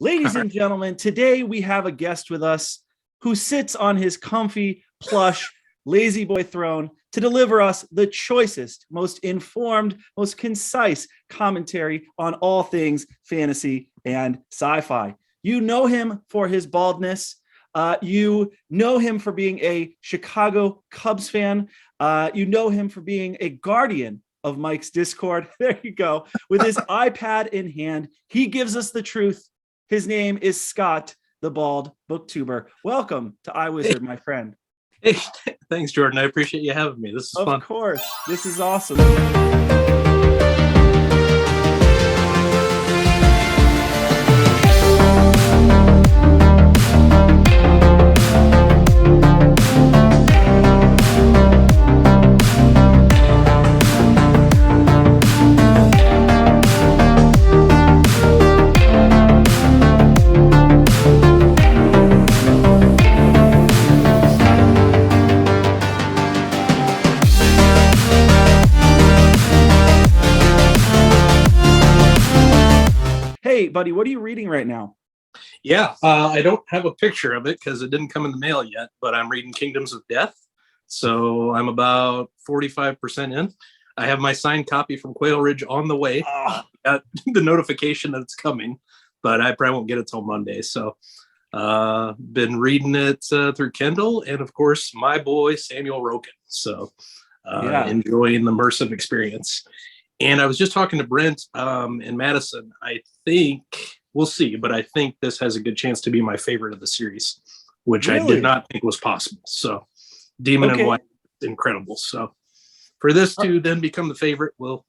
Ladies and gentlemen, today we have a guest with us who sits on his comfy, plush, lazy boy throne to deliver us the choicest, most informed, most concise commentary on all things fantasy and sci-fi. You know him for his baldness. You know him for being a Chicago Cubs fan. You know him for being a guardian of Mike's Discord. There you go. With his iPad in hand, he gives us the truth. His name is Scot, the bald booktuber. Welcome to iWizard, my friend. Hey, thanks, Jordan. I appreciate you having me. This is fun. Of course. This is awesome. Hey, buddy, what are you reading right now? Yeah, I don't have a picture of it because it didn't come in the mail yet, but I'm reading Kingdoms of Death. So I'm about 45% in. I have my signed copy from Quail Ridge on the way. Got the notification that it's coming, but I probably won't get it till Monday. So been reading it through Kindle and, of course, my boy Samuel Roken. So enjoying the immersive experience. And I was just talking to Brent and Madison. I think, we'll see, but I think this has a good chance to be my favorite of the series, which I did not think was possible. So Demon and White, incredible. So for this to then become the favorite, well,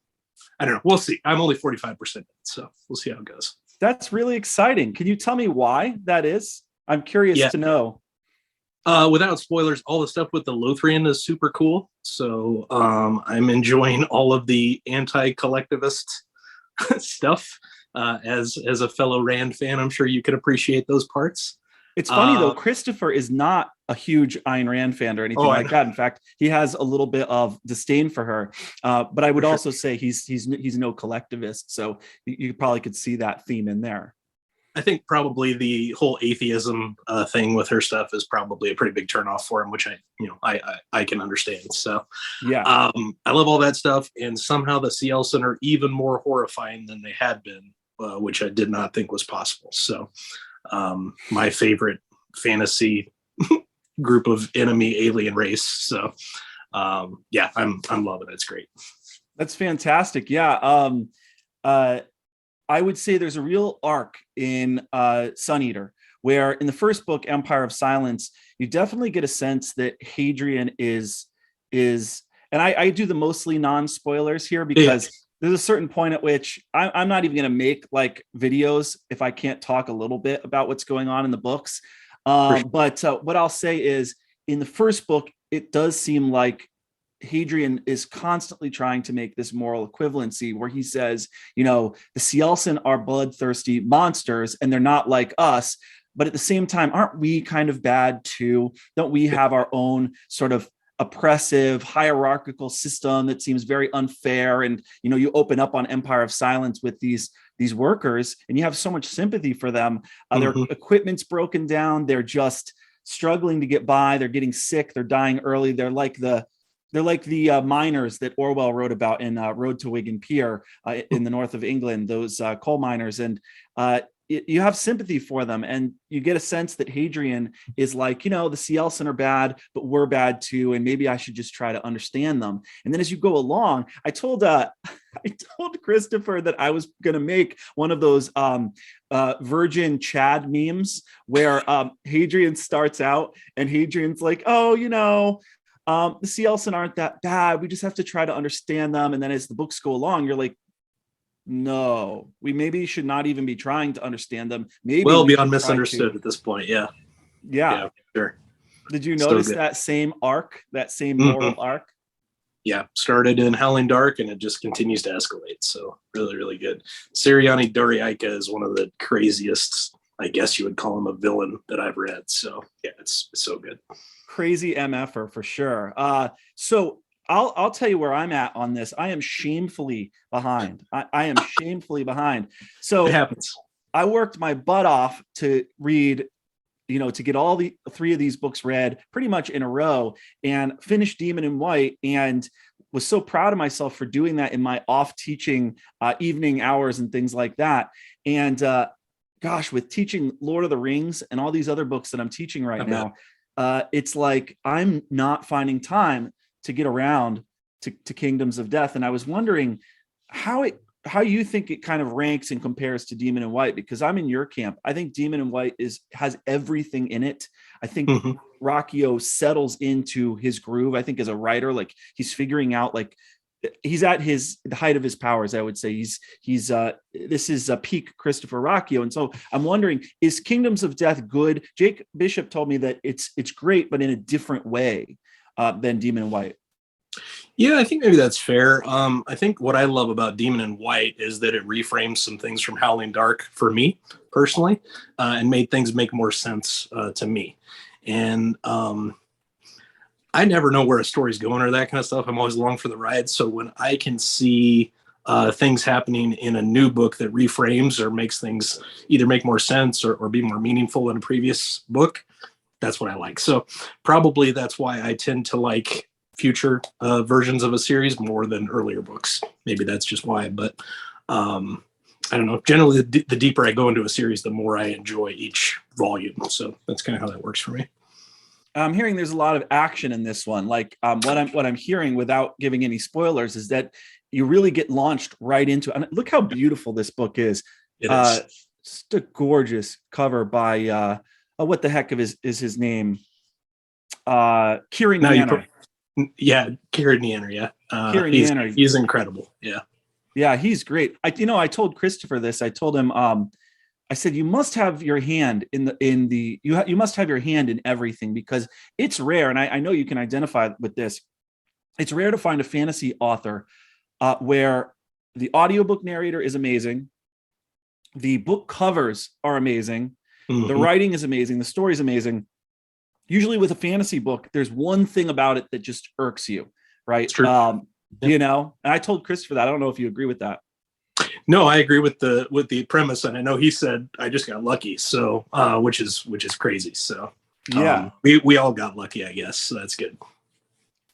I don't know. We'll see. I'm only 45%, so we'll see how it goes. That's really exciting. Can you tell me why that is? I'm curious to know. Without spoilers, all the stuff with the Lothrian is super cool. So I'm enjoying all of the anti-collectivist stuff. As a fellow Rand fan, I'm sure you can appreciate those parts. It's funny though, Christopher is not a huge Ayn Rand fan or anything like that. In fact, he has a little bit of disdain for her. But I would also say he's no collectivist. So you probably could see that theme in there. I think probably the whole atheism thing with her stuff is probably a pretty big turnoff for him, which I can understand. So yeah, I love all that stuff, and somehow the Cielsen are even more horrifying than they had been, which I did not think was possible. So my favorite fantasy group of enemy alien race. So I'm loving it. It's great. That's fantastic. Yeah. I would say there's a real arc in Sun Eater, where in the first book, Empire of Silence, you definitely get a sense that Hadrian is, and I do the mostly non-spoilers here because there's a certain point at which I'm not even going to make like videos if I can't talk a little bit about what's going on in the books. But what I'll say is in the first book, it does seem like Hadrian is constantly trying to make this moral equivalency where he says, the Cielsen are bloodthirsty monsters and they're not like us. But at the same time, aren't we kind of bad too? Don't we have our own sort of oppressive hierarchical system that seems very unfair? And, you open up on Empire of Silence with these workers and you have so much sympathy for them. Their equipment's broken down. They're just struggling to get by. They're getting sick. They're dying early. They're like the miners that Orwell wrote about in Road to Wigan Pier in the north of England, those coal miners. And you have sympathy for them. And you get a sense that Hadrian is like, the Cielsen are bad, but we're bad too. And maybe I should just try to understand them. And then as you go along, I told Christopher that I was going to make one of those Virgin Chad memes where Hadrian starts out and Hadrian's like, the Cielsen aren't that bad. We just have to try to understand them. And then as the books go along, you're like, no, we maybe should not even be trying to understand them. Maybe well beyond misunderstood at this point. Yeah, sure. Did you notice that same arc, that same moral arc? Yeah, started in Howling Dark and it just continues to escalate. So really, really good. Siriani Doriaika is one of the craziest, I guess you would call him a villain that I've read. So yeah, it's so good. Crazy MFer for sure. So I'll tell you where I'm at on this. I am shamefully behind. I am shamefully behind. So it happens. I worked my butt off to read, to get all the three of these books read pretty much in a row, and finished Demon in White, and was so proud of myself for doing that in my off teaching evening hours and things like that. And gosh, with teaching Lord of the Rings and all these other books that I'm teaching right now, it's like I'm not finding time to get around to Kingdoms of Death. And I was wondering how you think it kind of ranks and compares to Demon in White, because I'm in your camp. I think Demon in White has everything in it. I think Rocchio settles into his groove. I think as a writer, like he's figuring out, like he's at the height of his powers. I would say this is a peak Christopher Rocchio. And so I'm wondering, is Kingdoms of Death good? Jake Bishop told me that it's great, but in a different way than Demon in White. Yeah, I think maybe that's fair. I think what I love about Demon in White is that it reframes some things from Howling Dark for me personally, and made things make more sense to me. And I never know where a story's going or that kind of stuff. I'm always along for the ride. So when I can see things happening in a new book that reframes or makes things either make more sense or be more meaningful in a previous book, that's what I like. So probably that's why I tend to like future versions of a series more than earlier books. Maybe that's just why, but I don't know. Generally, the deeper I go into a series, the more I enjoy each volume. So that's kind of how that works for me. I'm hearing there's a lot of action in this one. Like what I'm hearing, without giving any spoilers, is that you really get launched right into. And look how beautiful this book is. It is just a gorgeous cover by what the heck is his name? Kieran Yanner. Kieran Yanner. Yeah, Kieran Yanner. He's incredible. Yeah, he's great. I told Christopher this. I told him, I said, you must have your hand you must have your hand in everything, because it's rare. And I know you can identify with this. It's rare to find a fantasy author where the audiobook narrator is amazing. The book covers are amazing. Mm-hmm. The writing is amazing. The story is amazing. Usually with a fantasy book, there's one thing about it that just irks you, right? It's true. And I told Christopher that. I don't know if you agree with that. No, I agree with the premise, and I know he said I just got lucky, so which is crazy. So yeah, we all got lucky, I guess. So that's good.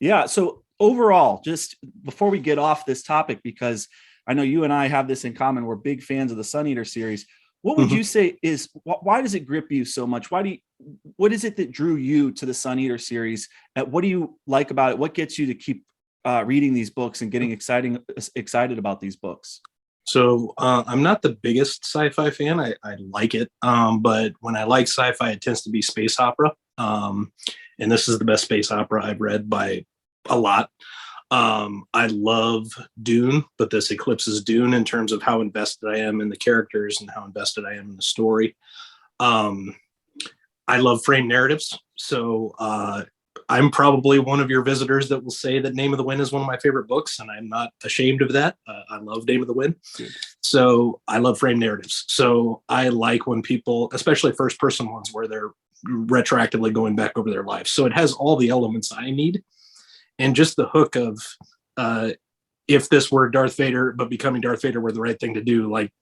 Yeah. So overall, just before we get off this topic, because I know you and I have this in common, we're big fans of the Sun Eater series. What would you say is why does it grip you so much? What is it that drew you to the Sun Eater series? What do you like about it? What gets you to keep reading these books and getting excited about these books? So I'm not the biggest sci-fi fan. I like it, but when I like sci-fi, it tends to be space opera. And this is the best space opera I've read by a lot. I love Dune, but this eclipses Dune in terms of how invested I am in the characters and how invested I am in the story. I love frame narratives. So I'm probably one of your visitors that will say that Name of the Wind is one of my favorite books, and I'm not ashamed of that. I love Name of the Wind. So I love frame narratives. So I like when people, especially first person ones, where they're retroactively going back over their lives. So it has all the elements I need. And just the hook of if this were Darth Vader, but becoming Darth Vader were the right thing to do. Like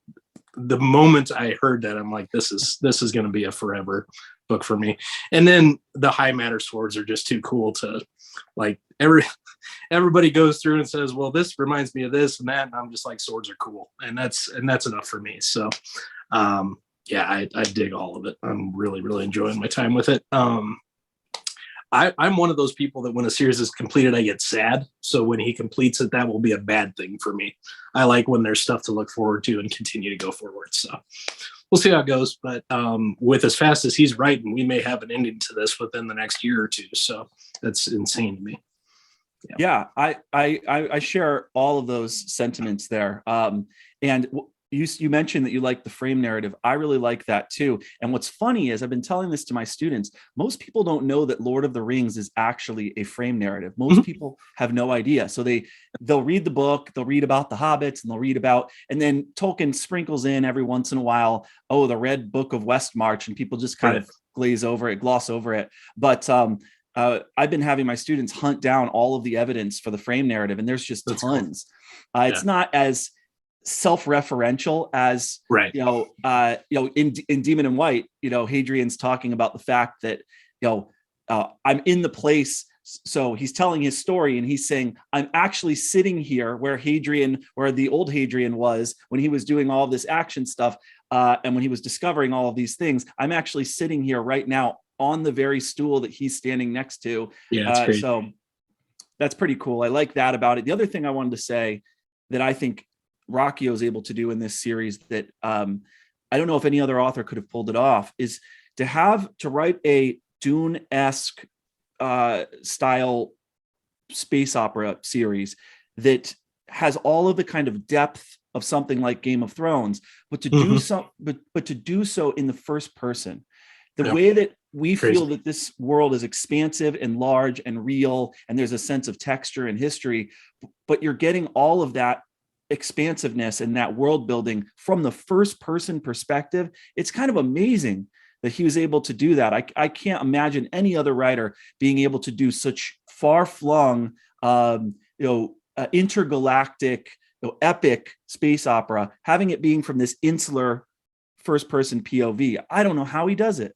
the moment I heard that, I'm like, this is going to be a forever book for me. And then the high matter swords are just too cool to like. Everybody goes through and says, well, this reminds me of this and that, and I'm just like, swords are cool, and that's enough for me. So I dig all of it. I'm really, really enjoying my time with it. I'm one of those people that when a series is completed, I get sad. So when he completes it, that will be a bad thing for me. I like when there's stuff to look forward to and continue to go forward. So we'll see how it goes. But with as fast as he's writing, we may have an ending to this within the next year or two. So that's insane to me. Yeah, I share all of those sentiments there. And you mentioned that you like the frame narrative. I really like that too. And what's funny is I've been telling this to my students. Most people don't know that Lord of the Rings is actually a frame narrative. Most people have no idea. So they'll read the book, they'll read about the hobbits, and then Tolkien sprinkles in every once in a while, the Red Book of Westmarch, and people just kind of gloss over it. But I've been having my students hunt down all of the evidence for the frame narrative, and there's just tons. It's not as self-referential as Right. in Demon in White, Hadrian's talking about the fact that I'm in the place. So he's telling his story and he's saying, I'm actually sitting here where the old Hadrian was when he was doing all this action stuff. And when he was discovering all of these things, I'm actually sitting here right now on the very stool that he's standing next to. Yeah, that's great. So that's pretty cool. I like that about it. The other thing I wanted to say that I think Rocchio is able to do in this series that I don't know if any other author could have pulled it off is to write a Dune-esque style space opera series that has all of the kind of depth of something like Game of Thrones, but to do so, but to do so in the first person, the way that we feel that this world is expansive and large and real, and there's a sense of texture and history, but you're getting all of that expansiveness and that world building from the first person perspective. It's kind of amazing that he was able to do that. I can't imagine any other writer being able to do such far-flung, intergalactic, epic space opera, having it being from this insular first-person POV. I don't know how he does it.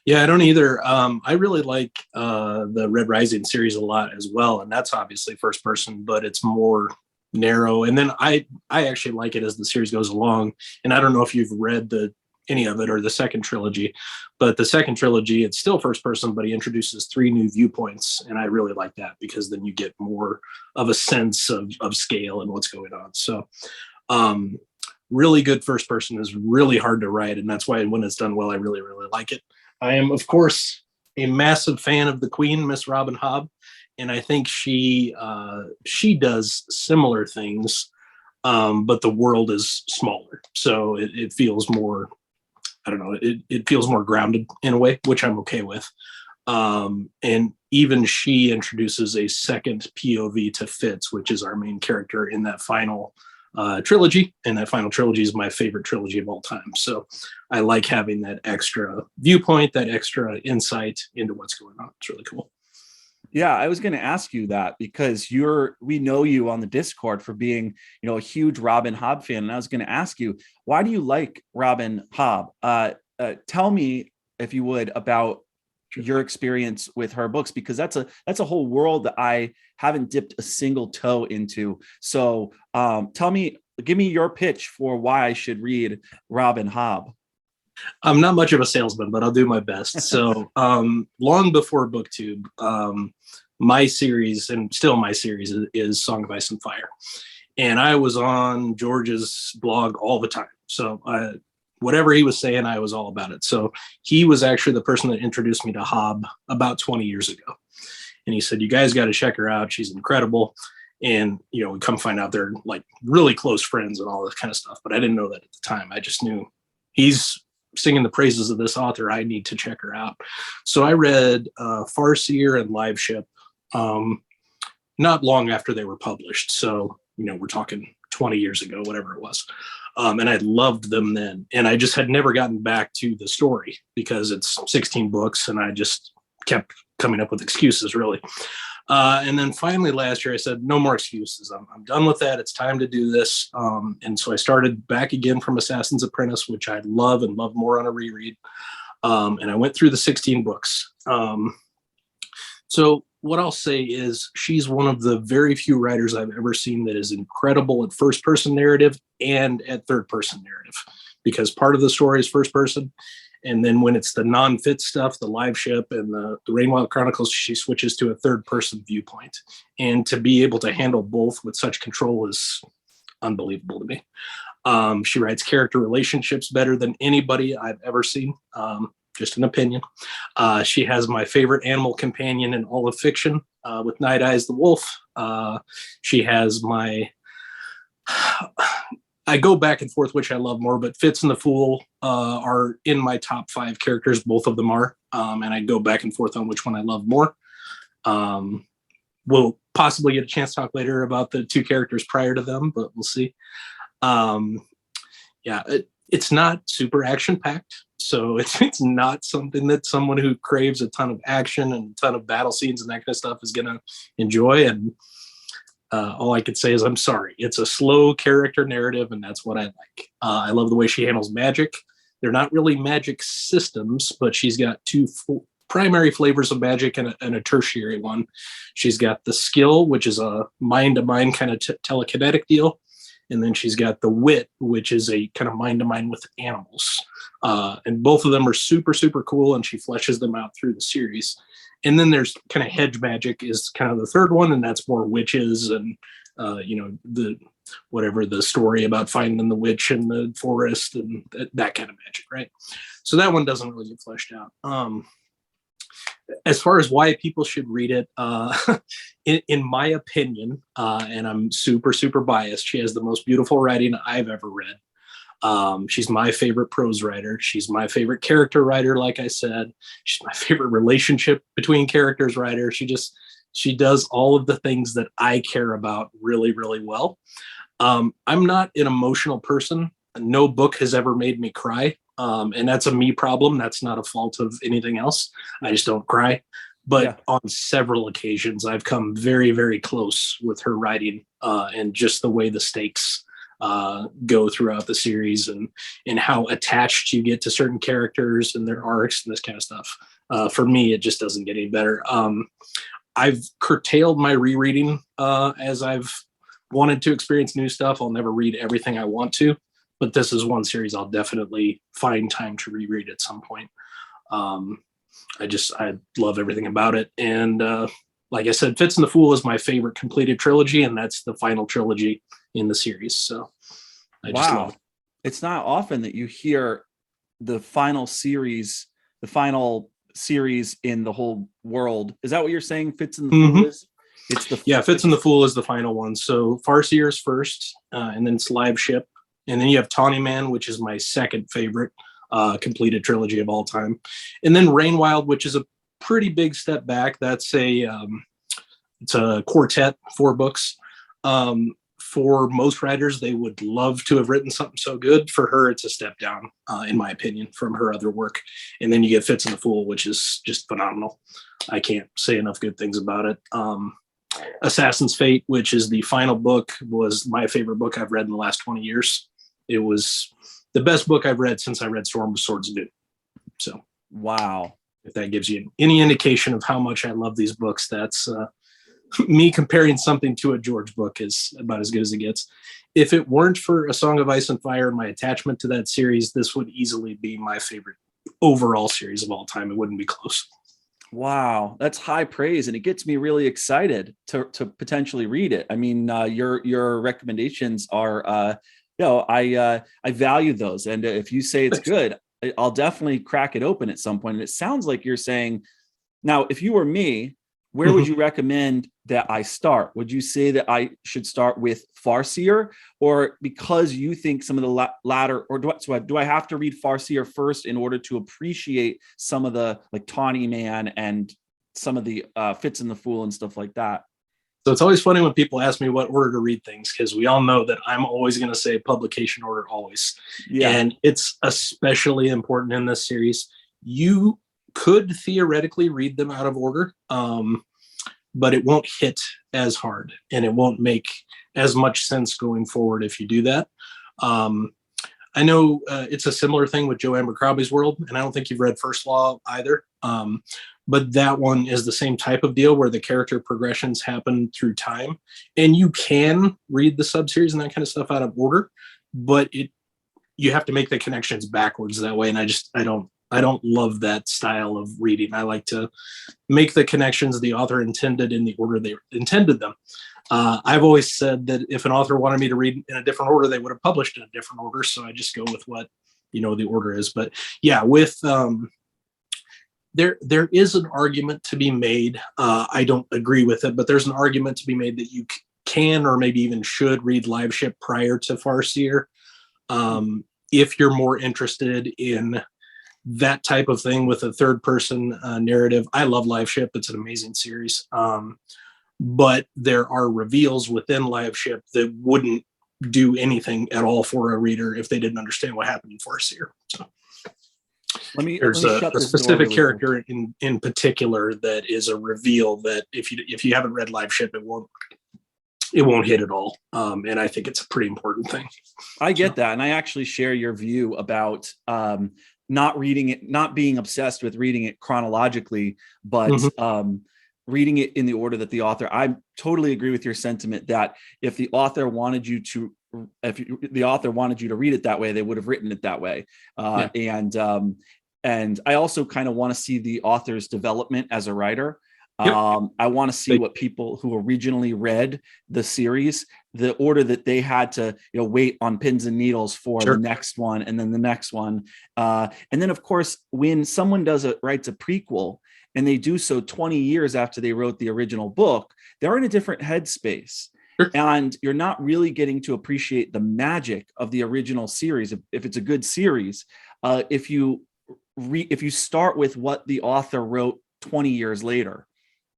Yeah, I don't either. I really like the Red Rising series a lot as well, and that's obviously first person, but it's more narrow. And then I actually like it as the series goes along. And I don't know if you've read any of it or the second trilogy, but the second trilogy, it's still first person, but he introduces 3 new viewpoints. And I really like that because then you get more of a sense of scale and what's going on. So really good first person is really hard to write. And that's why when it's done well, I really, really like it. I am, of course, a massive fan of the Queen, Miss Robin Hobb. And I think she does similar things, but the world is smaller. So it feels more, I don't know, it feels more grounded in a way, which I'm okay with. And even she introduces a second POV to Fitz, which is our main character in that final trilogy. And that final trilogy is my favorite trilogy of all time. So I like having that extra viewpoint, that extra insight into what's going on. It's really cool. Yeah, I was going to ask you that because we know you on the Discord for being, a huge Robin Hobb fan. And I was going to ask you, why do you like Robin Hobb? Tell me, if you would, about your experience with her books, because that's a whole world that I haven't dipped a single toe into. So give me your pitch for why I should read Robin Hobb. I'm not much of a salesman, but I'll do my best. So long before BookTube, my series, and still my series, is Song of Ice and Fire. And I was on George's blog all the time. So whatever he was saying, I was all about it. So he was actually the person that introduced me to Hobb about 20 years ago. And he said, you guys got to check her out. She's incredible. And, we come find out they're like really close friends and all that kind of stuff. But I didn't know that at the time. I just knew he's singing the praises of this author. I need to check her out. So I read Farseer and Live Ship not long after they were published. So, we're talking 20 years ago, whatever it was. And I loved them then. And I just had never gotten back to the story because it's 16 books and I just kept coming up with excuses, really. And then finally last year I said, no more excuses. I'm done with that. It's time to do this. And so I started back again from Assassin's Apprentice, which I love and love more on a reread. And I went through the 16 books. So what I'll say is she's one of the very few writers I've ever seen that is incredible at first person narrative and at third person narrative, because part of the story is first person. And then when it's the non-Fitz stuff, the Live Ship and the Rainwild Chronicles, she switches to a third-person viewpoint. And to be able to handle both with such control is unbelievable to me. She writes character relationships better than anybody I've ever seen, just an opinion. She has my favorite animal companion in all of fiction with Night Eyes the wolf. She has my... I go back and forth which I love more, but Fitz and the Fool are in my top 5 characters. Both of them are. And I go back and forth on which one I love more. We'll possibly get a chance to talk later about the 2 characters prior to them, but we'll see. It's not super action-packed. So it's not something that someone who craves a ton of action and a ton of battle scenes and that kind of stuff is going to enjoy. And all I could say is I'm sorry. It's a slow character narrative, and that's what I like. I love the way she handles magic. They're not really magic systems, but she's got two primary flavors of magic and a tertiary one. She's got the skill, which is a mind-to-mind kind of telekinetic deal. And then she's got the wit, which is a kind of mind-to-mind with animals. And both of them are super, super cool, and she fleshes them out through the series. And then there's kind of hedge magic is kind of the third one, and that's more witches and, the whatever the story about finding the witch in the forest and that kind of magic, right? So that one doesn't really get fleshed out. As far as why people should read it, in my opinion, and I'm super, super biased, she has the most beautiful writing I've ever read. She's my favorite prose writer. She's my favorite character writer, like I said. She's my favorite relationship between characters writer. She does all of the things that I care about really, really well. I'm not an emotional person. No book has ever made me cry. And that's a me problem. That's not a fault of anything else. I just don't cry. But on several occasions, I've come very, very close with her writing and just the way the stakes go throughout the series and how attached you get to certain characters and their arcs and this kind of stuff. For me, it just doesn't get any better. I've curtailed my rereading as I've wanted to experience new stuff. I'll never read everything I want to, but this is one series I'll definitely find time to reread at some point. I love everything about it. And like I said, Fitz and the Fool is my favorite completed trilogy, and that's the final trilogy in the series. So I just love it. It's not often that you hear the final series in the whole world. Is that what you're saying? Fitz and the Fool is? Fitz and the Fool is the final one. So Farseer is first, and then it's Live Ship. And then you have Tawny Man, which is my second favorite completed trilogy of all time. And then Rainwild, which is a pretty big step back. That's it's a quartet, 4 books. For most writers, they would love to have written something so good. For her, it's a step down, in my opinion, from her other work. And then you get Fitz and the Fool, which is just phenomenal. I can't say enough good things about it. Assassin's Fate, which is the final book, was my favorite book I've read in the last 20 years. It was the best book I've read since I read Storm with Swords and Dune. So, wow. If that gives you any indication of how much I love these books, that's me comparing something to a George book is about as good as it gets. If it weren't for A Song of Ice and Fire and my attachment to that series, this would easily be my favorite overall series of all time. It wouldn't be close. Wow, that's high praise, and it gets me really excited to potentially read it. I mean, your recommendations are, I value those, and if you say it's good, I'll definitely crack it open at some point. And it sounds like you're saying, now, if you were me, where would you recommend that I start? Would you say that I should start with Farseer, or because you think some of the latter, or do I have to read Farseer first in order to appreciate some of the, like, Tawny Man and some of the Fitz and the Fool and stuff like that? So it's always funny when people ask me what order to read things, because we all know that I'm always going to say publication order always. Yeah. And it's especially important in this series. You could theoretically read them out of order, but it won't hit as hard and it won't make as much sense going forward if you do that. I know it's a similar thing with Joe Abercrombie's World, and I don't think you've read First Law either. But that one is the same type of deal where the character progressions happen through time, and you can read the subseries and that kind of stuff out of order, but you have to make the connections backwards that way. And I don't love that style of reading. I like to make the connections the author intended in the order they intended them. I've always said that if an author wanted me to read in a different order, they would have published in a different order. So I just go with what, the order is. But yeah, with, there is an argument to be made. I don't agree with it, but there's an argument to be made that you can, or maybe even should, read Live Ship prior to Farseer. If you're more interested in that type of thing with a third person narrative. I love Live Ship. It's an amazing series. But there are reveals within Live Ship that wouldn't do anything at all for a reader if they didn't understand what happened in Farseer. So there's a specific character in particular that is a reveal that if you haven't read Live Ship, it it won't hit at all. And I think it's a pretty important thing. I get that. And I actually share your view about not reading it, not being obsessed with reading it chronologically, but reading it in the order that the author, I totally agree with your sentiment that if the author wanted you to read it that way, they would have written it that way. And I also kind of want to see the author's development as a writer. I want to see what people who originally read the series, the order that they had to, wait on pins and needles for the next one, and then the next one. And then, of course, when someone writes a prequel and they do so 20 years after they wrote the original book, they're in a different headspace. And you're not really getting to appreciate the magic of the original series. If it's a good series, if you start with what the author wrote 20 years later.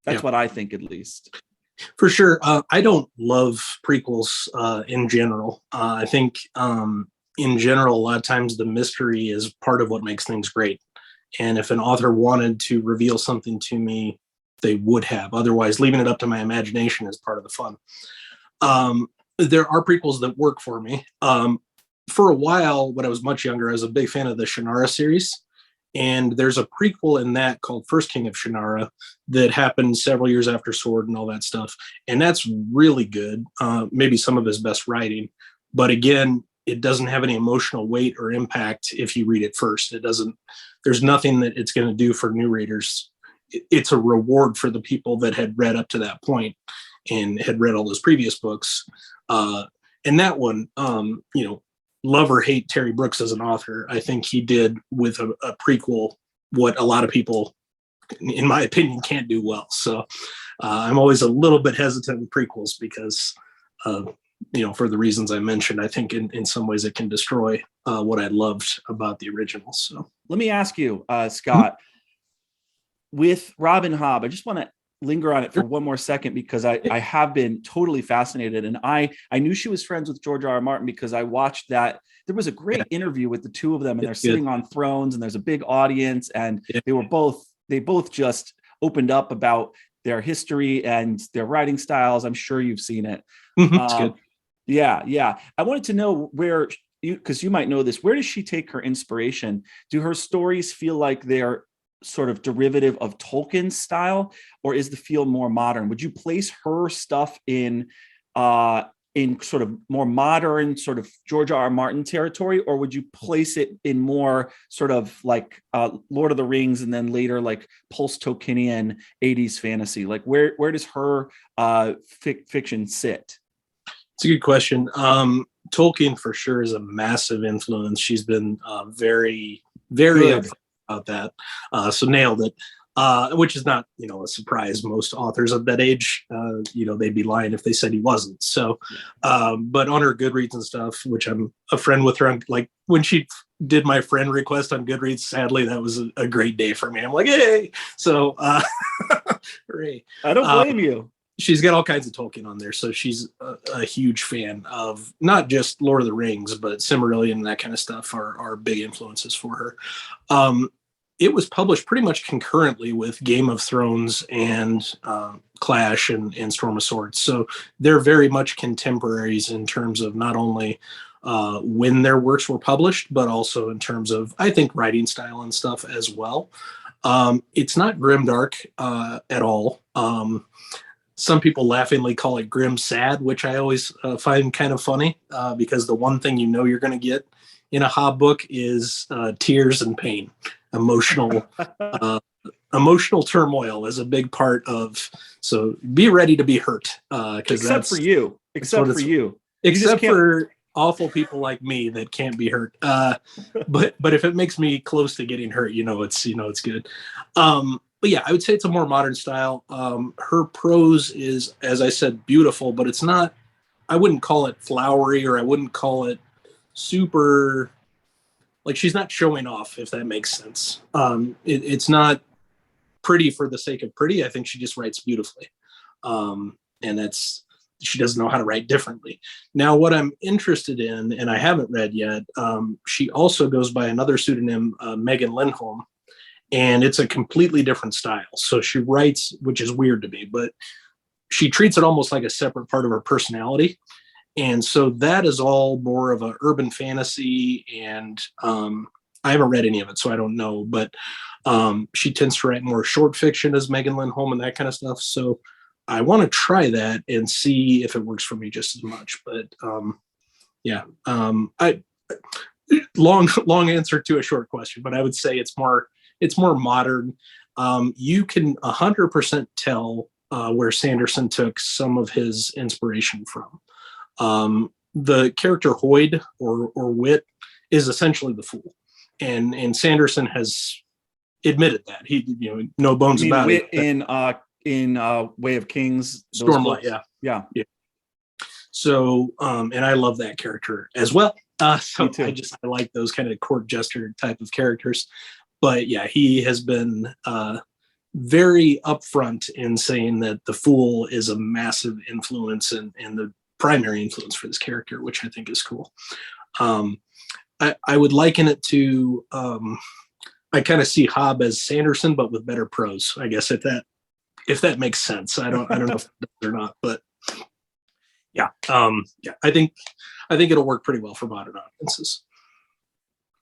That's what I think, at least. For sure. I don't love prequels in general. I think in general, a lot of times the mystery is part of what makes things great. And if an author wanted to reveal something to me, they would have. Otherwise, leaving it up to my imagination is part of the fun. There are prequels that work for me. For a while, when I was much younger, I was a big fan of the Shannara series. And there's a prequel in that called First King of Shannara that happened several years after Sword and all that stuff. And that's really good. Maybe some of his best writing. But again, it doesn't have any emotional weight or impact if you read it first. There's nothing that it's going to do for new readers. It's a reward for the people that had read up to that point and had read all those previous books. And that one, love or hate Terry Brooks as an author, I think he did with a prequel what a lot of people, in my opinion, can't do well. So I'm always a little bit hesitant with prequels because, for the reasons I mentioned, I think in some ways it can destroy what I loved about the original. So let me ask you, Scott, with Robin Hobb, I just want to linger on it for one more second because I have been totally fascinated, and I knew she was friends with George R.R. Martin because I watched that. There was a great interview with the two of them, and they're sitting on thrones, and there's a big audience, and they both just opened up about their history and their writing styles. I'm sure you've seen it. It's good. Yeah. I wanted to know because you might know this, where does she take her inspiration? Do her stories feel like they're sort of derivative of Tolkien's style, or is the feel more modern? Would you place her stuff in sort of more modern, sort of George R.R. Martin territory, or would you place it in more sort of like Lord of the Rings and then later like post-Tolkienian 80s fantasy? Like where does her fiction sit? It's a good question. Tolkien for sure is a massive influence. She's been very, very upfront about that. So nailed it. Which is not, a surprise. Most authors of that age, they'd be lying if they said he wasn't. So, but on her Goodreads and stuff, which I'm a friend with her, like when she did my friend request on Goodreads, sadly, that was a great day for me. I'm like, hey, so, hooray. I don't blame you. She's got all kinds of Tolkien on there. So she's a huge fan of not just Lord of the Rings, but Silmarillion and that kind of stuff are big influences for her. It was published pretty much concurrently with Game of Thrones and Clash and Storm of Swords. So they're very much contemporaries in terms of not only when their works were published, but also in terms of, I think, writing style and stuff as well. It's not grimdark at all. Some people laughingly call it grim sad, which I always find kind of funny because the one thing you're going to get in a Hobb book is tears and pain. Emotional turmoil is a big part of. So be ready to be hurt. Except for you. Except for awful people like me that can't be hurt. But if it makes me close to getting hurt, it's good. But yeah, I would say it's a more modern style. Her prose is, as I said, beautiful, but it's not. I wouldn't call it flowery, or I wouldn't call it super. Like, she's not showing off, if that makes sense. It's not pretty for the sake of pretty. I think she just writes beautifully. And she doesn't know how to write differently. Now, what I'm interested in, and I haven't read yet, she also goes by another pseudonym, Megan Lindholm, and it's a completely different style. So she writes, which is weird to me, but she treats it almost like a separate part of her personality. And so that is all more of an urban fantasy. And I haven't read any of it, so I don't know. But she tends to write more short fiction as Megan Lindholm and that kind of stuff. So I want to try that and see if it works for me just as much. But I long answer to a short question, but I would say it's more modern. You can 100% tell where Sanderson took some of his inspiration from. The character Hoyd or Wit is essentially the fool, and Sanderson has admitted that. He, no bones about Wit it. in Way of Kings, Stormlight, yeah. So, and I love that character as well. So I like those kind of court jester type of characters. But yeah, he has been very upfront in saying that the fool is a massive influence and the primary influence for this character, which I think is cool. I would liken it to, I kind of see Hobb as Sanderson, but with better prose, I guess, if that makes sense. I don't know if it does or not, but yeah. I think it'll work pretty well for modern audiences.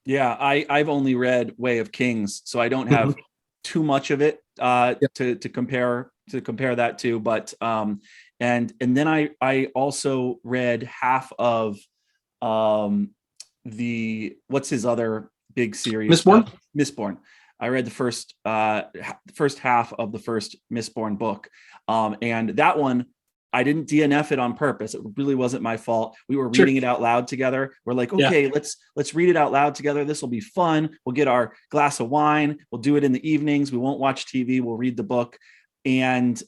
Yeah, I've only read Way of Kings, so I don't have too much of it to compare that to. But and then I also read half of what's his other big series? Mistborn. I read the first half of the first Mistborn book, and that one I didn't DNF it on purpose. It really wasn't my fault. We were reading it out loud together. We're like, okay, let's read it out loud together. This will be fun. We'll get our glass of wine. We'll do it in the evenings. We won't watch TV. We'll read the book. And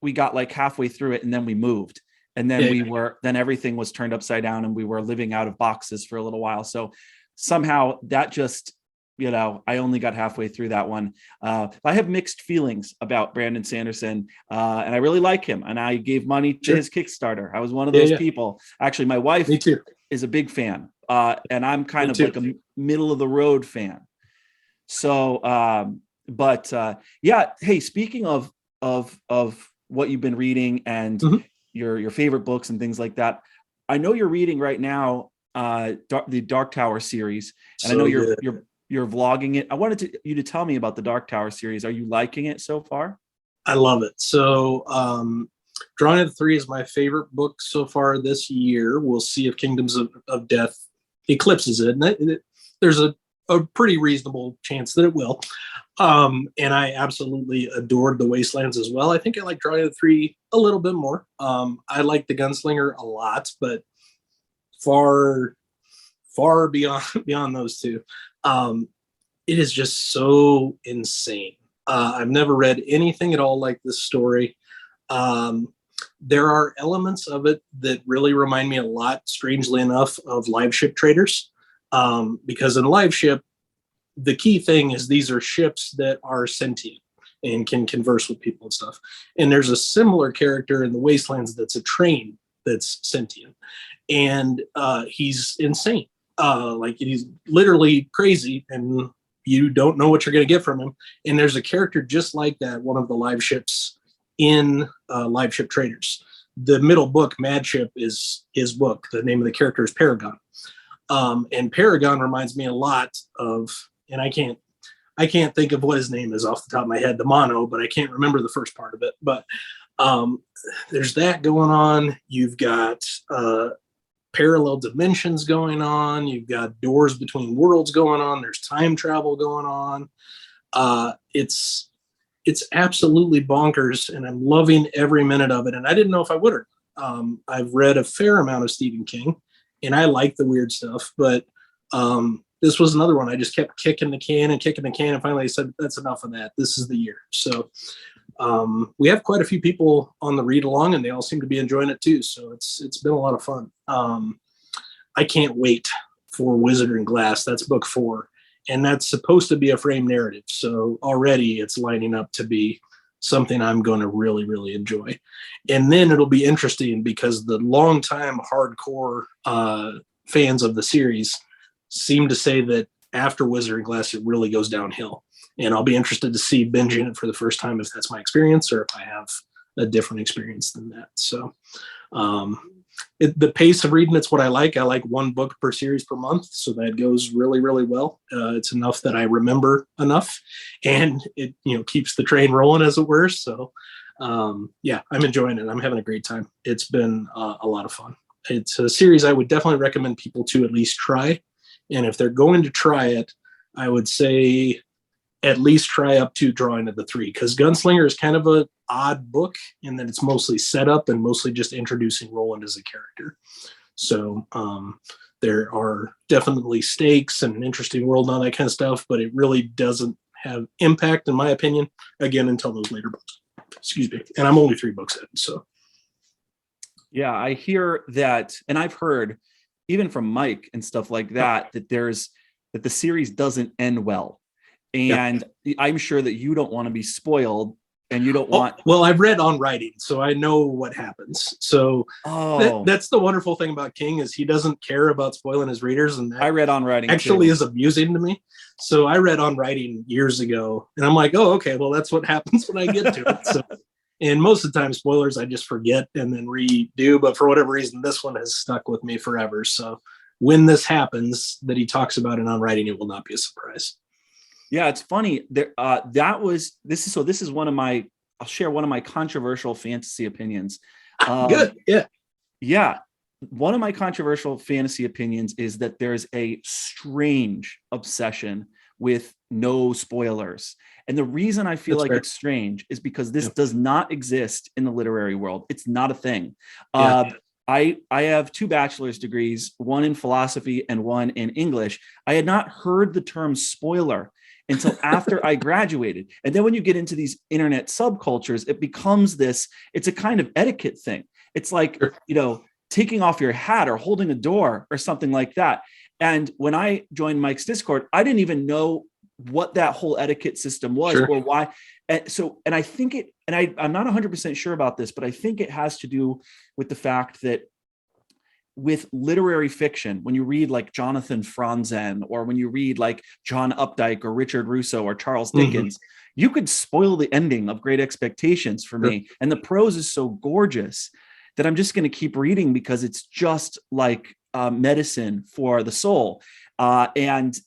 we got like halfway through it, and then we moved. And then then everything was turned upside down, and we were living out of boxes for a little while. So somehow that just, I only got halfway through that one. I have mixed feelings about Brandon Sanderson, and I really like him. And I gave money to his Kickstarter. I was one of those people. Actually, my wife is a big fan, and I'm kind of like a middle of the road fan. So, hey, speaking of what you've been reading and your favorite books and things like that, I know you're reading right now the Dark Tower series, and I know you're vlogging it. I wanted you to tell me about the Dark Tower series. Are you liking it so far? I love it. So Drawing of the Three is my favorite book so far this year. We'll see if Kingdoms of Death eclipses it. And there's a pretty reasonable chance that it will. And I absolutely adored The Wastelands as well. I think I like Drawing of the Three a little bit more. I like The Gunslinger a lot, but far beyond those two. It is just so insane. I've never read anything at all like this story. There are elements of it that really remind me a lot, strangely enough, of Live Ship Traders. Because in Live Ship, the key thing is these are ships that are sentient and can converse with people and stuff. And there's a similar character in The Wastelands that's a train that's sentient. And he's insane. Like he's literally crazy, and you don't know what you're going to get from him. And there's a character just like that, one of the live ships in Live Ship Traders. The middle book, Mad Ship, is his book. The name of the character is Paragon. And Paragon reminds me a lot of, and I can't think of what his name is off the top of my head, the mono, but I can't remember the first part of it. But there's that going on. You've got parallel dimensions going on. You've got doors between worlds going on. There's time travel going on. It's absolutely bonkers, and I'm loving every minute of it. And I didn't know if I would or not. I've read a fair amount of Stephen King, and I like the weird stuff, but this was another one. I just kept kicking the can, and finally I said, that's enough of that. This is the year. So we have quite a few people on the read along, and they all seem to be enjoying it too. So it's been a lot of fun. I can't wait for Wizard and Glass. That's book 4. And that's supposed to be a frame narrative. So already it's lining up to be something I'm going to really, really enjoy. And then it'll be interesting because the longtime hardcore fans of the series seem to say that after Wizard and Glass, it really goes downhill. And I'll be interested to see binging it for the first time if that's my experience or if I have a different experience than that. So the pace of reading, it's what I like. I like one book per series per month, so that goes really, really well. It's enough that I remember enough, and it keeps the train rolling, as it were. So yeah, I'm enjoying it. I'm having a great time. It's been a lot of fun. It's a series I would definitely recommend people to at least try, and if they're going to try it, I would say at least try up to Drawing of the Three, because Gunslinger is kind of an odd book in that it's mostly set up and mostly just introducing Roland as a character. So there are definitely stakes and an interesting world and all that kind of stuff, but it really doesn't have impact, in my opinion, again, until those later books. Excuse me. And I'm only 3 books in, so. Yeah, I hear that, and I've heard even from Mike and stuff like that, that the series doesn't end well. And I'm sure that you don't want to be spoiled, and you don't want. Well, I've read On Writing, so I know what happens. So that's the wonderful thing about King, is he doesn't care about spoiling his readers, and that I read On Writing actually too. is amusing to me. So I read On Writing years ago, and I'm like, oh, okay, well, that's what happens when I get to it. So, and most of the time, spoilers I just forget and then redo. But for whatever reason, this one has stuck with me forever. So when this happens, that he talks about in On Writing, it will not be a surprise. Yeah, it's funny. This is one of my. I'll share one of my controversial fantasy opinions. Good, yeah. Yeah, one of my controversial fantasy opinions is that there's a strange obsession with no spoilers, and the reason I feel it's strange is because this does not exist in the literary world. It's not a thing. I have 2 bachelor's degrees, one in philosophy and one in English. I had not heard the term spoiler until after I graduated. And then when you get into these internet subcultures, it becomes it's a kind of etiquette thing. It's like, taking off your hat or holding a door or something like that. And when I joined Mike's Discord, I didn't even know what that whole etiquette system was or why. And I think I'm not 100% sure about this, but I think it has to do with the fact that with literary fiction, when you read like Jonathan Franzen, or when you read like John Updike or Richard Russo or Charles Dickens, you could spoil the ending of Great Expectations for me. And the prose is so gorgeous that I'm just going to keep reading, because it's just like medicine for the soul. And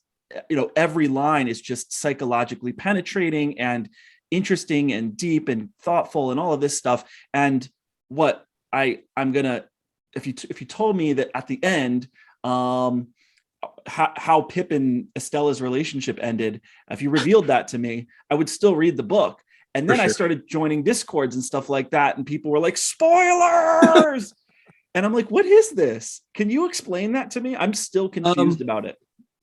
every line is just psychologically penetrating and interesting and deep and thoughtful and all of this stuff. And what I'm gonna, if you told me that at the end, how Pip and Estella's relationship ended, if you revealed that to me, I would still read the book. And then I started joining Discords and stuff like that, and people were like, spoilers. And I'm like, what is this? Can you explain that to me? I'm still confused about it.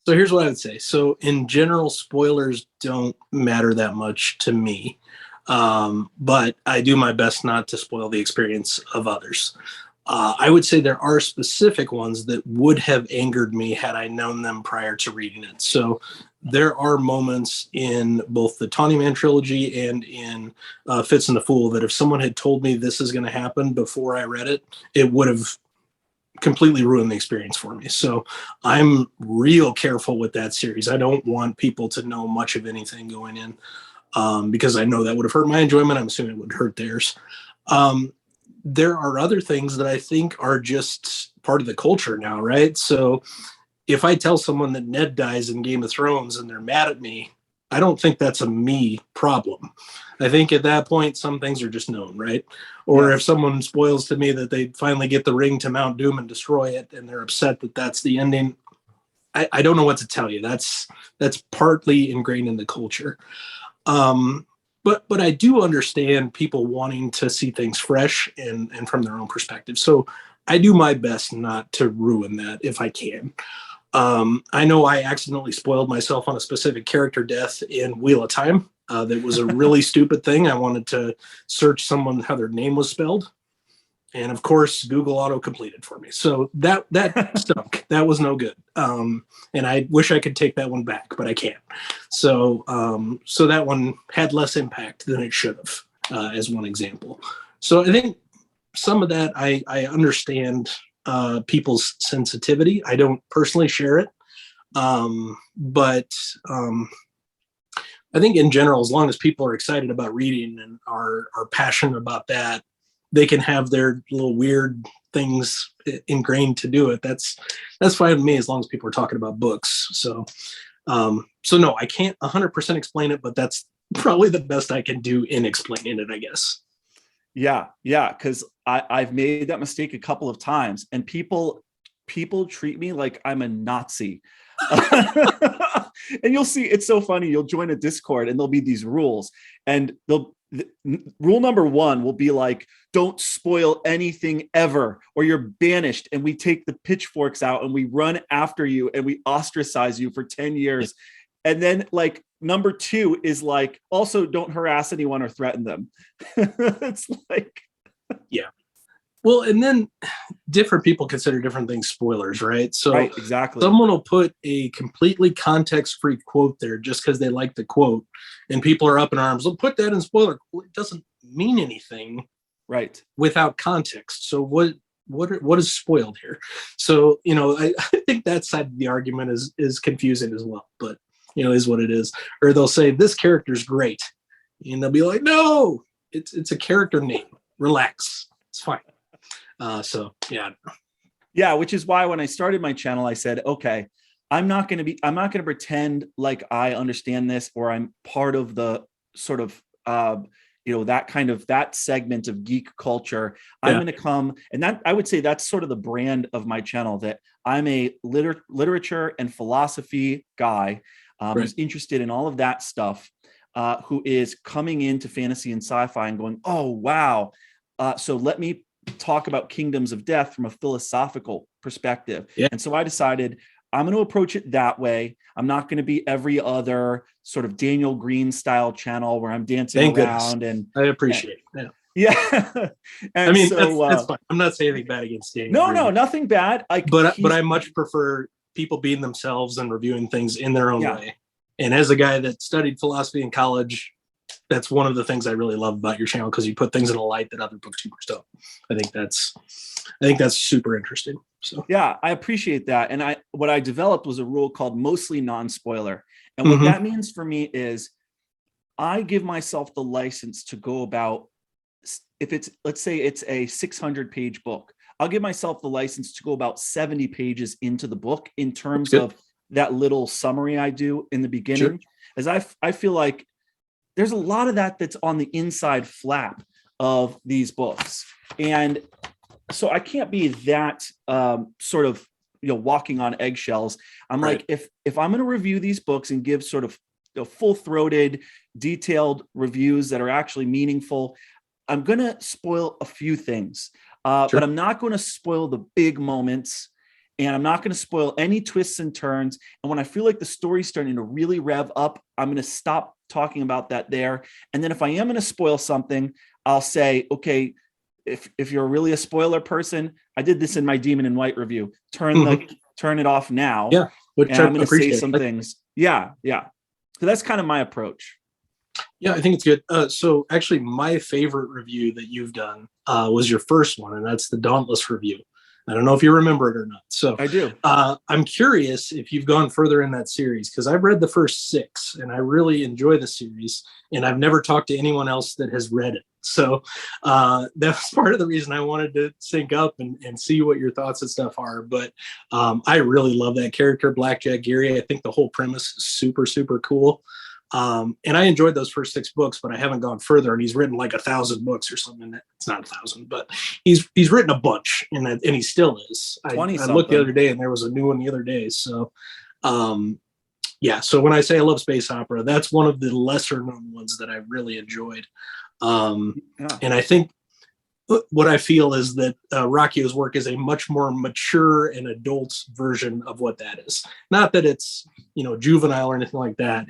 So here's what I would say. So in general, spoilers don't matter that much to me. But I do my best not to spoil the experience of others. I would say there are specific ones that would have angered me had I known them prior to reading it. So there are moments in both the Tawny Man trilogy and in Fitz and the Fool that if someone had told me this is going to happen before I read it, it would have completely ruined the experience for me. So I'm real careful with that series. I don't want people to know much of anything going in, because I know that would have hurt my enjoyment. I'm assuming it would hurt theirs. There are other things that I think are just part of the culture now, right? So if I tell someone that Ned dies in Game of Thrones and they're mad at me, I don't think that's a me problem. I think at that point, some things are just known, right? Or if someone spoils to me that they finally get the ring to Mount Doom and destroy it, and they're upset that that's the ending, I don't know what to tell you. That's partly ingrained in the culture. But I do understand people wanting to see things fresh and from their own perspective. So I do my best not to ruin that if I can. I know I accidentally spoiled myself on a specific character death in Wheel of Time. That was a really stupid thing. I wanted to search someone how their name was spelled. And of course, Google auto-completed for me. So that stunk. That was no good. And I wish I could take that one back, but I can't. So that one had less impact than it should have, as one example. So I think some of that I understand people's sensitivity. I don't personally share it. But I think in general, as long as people are excited about reading and are passionate about that, they can have their little weird things ingrained to do it. That's fine with me, as long as people are talking about books. So no, I can't 100% explain it, but that's probably the best I can do in explaining it, I guess. Yeah, because I've made that mistake a couple of times, and people treat me like I'm a Nazi. And you'll see, it's so funny. You'll join a Discord and there'll be these rules, and rule number 1 will be like, don't spoil anything ever, or you're banished. And we take the pitchforks out and we run after you and we ostracize you for 10 years. And then like number 2 is like, also don't harass anyone or threaten them. It's like, yeah. Well, and then different people consider different things spoilers, right? So right, exactly. Someone will put a completely context-free quote there just because they like the quote, and people are up in arms. They'll put that in spoiler. Well, it doesn't mean anything, right, without context. So what is spoiled here? So I think that side of the argument is confusing as well. But is what it is. Or they'll say this character's great, and they'll be like, no, it's a character name. Relax, it's fine. So yeah, which is why when I started my channel, I said, okay, I'm not going to pretend like I understand this, or I'm part of the sort of that segment of geek culture. I'm going to come, and that, I would say that's sort of the brand of my channel, that I'm a literature and philosophy guy who's interested in all of that stuff, who is coming into fantasy and sci-fi and going, oh wow, so let me talk about Kingdoms of Death from a philosophical perspective. And so I decided I'm going to approach it that way. I'm not going to be every other sort of Daniel Green style channel where I'm dancing around. And I appreciate it. Yeah. And I mean, so, that's fine. I'm not saying anything bad against Daniel Green. No, nothing bad. But I much prefer people being themselves and reviewing things in their own way. And as a guy that studied philosophy in college, that's one of the things I really love about your channel, because you put things in a light that other booktubers don't. I think that's super interesting. So yeah, I appreciate that. And what I developed was a rule called mostly non-spoiler. And what that means for me is I give myself the license to go about, if it's, let's say it's a 600-page book, I'll give myself the license to go about 70 pages into the book in terms of that little summary I do in the beginning. As I feel like there's a lot of that's on the inside flap of these books. And so I can't be that sort of, walking on eggshells. I'm like, if I'm going to review these books and give sort of full-throated, detailed reviews that are actually meaningful, I'm going to spoil a few things, but I'm not going to spoil the big moments, and I'm not going to spoil any twists and turns. And when I feel like the story's starting to really rev up, I'm going to stop talking about that there. And then if I am going to spoil something, I'll say, okay, if you're really a spoiler person, I did this in my Demon in White review. Turn it off now. Yeah, which and I'm going to say some things. Yeah. So that's kind of my approach. Yeah, I think it's good. So actually, my favorite review that you've done was your first one, and that's the Dauntless review. I don't know if you remember it or not. So I do. I'm curious if you've gone further in that series, because I've read the first 6 and I really enjoy the series, and I've never talked to anyone else that has read it. So that's part of the reason I wanted to sync up and see what your thoughts and stuff are. But I really love that character, Blackjack Geary. I think the whole premise is super, super cool. And I enjoyed those first 6 books, but I haven't gone further. And he's written like 1,000 books or something. It's not 1,000, but he's written a bunch, and he still is. I looked the other day, and there was a new one the other day. So, so when I say I love space opera, that's one of the lesser known ones that I really enjoyed. And I think what I feel is that Rocchio's work is a much more mature and adult version of what that is. Not that it's juvenile or anything like that.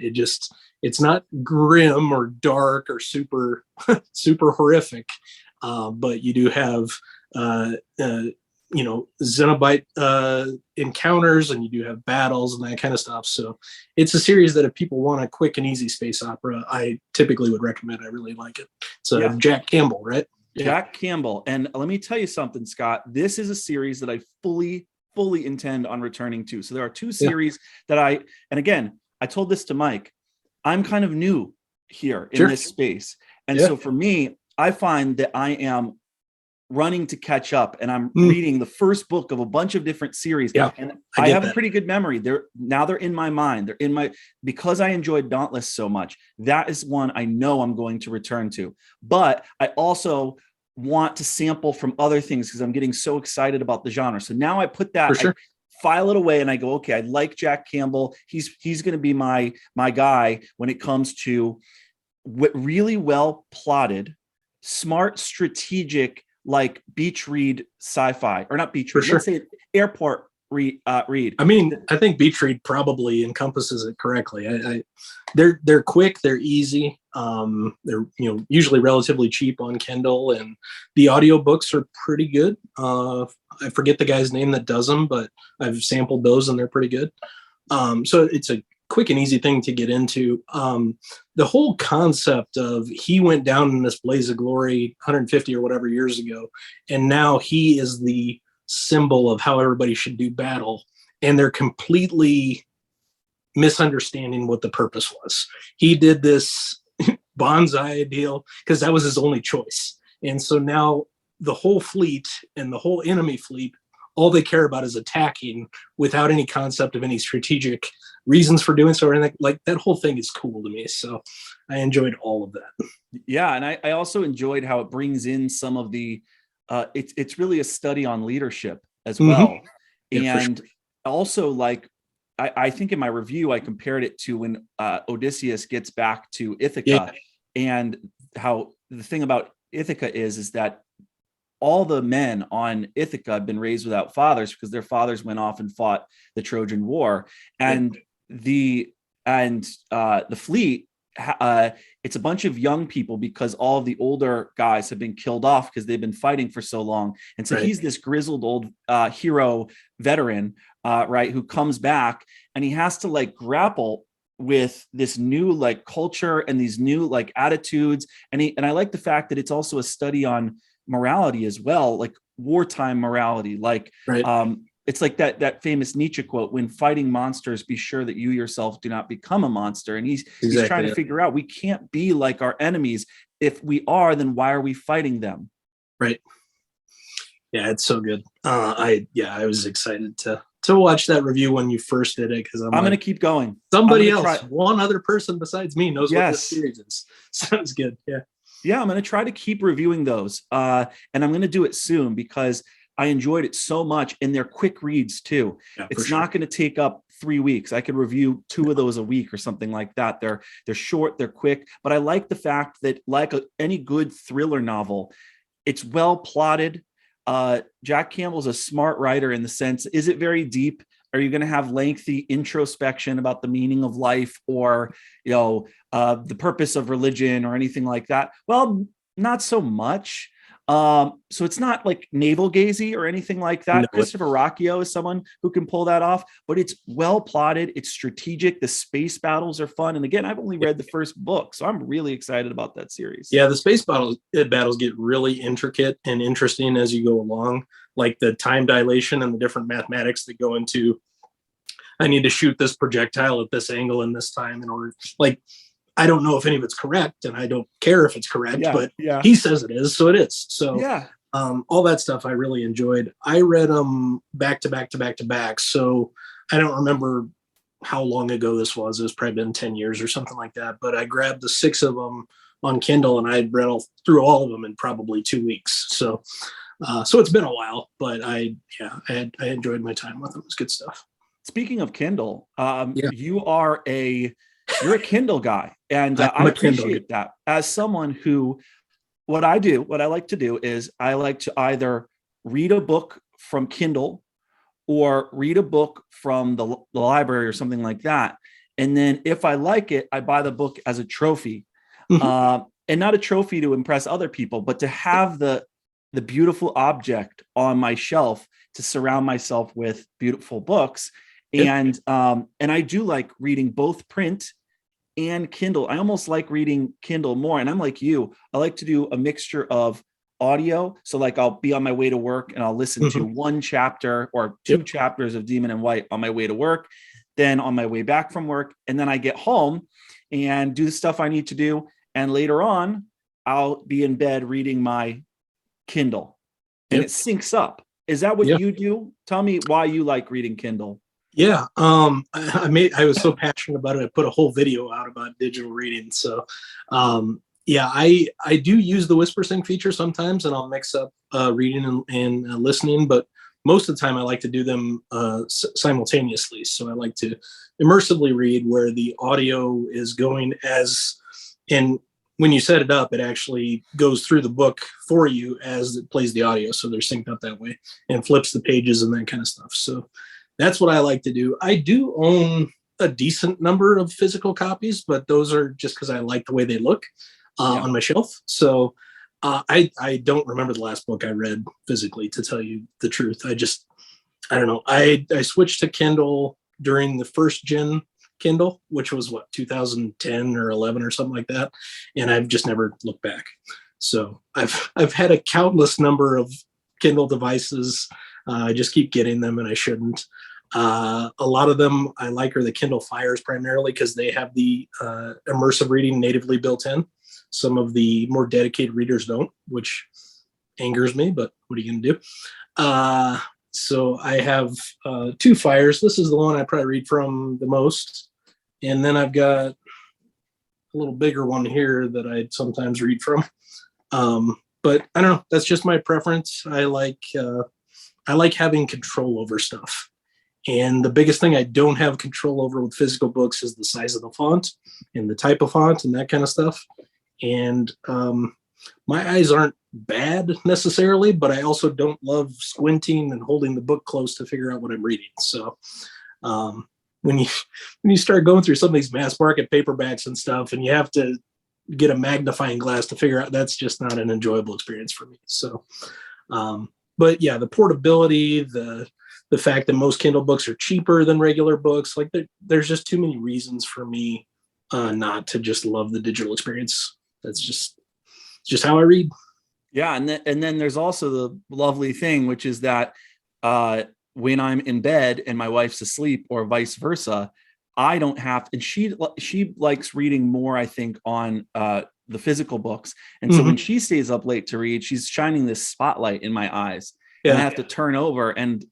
It's not grim or dark or super super horrific, but you do have Cenobite encounters, and you do have battles and that kind of stuff. So it's a series that if people want a quick and easy space opera, I typically would recommend. I really like it. So Jack Campbell, right? Jack Campbell. And let me tell you something, Scott, this is a series that I fully intend on returning to. So there are 2 series that and again, I told this to Mike, I'm kind of new here in Sure. this space. And Yeah. so for me, I find that I am running to catch up, and I'm Mm. reading the first book of a bunch of different series. Yeah, And I I get have a that. pretty good memory. They're in my mind. They're in my, because I enjoyed Dauntless so much. That is one I know I'm going to return to. But I also want to sample from other things because I'm getting so excited about the genre. So now I put that, For sure. I file it away and I go, okay, I like Jack Campbell. He's going to be my guy when it comes to really well plotted, smart, strategic, like beach read sci-fi, or not beach For read, sure. let's say airport read. I mean, I think beach read probably encompasses it correctly. They're quick, they're easy. They're usually relatively cheap on Kindle, and the audiobooks are pretty good. I forget the guy's name that does them, but I've sampled those and they're pretty good. So it's a quick and easy thing to get into. The whole concept of he went down in this blaze of glory 150 or whatever years ago, and now he is the symbol of how everybody should do battle, and they're completely misunderstanding what the purpose was. He did this bonsai deal because that was his only choice, and so now the whole fleet and the whole enemy fleet, all they care about is attacking without any concept of any strategic reasons for doing so or anything. Like, that whole thing is cool to me. So I enjoyed all of that. Yeah. And I also enjoyed how it brings in some of the, it's really a study on leadership as well. Mm-hmm. Yeah, and sure. Also, like, I think in my review, I compared it to when Odysseus gets back to Ithaca, and how the thing about Ithaca is that all the men on Ithaca have been raised without fathers because their fathers went off and fought the Trojan War, and the fleet. It's a bunch of young people because all of the older guys have been killed off because they've been fighting for so long, and so he's this grizzled old hero veteran, right, who comes back and he has to like grapple with this new like culture and these new like attitudes, and I like the fact that it's also a study on morality as well, like wartime morality, like it's like that famous Nietzsche quote, when fighting monsters, be sure that you yourself do not become a monster. And he's trying to figure out, we can't be like our enemies. If we are, then why are we fighting them? Right. Yeah, it's so good. I was excited to watch that review when you first did it, because I'm going to keep going. Somebody else, one other person besides me knows what this series is. Sounds good. Yeah, I'm going to try to keep reviewing those. And I'm going to do it soon because I enjoyed it so much. And they're quick reads too. Yeah, it's not going to take up 3 weeks. I could review 2 of those a week or something like that. They're short, they're quick, but I like the fact that, like any good thriller novel, it's well plotted. Jack Campbell's a smart writer in the sense, is it very deep? Are you going to have lengthy introspection about the meaning of life, or, the purpose of religion or anything like that? Well, not so much. So it's not like navel gazing or anything like that. No. Christopher Rocchio is someone who can pull that off, but it's well plotted. It's strategic. The space battles are fun. And again, I've only read the first book, so I'm really excited about that series. Yeah, the space battles get really intricate and interesting as you go along, like the time dilation and the different mathematics that go into, I need to shoot this projectile at this angle and this time in order, like, I don't know if any of it's correct, and I don't care if it's correct, but he says it is, so it is. So all that stuff I really enjoyed. I read them back to back to back to back, so I don't remember how long ago this was. It was probably been 10 years or something like that, but I grabbed the 6 of them on Kindle, and I read through all of them in probably 2 weeks. So it's been a while, but I enjoyed my time with them. It's good stuff. Speaking of Kindle, you're a Kindle guy, and I appreciate that. As someone who, what I like to do is I like to either read a book from Kindle or read a book from the library or something like that. And then if I like it, I buy the book as a trophy, and not a trophy to impress other people, but to have the beautiful object on my shelf to surround myself with beautiful books. And I do like reading both print and Kindle. I almost like reading Kindle more. And I'm like you, I like to do a mixture of audio. So like I'll be on my way to work and I'll listen to 1 chapter or 2 chapters of Demon and White on my way to work, then on my way back from work. And then I get home and do the stuff I need to do. And later on, I'll be in bed reading my Kindle, and it syncs up. Is that what you do? Tell me why you like reading Kindle. Yeah. I was so passionate about it. I put a whole video out about digital reading. So, I do use the whisper sync feature sometimes, and I'll mix up reading and listening, but most of the time I like to do them simultaneously. So I like to immersively read where the audio is going and when you set it up, it actually goes through the book for you as it plays the audio. So they're synced up that way and flips the pages and that kind of stuff. So that's what I like to do. I do own a decent number of physical copies, but those are just because I like the way they look on my shelf. So I don't remember the last book I read physically, to tell you the truth. I don't know. I switched to Kindle during the first gen Kindle, which was 2010 or 11 or something like that. And I've just never looked back. So I've had a countless number of Kindle devices. I just keep getting them, and I shouldn't. A lot of them I like are the Kindle Fires, primarily because they have the immersive reading natively built in. Some of the more dedicated readers don't, which angers me, but what are you going to do? So I have 2 Fires. This is the one I probably read from the most. And then I've got a little bigger one here that I sometimes read from. But I don't know. That's just my preference. I like having control over stuff. And the biggest thing I don't have control over with physical books is the size of the font and the type of font and that kind of stuff. And my eyes aren't bad necessarily, but I also don't love squinting and holding the book close to figure out what I'm reading. So when you start going through some of these mass market paperbacks and stuff, and you have to get a magnifying glass to figure out, that's just not an enjoyable experience for me. So, but yeah, the portability, the fact that most Kindle books are cheaper than regular books, like there's just too many reasons for me not to just love the digital experience. That's just how I read. Yeah, and then there's also the lovely thing, which is that when I'm in bed and my wife's asleep, or vice versa, I don't have. And she likes reading more, I think, on the physical books. And so when she stays up late to read, she's shining this spotlight in my eyes, and I have to turn over. And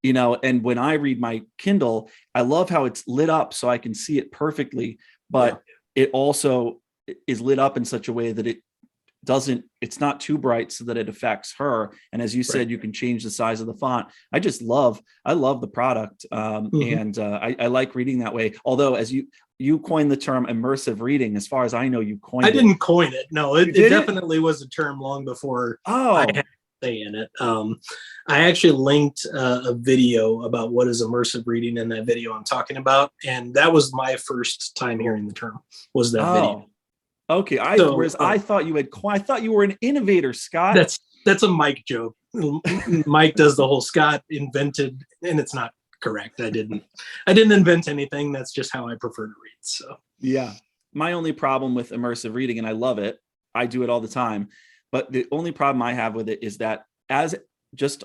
and when I read my Kindle, I love how it's lit up so I can see it perfectly, but it also is lit up in such a way that it's not too bright so that it affects her. And as you said, you can change the size of the font. I love the product. And I like reading that way. Although, as you coined the term immersive reading, as far as I know, you coined it. I didn't coin it. No, it definitely was a term long before I had to say in it. I actually linked a video about what is immersive reading in that video I'm talking about. And that was my first time hearing the term, was that video. Okay, I thought you were an innovator, Scott. That's a Mike joke. Mike does the whole Scott invented, and it's not correct. I didn't invent anything. That's just how I prefer to read. So yeah, my only problem with immersive reading, and I love it, I do it all the time, but the only problem I have with it is that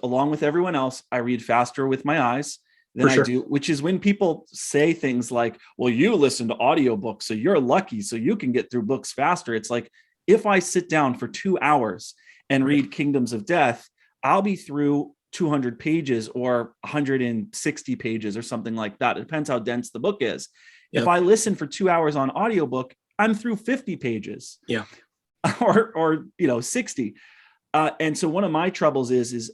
along with everyone else, I read faster with my eyes than I do, which is when people say things like, well, you listen to audiobooks, so you're lucky, so you can get through books faster. It's like, if I sit down for 2 hours and read Kingdoms of Death, I'll be through 200 pages or 160 pages or something like that. It depends how dense the book is. Yep. If I listen for 2 hours on audiobook, I'm through 50 pages. Yeah. or 60. And so one of my troubles is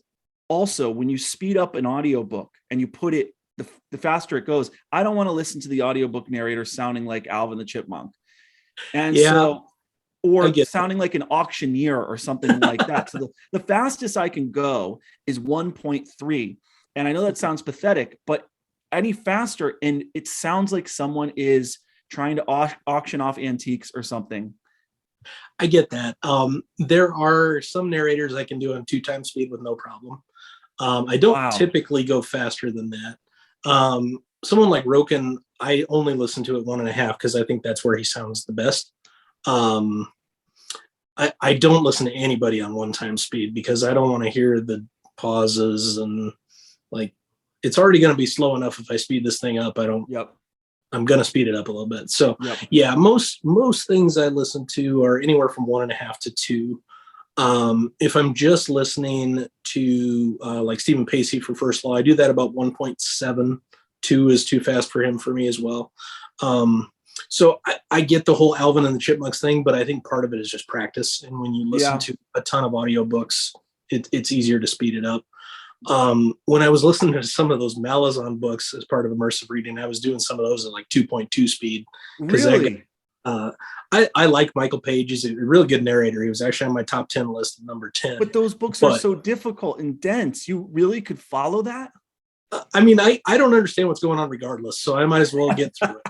also, when you speed up an audiobook and you put it, the faster it goes, I don't want to listen to the audiobook narrator sounding like Alvin the Chipmunk. And sounding like an auctioneer or something like that. So the fastest I can go is 1.3. And I know that sounds pathetic, but any faster, and it sounds like someone is trying to auction off antiques or something. I get that. There are some narrators I can do on 2 times speed with no problem. I don't typically go faster than that. Someone like Roken, I only listen to it 1.5 because I think that's where he sounds the best. I don't listen to anybody on 1 time speed because I don't want to hear the pauses, and like, it's already going to be slow enough if I speed this thing up. I don't I'm going to speed it up a little bit. So Yep. yeah, most things I listen to are anywhere from 1.5 to 2. If I'm just listening to like Stephen Pacey for First Law, I do that about 1.7. 2 is too fast for him, for me as well. So I get the whole Alvin and the Chipmunks thing, but I think part of it is just practice. And when you listen to a ton of audiobooks, it's easier to speed it up. When I was listening to some of those Malazan books as part of immersive reading, I was doing some of those at like 2.2 speed. Really? I like Michael Page. He's a really good narrator. He was actually on my top 10 list of number 10. But those books are so difficult and dense. You really could follow that? I mean, I don't understand what's going on regardless, so I might as well get through it.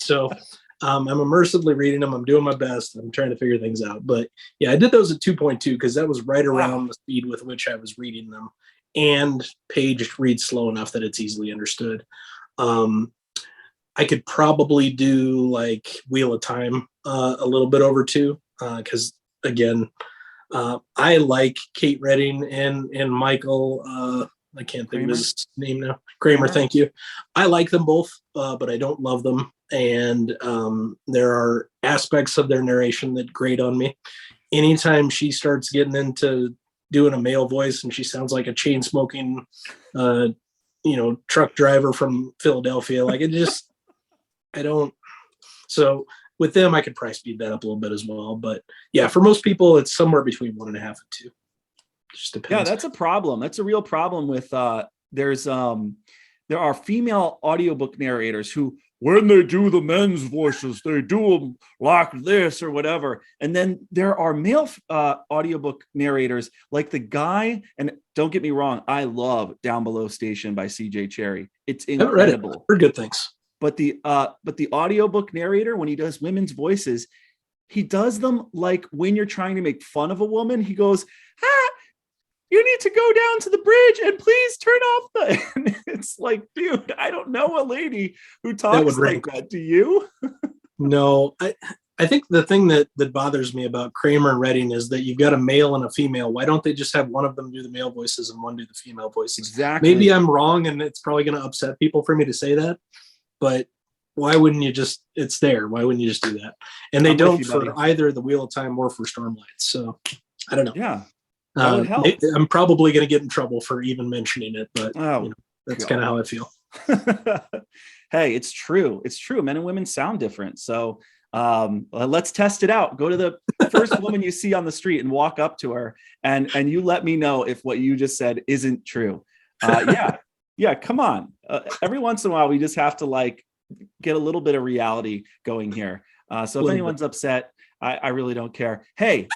So I'm immersively reading them. I'm doing my best. I'm trying to figure things out. But yeah, I did those at 2.2 because that was right around the speed with which I was reading them. And Page reads slow enough that it's easily understood. I could probably do like Wheel of Time a little bit over 2 because, again, I like Kate Redding and Michael. I can't think of his name now. Kramer, thank you. I like them both, but I don't love them. And there are aspects of their narration that grate on me. Anytime she starts getting into doing a male voice and she sounds like a chain smoking, truck driver from Philadelphia, like it just, I don't. So with them, I could probably speed that up a little bit as well. But yeah, for most people, it's somewhere between 1.5 and 2. Just depends. Yeah, that's a problem. That's a real problem with there are female audiobook narrators who, when they do the men's voices, they do them like this or whatever. And then there are male audiobook narrators like the guy, and don't get me wrong, I love Down Below Station by CJ Cherry. It's incredible. I haven't read it. Heard good things. But the audiobook narrator, when he does women's voices, he does them like when you're trying to make fun of a woman. He goes, you need to go down to the bridge and please turn off the. And it's like, dude, I don't know a lady who talks like that. Do you? No, I think the thing that bothers me about Kramer and Redding is that you've got a male and a female. Why don't they just have one of them do the male voices and one do the female voices? Exactly. Maybe I'm wrong and it's probably going to upset people for me to say that, but why wouldn't you just, it's there. Why wouldn't you just do that? And they don't for either the Wheel of Time or for Stormlight. So I don't know. Yeah. I'm probably going to get in trouble for even mentioning it, but that's kind of how I feel. Hey, it's true. It's true. Men and women sound different. So let's test it out. Go to the first woman you see on the street and walk up to her and you let me know if what you just said isn't true. Yeah. Come on. Every once in a while, we just have to like get a little bit of reality going here. So if anyone's upset, I really don't care. Hey,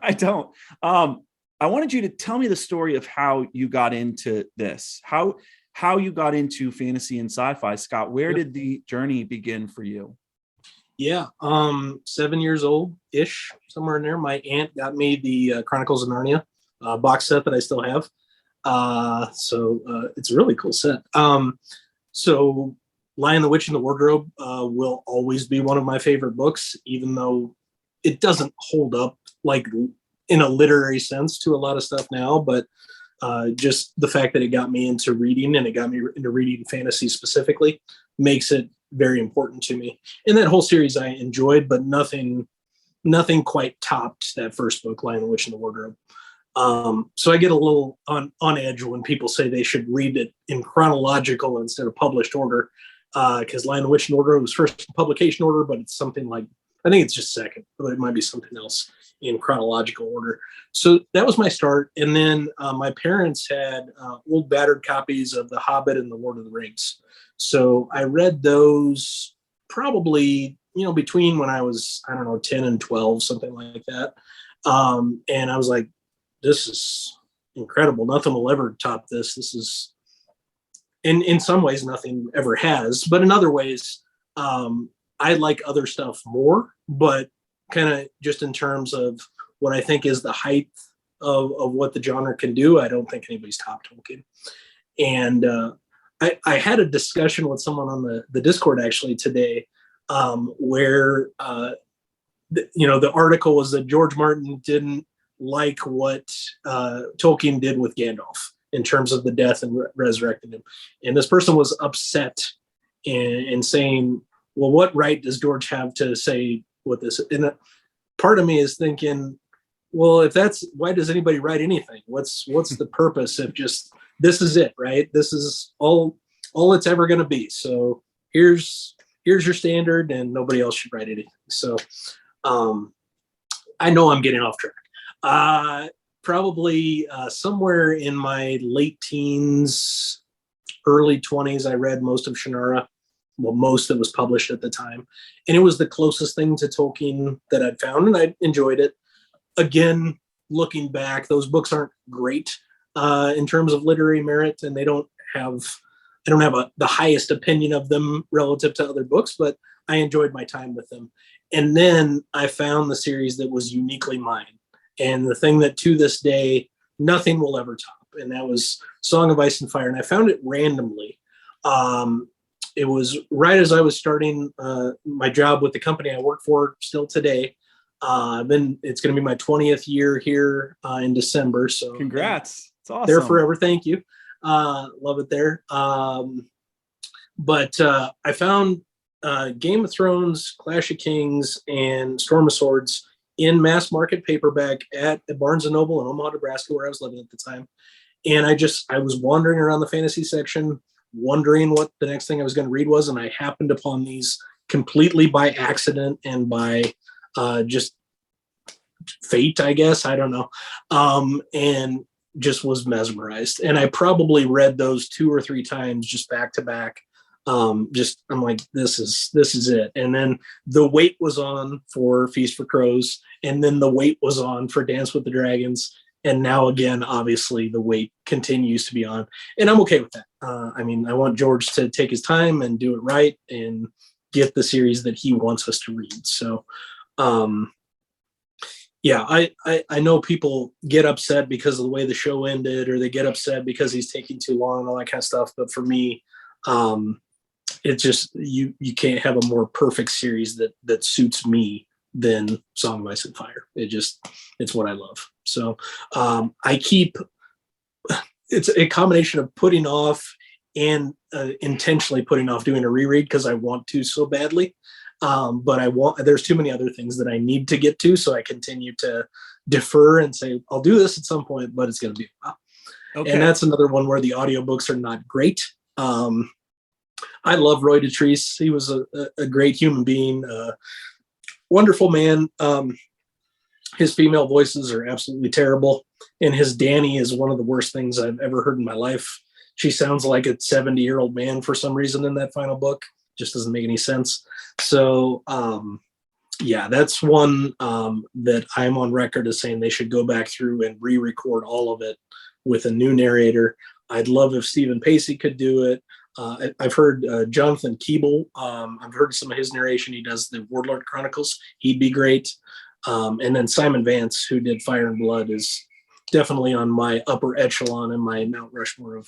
I don't. I wanted you to tell me the story of how you got into this, how you got into fantasy and sci-fi. Scott, where did the journey begin for you? Yeah, 7 years old ish, somewhere in there. My aunt got me the Chronicles of Narnia box set that I still have. So it's a really cool set. So Lion, the Witch, and the Wardrobe will always be one of my favorite books, even though it doesn't hold up like in a literary sense to a lot of stuff now, but just the fact that it got me into reading and it got me into reading fantasy specifically makes it very important to me. And that whole series I enjoyed, but nothing quite topped that first book, Lion, the Witch, and the Wardrobe. So I get a little on edge when people say they should read it in chronological instead of published order, because Lion, the Witch, and the Wardrobe was first in publication order, but it's something like, I think it's just second, but it might be something else in chronological order. So that was my start. And then my parents had old battered copies of The Hobbit and The Lord of the Rings. So I read those probably, between when I was, 10 and 12, something like that. And I was like, this is incredible. Nothing will ever top this. This is, in some ways, nothing ever has. But in other ways, I like other stuff more, but kind of just in terms of what I think is the height of what the genre can do, I don't think anybody's topped Tolkien. And I had a discussion with someone on the Discord actually today, where the article was that George Martin didn't like what Tolkien did with Gandalf in terms of the death and resurrecting him. And this person was upset and saying, well, what right does George have to say what this? And part of me is thinking, well, if that's, why does anybody write anything? What's the purpose if just this is it, right? This is all it's ever going to be. So here's your standard, and nobody else should write anything. So I know I'm getting off track. Probably somewhere in my late teens, early 20s, I read most of Shannara. Well, most that was published at the time. And it was the closest thing to Tolkien that I'd found, and I enjoyed it. Again, looking back, those books aren't great in terms of literary merit, and I don't have the highest opinion of them relative to other books, but I enjoyed my time with them. And then I found the series that was uniquely mine, and the thing that to this day nothing will ever top, and that was Song of Ice and Fire. And I found it randomly. It was right as I was starting my job with the company I work for still today. It's going to be my 20th year here in December. So congrats. It's awesome. There forever. Thank you. Love it there. But I found Game of Thrones, Clash of Kings, and Storm of Swords in mass market paperback at Barnes & Noble in Omaha, Nebraska, where I was living at the time. And I was wandering around the fantasy section, wondering what the next thing I was going to read was. And I happened upon these completely by accident and by just fate, I guess. I don't know. And just was mesmerized. And I probably read those 2 or 3 times just back to back. I'm like, this is it. And then the wait was on for Feast for Crows. And then the wait was on for Dance with the Dragons. And now again, obviously the wait continues to be on, and I'm okay with that. I mean, I want George to take his time and do it right and get the series that he wants us to read. So, yeah, I know people get upset because of the way the show ended, or they get upset because he's taking too long and all that kind of stuff. But for me, it's just, you can't have a more perfect series that suits me than Song of Ice and Fire. It's what I love. So it's a combination of putting off and intentionally putting off doing a reread because I want to so badly. But there's too many other things that I need to get to. So I continue to defer and say, I'll do this at some point, but it's going to be a while. Okay. And that's another one where the audiobooks are not great. I love Roy Dotrice. He was a great human being, wonderful man. His female voices are absolutely terrible. And his Dani is one of the worst things I've ever heard in my life. She sounds like a 70-year-old man for some reason in that final book. Just doesn't make any sense. So, yeah, that's one that I'm on record as saying they should go back through and re-record all of it with a new narrator. I'd love if Stephen Pacey could do it. I've heard Jonathan Keeble. I've heard some of his narration. He does the Warlord Chronicles. He'd be great. And then Simon Vance, who did Fire and Blood, is definitely on my upper echelon and my Mount Rushmore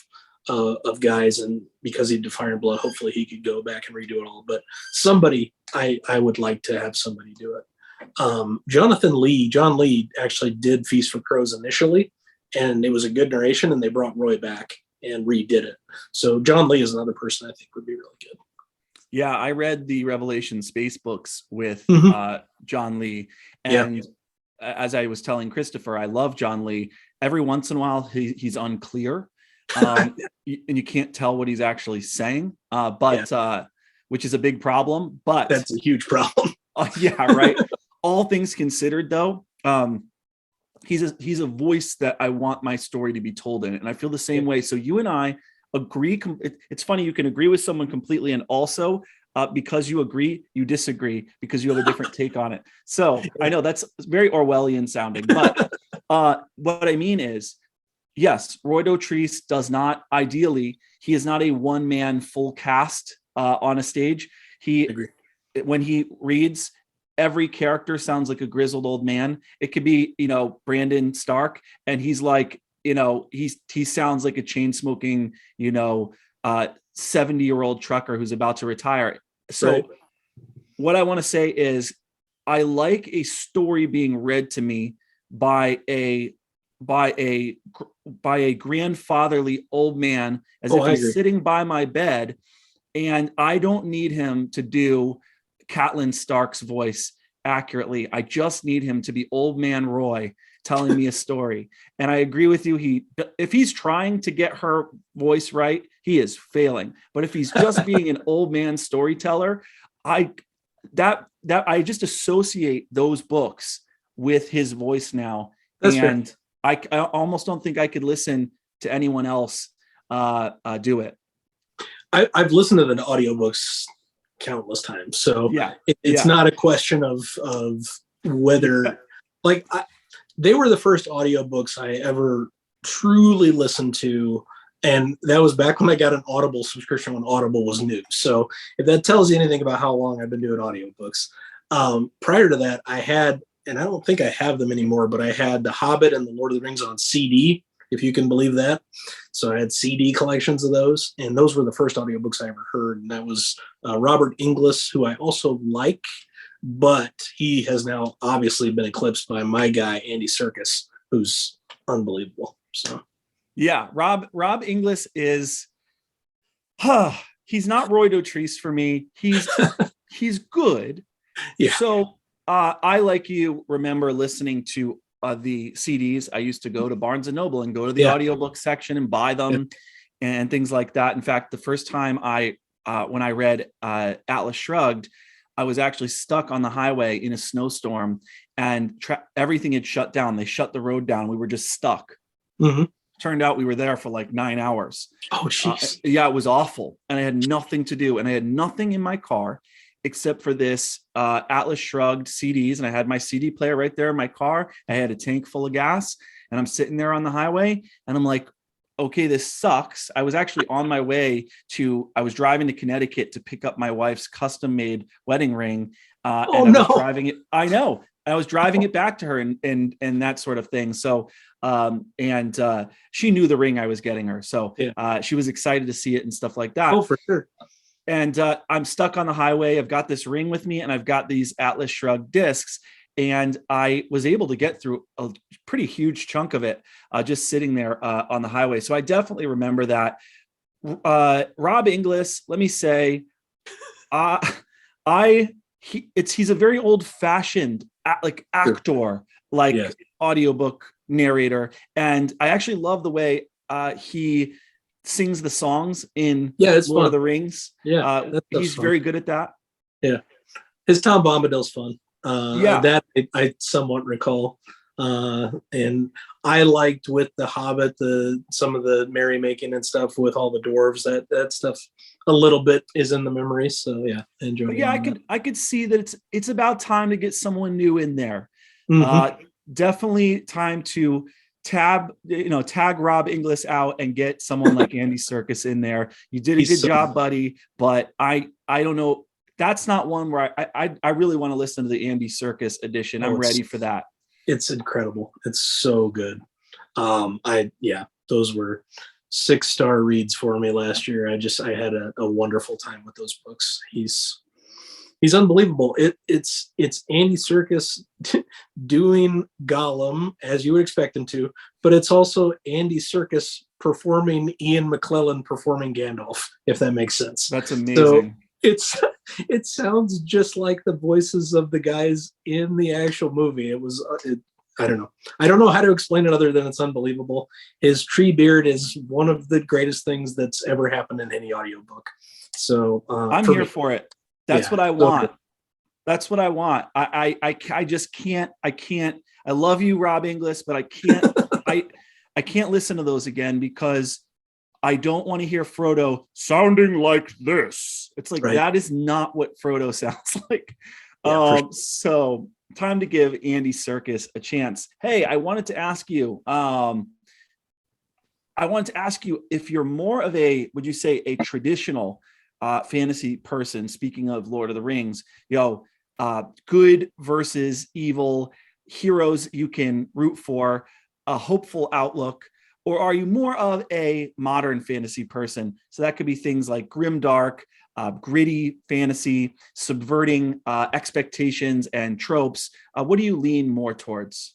of guys. And because he did Fire and Blood, hopefully he could go back and redo it all. But somebody, I would like to have somebody do it. John Lee actually did Feast for Crows initially, and it was a good narration, and they brought Roy back and redid it. So John Lee is another person I think would be really good. Yeah, I read the Revelation Space books with John Lee. And as I was telling Christopher, I love John Lee. Every once in a while, he's unclear. And you can't tell what he's actually saying, which is a big problem. But that's a huge problem. Yeah, right. All things considered, though, he's a voice that I want my story to be told in. And I feel the same way. So you and I agree. It's funny, you can agree with someone completely, and also because you agree, you disagree because you have a different take on it. So I know that's very Orwellian sounding, but what I mean is, yes, Roy Dotrice does not, ideally, he is not a one-man full cast on a stage. When he reads, every character sounds like a grizzled old man. It could be, Brandon Stark, and he's like, he sounds like a chain smoking, 70-year-old trucker who's about to retire. So what I want to say is, I like a story being read to me by a grandfatherly old man, as if he's sitting by my bed, And I don't need him to do Catelyn Stark's voice accurately. I just need him to be old man Roy telling me a story. And I agree with you. If he's trying to get her voice right, he is failing. But if he's just being an old man storyteller, I just associate those books with his voice now. That's and I almost don't think I could listen to anyone else do it. I've listened to the audiobooks countless times, so it's not a question of whether they were the first audiobooks I ever truly listened to, and that was back when I got an Audible subscription when Audible was new. So if that tells you anything about how long I've been doing audiobooks, prior to that I had, and I don't think I have them anymore, but I had The Hobbit and The Lord of the Rings on CD, if you can believe that. So I had CD collections of those, and those were the first audiobooks I ever heard. And that was Robert Inglis, who I also like, but he has now obviously been eclipsed by my guy, Andy Serkis, who's unbelievable. So yeah, Rob Inglis is, he's not Roy Dotrice for me. He's good. Yeah. So I, like you, remember listening to the CDs. I used to go to Barnes and Noble and go to the audiobook section and buy them and things like that. In fact, the first time when I read Atlas Shrugged, I was actually stuck on the highway in a snowstorm, and everything had shut down. They shut the road down. We were just stuck. Mm-hmm. Turned out we were there for like 9 hours. Oh, jeez. Yeah, it was awful. And I had nothing to do. And I had nothing in my car except for this Atlas Shrugged CDs. And I had my CD player right there in my car. I had a tank full of gas, and I'm sitting there on the highway, and I'm like, okay, this sucks. I was actually on my way I was driving to Connecticut to pick up my wife's custom made wedding ring. I was driving it. I know. I was driving it back to her and that sort of thing. So, she knew the ring I was getting her. So she was excited to see it and stuff like that. Oh, for sure. And I'm stuck on the highway. I've got this ring with me, and I've got these Atlas Shrugged discs. And I was able to get through a pretty huge chunk of it just sitting there on the highway. So I definitely remember that. Rob Inglis, let me say, he's a very old-fashioned actor, audiobook narrator. And I actually love the way he sings the songs in Lord of the Rings. Yeah, he's very good at that. Yeah, his Tom Bombadil's fun. That I somewhat recall, and I liked with the Hobbit some of the merrymaking and stuff with all the dwarves. That stuff a little bit is in the memory. So yeah, I enjoyed it. Yeah, I could see that it's about time to get someone new in there. Mm-hmm. Definitely time to tag Rob Inglis out and get someone like Andy Serkis in there. You did a good job, buddy, but I don't know. That's not one where I really want to listen to the Andy Serkis edition. I'm ready for that. It's incredible. It's so good. Those were 6-star reads for me last year. I had a wonderful time with those books. He's unbelievable. It's Andy Serkis doing Gollum as you would expect him to, but it's also Andy Serkis performing Ian McKellen performing Gandalf, if that makes sense. That's amazing. So it sounds just like the voices of the guys in the actual movie. I don't know how to explain it other than it's unbelievable. His tree beard is one of the greatest things that's ever happened in any audiobook. So I'm here for it. That's what I want. That's what I want. I just can't. I love you, Rob Inglis, but I can't. I can't listen to those again because I don't want to hear Frodo sounding like this. It's like that is not what Frodo sounds like. Sure. So time to give Andy Serkis a chance. Hey, I wanted to ask you. If you're more of would you say a traditional fantasy person? Speaking of Lord of the Rings, good versus evil, heroes you can root for, a hopeful outlook. Or are you more of a modern fantasy person? So that could be things like grimdark, gritty fantasy, subverting expectations and tropes. What do you lean more towards?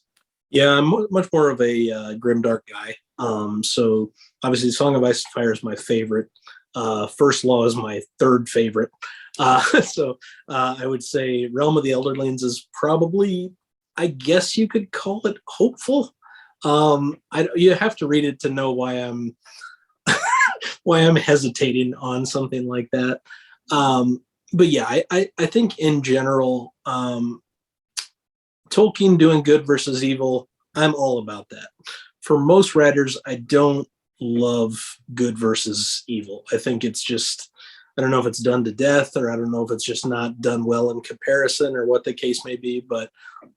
Yeah, I'm much more of a grimdark guy. So obviously Song of Ice and Fire is my favorite. First Law is my third favorite. So I would say Realm of the Elderlings is probably, I guess you could call it hopeful. You have to read it to know why I'm hesitating on something like that. But yeah, I think in general, Tolkien doing good versus evil, I'm all about that. For most writers, I don't love good versus evil. I think it's just, I don't know if it's done to death, or I don't know if it's just not done well in comparison, or what the case may be, but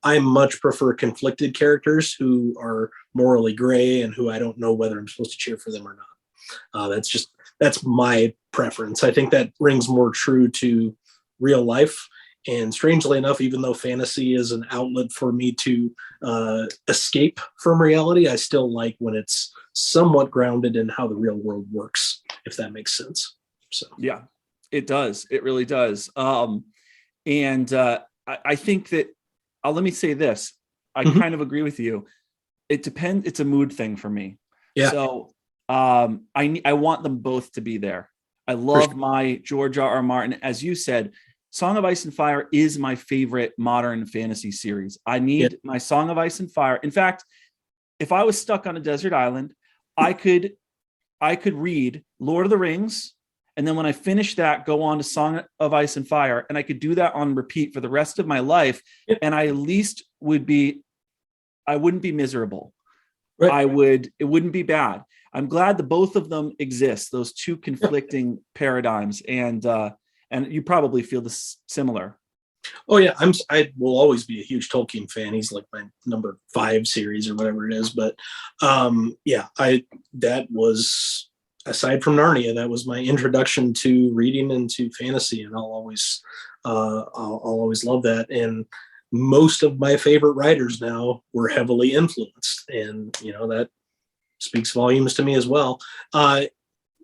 I much prefer conflicted characters who are morally gray and who I don't know whether I'm supposed to cheer for them or not. That's my preference. I think that rings more true to real life. And strangely enough, even though fantasy is an outlet for me to escape from reality, I still like when it's somewhat grounded in how the real world works, if that makes sense. So yeah, it does. It really does. I think that let me say this. I kind of agree with you. It depends. It's a mood thing for me. Yeah. So I want them both to be there. I love my George R. R. Martin. As you said, Song of Ice and Fire is my favorite modern fantasy series. I need my Song of Ice and Fire. In fact, if I was stuck on a desert island, I could read Lord of the Rings, and then when I finish that, go on to Song of Ice and Fire, and I could do that on repeat for the rest of my life, and I at least wouldn't be miserable. Right. It wouldn't be bad. I'm glad the both of them exist, those two conflicting paradigms, and you probably feel this similar. Oh yeah, I will always be a huge Tolkien fan. He's like my number 5 series or whatever it is. But that was, aside from Narnia, that was my introduction to reading and to fantasy, and I'll always love that. And most of my favorite writers now were heavily influenced, and that speaks volumes to me as well.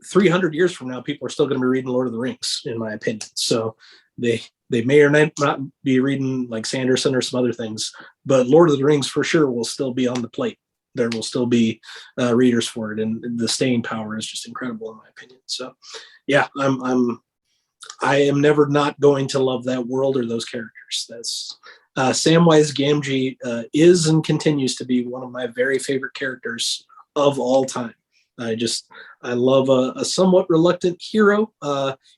300 years from now, people are still going to be reading Lord of the Rings, in my opinion. So they may or may not be reading like Sanderson or some other things, but Lord of the Rings for sure will still be on the plate. There will still be readers for it, and the staying power is just incredible, in my opinion. So yeah, I am never not going to love that world or those characters. That's Samwise Gamgee is and continues to be one of my very favorite characters of all time. I love a somewhat reluctant hero.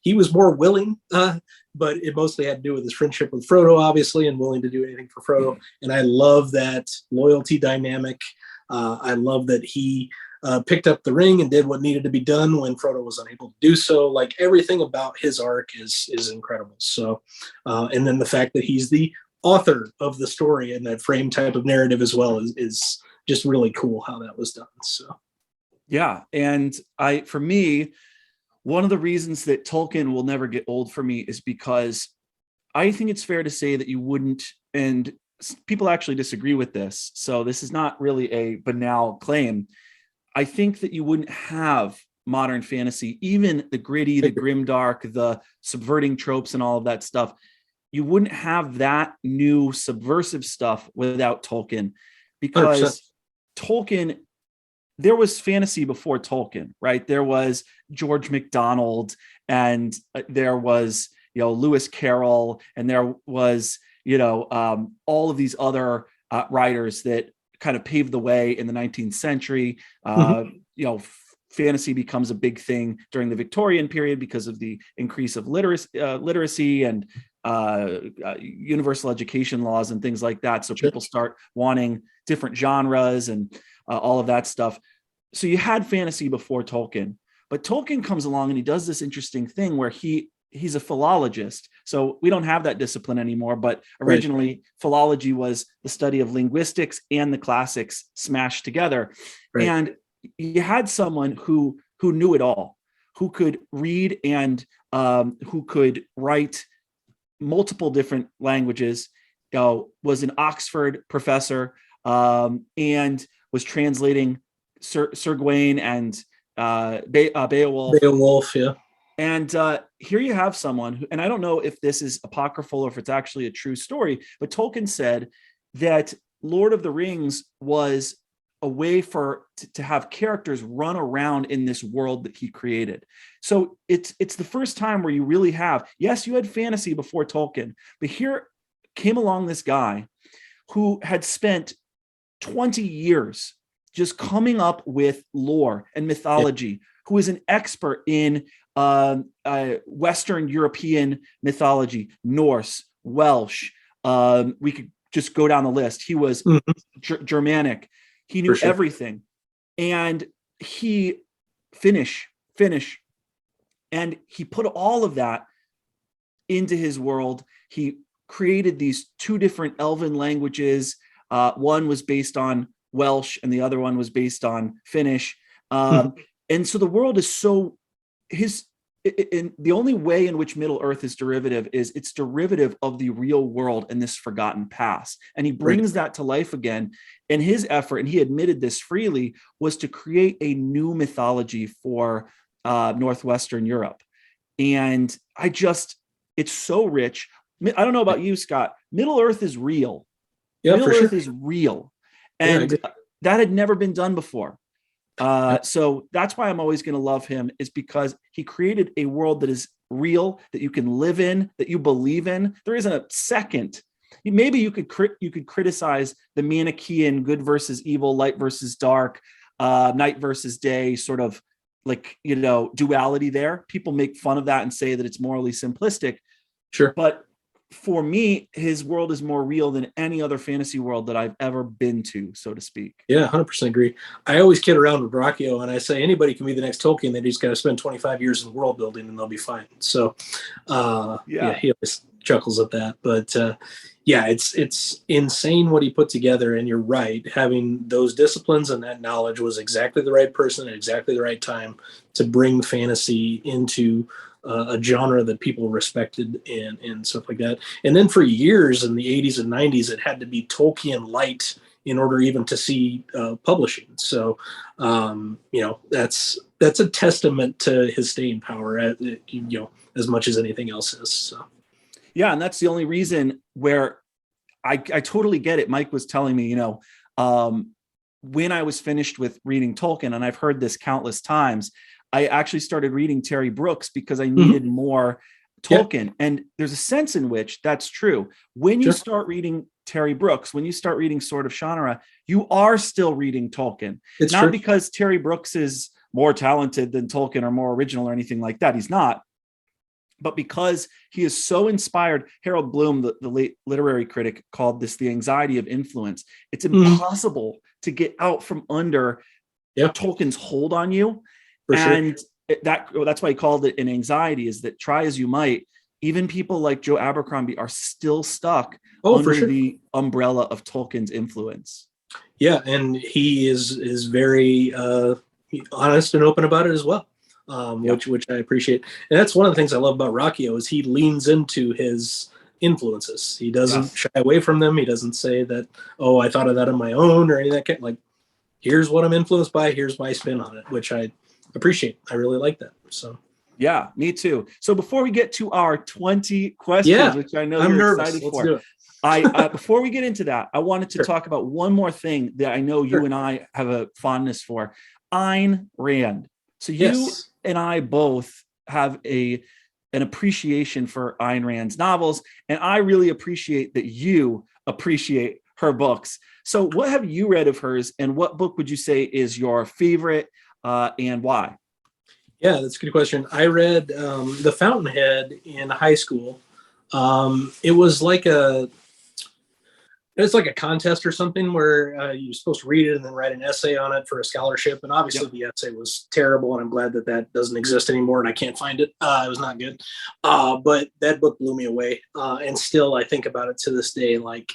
He was more willing, but it mostly had to do with his friendship with Frodo, obviously, and willing to do anything for Frodo. And I love that loyalty dynamic. I love that he picked up the ring and did what needed to be done when Frodo was unable to do so. Like, everything about his arc is incredible. So, and then the fact that he's the author of the story and that frame type of narrative as well is just really cool how that was done. So. Yeah. And for me, one of the reasons that Tolkien will never get old for me is because I think it's fair to say that you wouldn't, and people actually disagree with this, so this is not really a banal claim. I think that you wouldn't have modern fantasy, even the gritty, the grimdark, the subverting tropes and all of that stuff. You wouldn't have that new subversive stuff without Tolkien, because 100%. Tolkien, there was fantasy before Tolkien, right? There was George MacDonald, and there was, Lewis Carroll, and there was, all of these other writers that kind of paved the way in the 19th century. Fantasy becomes a big thing during the Victorian period because of the increase of literacy and universal education laws and things like that. So people start wanting different genres and all of that stuff. So you had fantasy before Tolkien, but Tolkien comes along and he does this interesting thing where he's a philologist. So we don't have that discipline anymore, but originally philology was the study of linguistics and the classics smashed together. Right. And you had someone who knew it all, who could read and who could write multiple different languages, was an Oxford professor, and was translating Sir Gawain and Beowulf. Beowulf, yeah. And here you have someone who, and I don't know if this is apocryphal or if it's actually a true story, but Tolkien said that Lord of the Rings was a way to have characters run around in this world that he created. So it's the first time where you really have, yes, you had fantasy before Tolkien, but here came along this guy who had spent 20 years just coming up with lore and mythology, who is an expert in Western European mythology, Norse, Welsh. We could just go down the list. He was Germanic. He knew everything. And he Finnish. And he put all of that into his world. He created these two different Elven languages. One was based on Welsh and the other one was based on Finnish. And so the world is so the only way in which Middle Earth is derivative is it's derivative of the real world and this forgotten past. And he brings that to life again. And his effort, and he admitted this freely, was to create a new mythology for Northwestern Europe. And it's so rich. I don't know about you, Scott. Middle Earth is real. Yeah, Middle Earth is real. And that had never been done before. So that's why I'm always going to love him, is because he created a world that is real, that you can live in, that you believe in. There isn't a second. Maybe you could criticize the Manichaean good versus evil, light versus dark, night versus day, sort of like, duality there. People make fun of that and say that it's morally simplistic. Sure. But for me, his world is more real than any other fantasy world that I've ever been to, so to speak. Yeah, 100% agree. I always kid around with Braccio and I say anybody can be the next Tolkien. They just got to spend 25 years in world building and they'll be fine. So, he always chuckles at that. But it's insane what he put together. And you're right, having those disciplines and that knowledge was exactly the right person at exactly the right time to bring fantasy into a genre that people respected and stuff like that. And then for years in the 80s and 90s, it had to be Tolkien light in order even to see publishing. So, that's a testament to his staying power, as much as anything else is. So. Yeah, and that's the only reason where I totally get it. Mike was telling me, when I was finished with reading Tolkien, and I've heard this countless times, I actually started reading Terry Brooks because I needed more Tolkien. Yeah. And there's a sense in which that's true. When you start reading Terry Brooks, when you start reading Sword of Shannara, you are still reading Tolkien. It's not true. Because Terry Brooks is more talented than Tolkien or more original or anything like that. He's not. But because he is so inspired, Harold Bloom, the late literary critic, called this the anxiety of influence. It's impossible to get out from under Tolkien's hold on you. That's why he called it an anxiety, is that try as you might, even people like Joe Abercrombie are still stuck under the umbrella of Tolkien's influence. Yeah, and he is very honest and open about it as well, which I appreciate. And that's one of the things I love about Braccio is he leans into his influences. He doesn't shy away from them. He doesn't say that, oh, I thought of that on my own or any of that kind. Like, here's what I'm influenced by. Here's my spin on it, which I appreciate. I really like that. So yeah, me too. So before we get to our 20 questions, which I know you're excited for, before we get into that, I wanted to talk about one more thing that I know you and I have a fondness for, Ayn Rand. So you and I both have an appreciation for Ayn Rand's novels, and I really appreciate that you appreciate her books. So what have you read of hers, and what book would you say is your favorite? And why? Yeah, that's a good question. I read The Fountainhead in high school. It was like a contest or something where you're supposed to read it and then write an essay on it for a scholarship. And obviously the essay was terrible, and I'm glad that doesn't exist anymore and I can't find it. It was not good. But that book blew me away. And still I think about it to this day. Like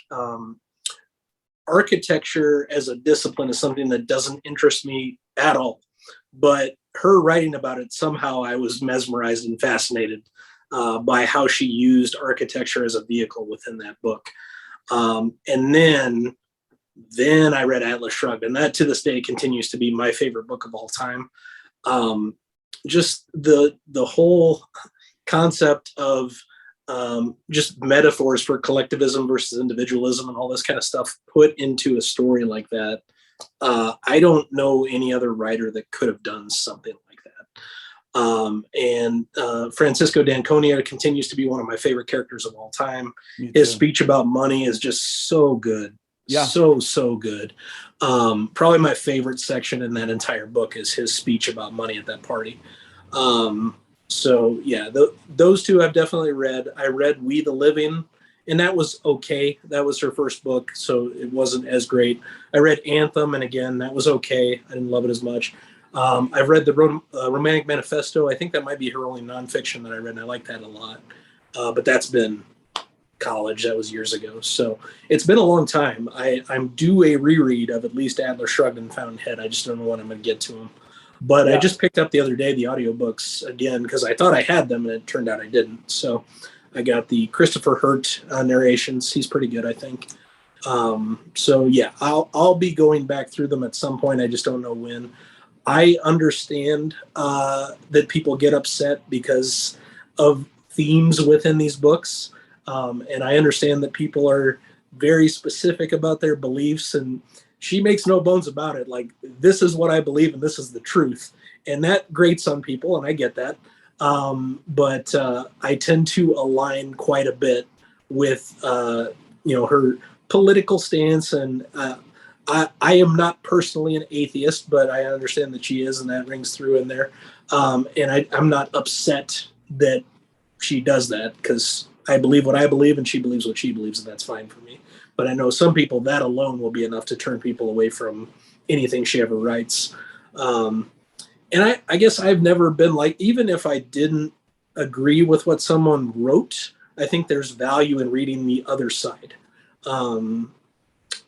architecture as a discipline is something that doesn't interest me at all. But her writing about it, somehow I was mesmerized and fascinated by how she used architecture as a vehicle within that book. And then I read Atlas Shrugged, and that to this day continues to be my favorite book of all time. Just the whole concept of just metaphors for collectivism versus individualism and all this kind of stuff put into a story like that I don't know any other writer that could have done something like that. And Francisco D'Anconia continues to be one of my favorite characters of all time. His speech about money is just so good. Yeah. So good. Probably my favorite section in that entire book is his speech about money at that party. So yeah, those two I've definitely read. I read We the Living, and that was okay. That was her first book, so it wasn't as great. I read Anthem, and again, that was okay. I didn't love it as much. I've read the Romantic Manifesto. I think that might be her only nonfiction that I read, and I like that a lot. But that's been college. That was years ago. So it's been a long time. I'm due a reread of at least Atlas Shrugged and Fountainhead. I just don't know when I'm going to get to them. But yeah. I just picked up the other day the audiobooks again because I thought I had them and it turned out I didn't. So I got the Christopher Hurt narrations. He's pretty good, I think. So yeah, I'll be going back through them at some point. I just don't know when. I understand that people get upset because of themes within these books. And I understand that people are very specific about their beliefs, and she makes no bones about it. Like, this is what I believe and this is the truth. And that grates on people, and I get that. But I tend to align quite a bit with, her political stance. And I am not personally an atheist, but I understand that she is, and that rings through in there. And I'm not upset that she does that, because I believe what I believe and she believes what she believes, and that's fine for me. But I know some people, that alone will be enough to turn people away from anything she ever writes. And I guess I've never been like, even if I didn't agree with what someone wrote, I think there's value in reading the other side.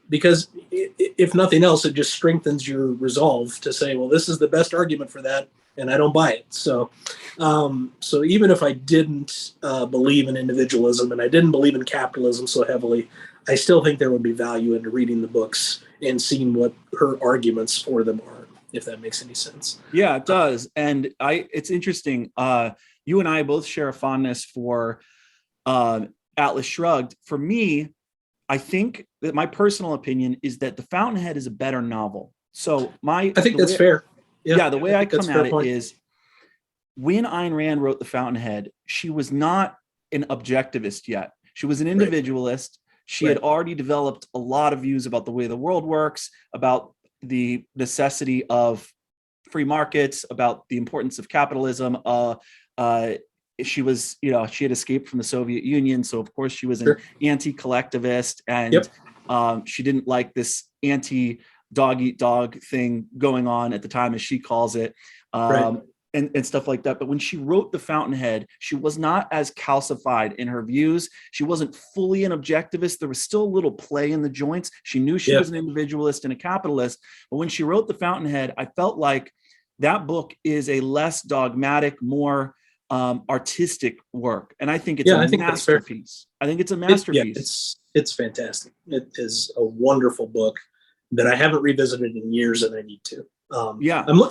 Because if nothing else, it just strengthens your resolve to say, well, this is the best argument for that, and I don't buy it. So even if I didn't believe in individualism and I didn't believe in capitalism so heavily, I still think there would be value in reading the books and seeing what her arguments for them are, if that makes any sense. Yeah, it does. And it's interesting. You and I both share a fondness for Atlas Shrugged. For me, I think that my personal opinion is that The Fountainhead is a better novel. So I think that's fair. Yeah, the way I come at it is, when Ayn Rand wrote The Fountainhead, she was not an objectivist yet. She was an individualist. She had already developed a lot of views about the way the world works, about the necessity of free markets, about the importance of capitalism. She was, she had escaped from the Soviet Union. So of course she was an anti-collectivist, and she didn't like this anti-dog eat dog thing going on at the time, as she calls it. And stuff like that. But when she wrote The Fountainhead, she was not as calcified in her views. She wasn't fully an objectivist. There was still a little play in the joints. She knew she was an individualist and a capitalist. But when she wrote The Fountainhead, I felt like that book is a less dogmatic, more artistic work. And I think it's a masterpiece. I think it's a masterpiece. It's fantastic. It is a wonderful book that I haven't revisited in years, and I need to.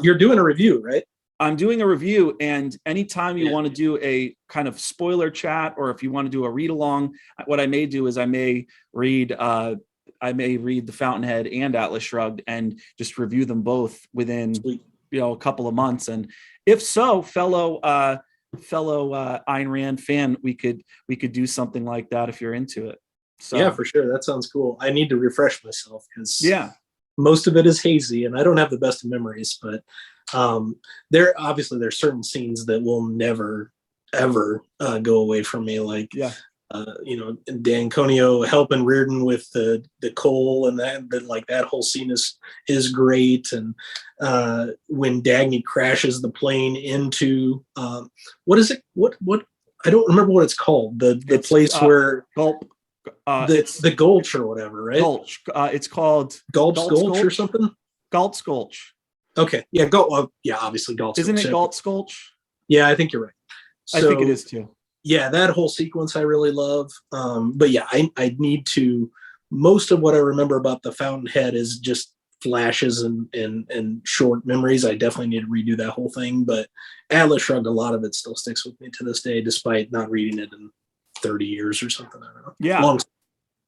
You're doing a review, right? I'm doing a review, and anytime you want to do a kind of spoiler chat, or if you want to do a read along, what I may do is I may read The Fountainhead and Atlas Shrugged and just review them both within a couple of months. And if so, fellow Ayn Rand fan, we could do something like that if you're into it. So yeah, for sure. That sounds cool. I need to refresh myself, because most of it is hazy and I don't have the best of memories, but there's certain scenes that will never ever go away from me, like D'Anconio helping Reardon with the coal, and that whole scene is great. And when Dagny crashes the plane into what is it, what I don't remember what it's called, the place where Gulp, the Gulch or whatever, right? Gulch. It's called Galt's Gulch or something. Galt's Gulch. Okay. Yeah. Obviously Galt's Gulch. Isn't it Galt's Gulch? Yeah, I think you're right. I think it is too. Yeah, that whole sequence I really love. But yeah, I need to. Most of what I remember about The Fountainhead is just flashes and short memories. I definitely need to redo that whole thing. But Atlas Shrugged, a lot of it still sticks with me to this day, despite not reading it in 30 years or something. I don't know. Yeah,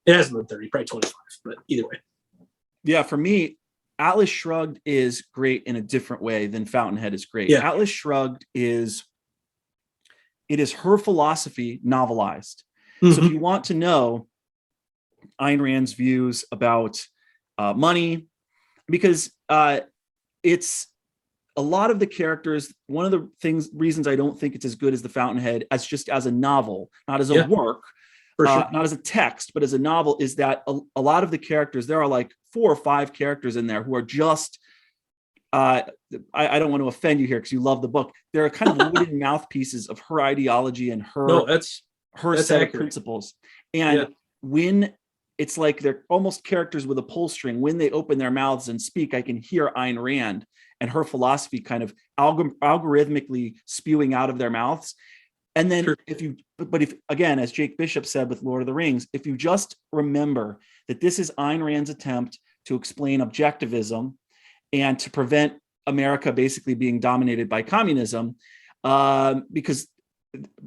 it hasn't been 30, probably 25. But either way. Yeah, for me, Atlas Shrugged is great in a different way than Fountainhead is great. Yeah. Atlas Shrugged is her philosophy novelized. So if you want to know Ayn Rand's views about money, because it's a lot of the characters, one of the reasons I don't think it's as good as the Fountainhead as just as a novel, not as a work, for sure. not as a text, but as a novel, is that a lot of the characters, there are like 4 or 5 characters in there who are just, I don't want to offend you here because you love the book. They're kind of wooden mouthpieces of her ideology and her set of principles. And when it's like they're almost characters with a pull string, when they open their mouths and speak, I can hear Ayn Rand and her philosophy kind of algorithmically spewing out of their mouths. And then if again, as Jake Bishop said with Lord of the Rings, if you just remember that this is Ayn Rand's attempt to explain objectivism and to prevent America basically being dominated by communism, because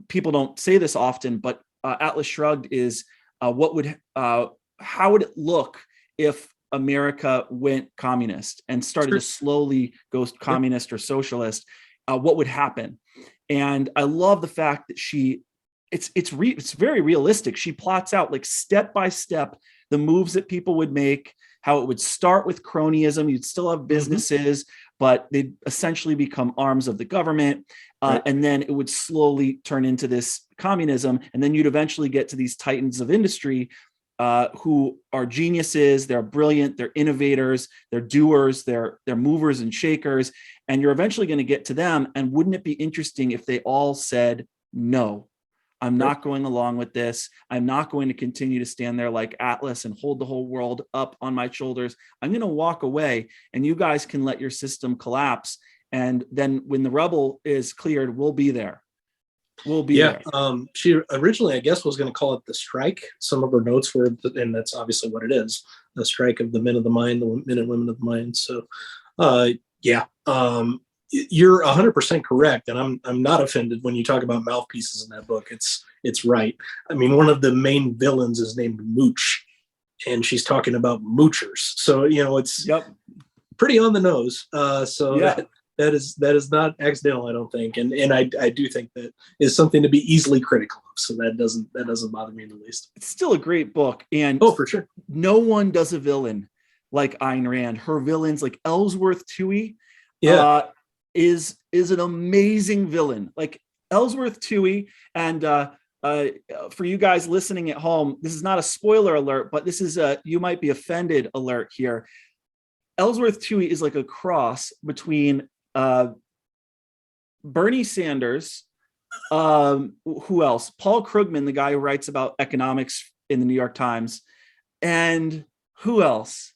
people don't say this often, but Atlas Shrugged is how would it look if America went communist and started to slowly go communist or socialist? What would happen? And I love the fact that it's very realistic. She plots out like step by step the moves that people would make, how it would start with cronyism. You'd still have businesses, but they'd essentially become arms of the government. And then it would slowly turn into this communism. And then you'd eventually get to these titans of industry who are geniuses. They're brilliant. They're innovators. They're doers. They're movers and shakers. And you're eventually going to get to them. And wouldn't it be interesting if they all said, no, I'm not going along with this. I'm not going to continue to stand there like Atlas and hold the whole world up on my shoulders. I'm going to walk away, and you guys can let your system collapse. And then when the rubble is cleared, we'll be there. We'll be there. She originally, I guess, was going to call it the strike. Some of her notes were, and that's obviously what it is, the strike of the men of the mind, the men and women of the mind. So, you're 100% correct, and I'm not offended when you talk about mouthpieces in that book. It's right. I mean, one of the main villains is named Mooch, and she's talking about moochers. So it's pretty on the nose. That is not accidental, I don't think, and I do think that is something to be easily critical of. So that doesn't bother me in the least. It's still a great book, and for sure, no one does a villain like Ayn Rand. Her villains, like Ellsworth Toohey, is an amazing villain. Like Ellsworth Toohey, and for you guys listening at home, this is not a spoiler alert, but this is a you might be offended alert here. Ellsworth Toohey is like a cross between Bernie Sanders, who else? Paul Krugman, the guy who writes about economics in the New York Times, and who else?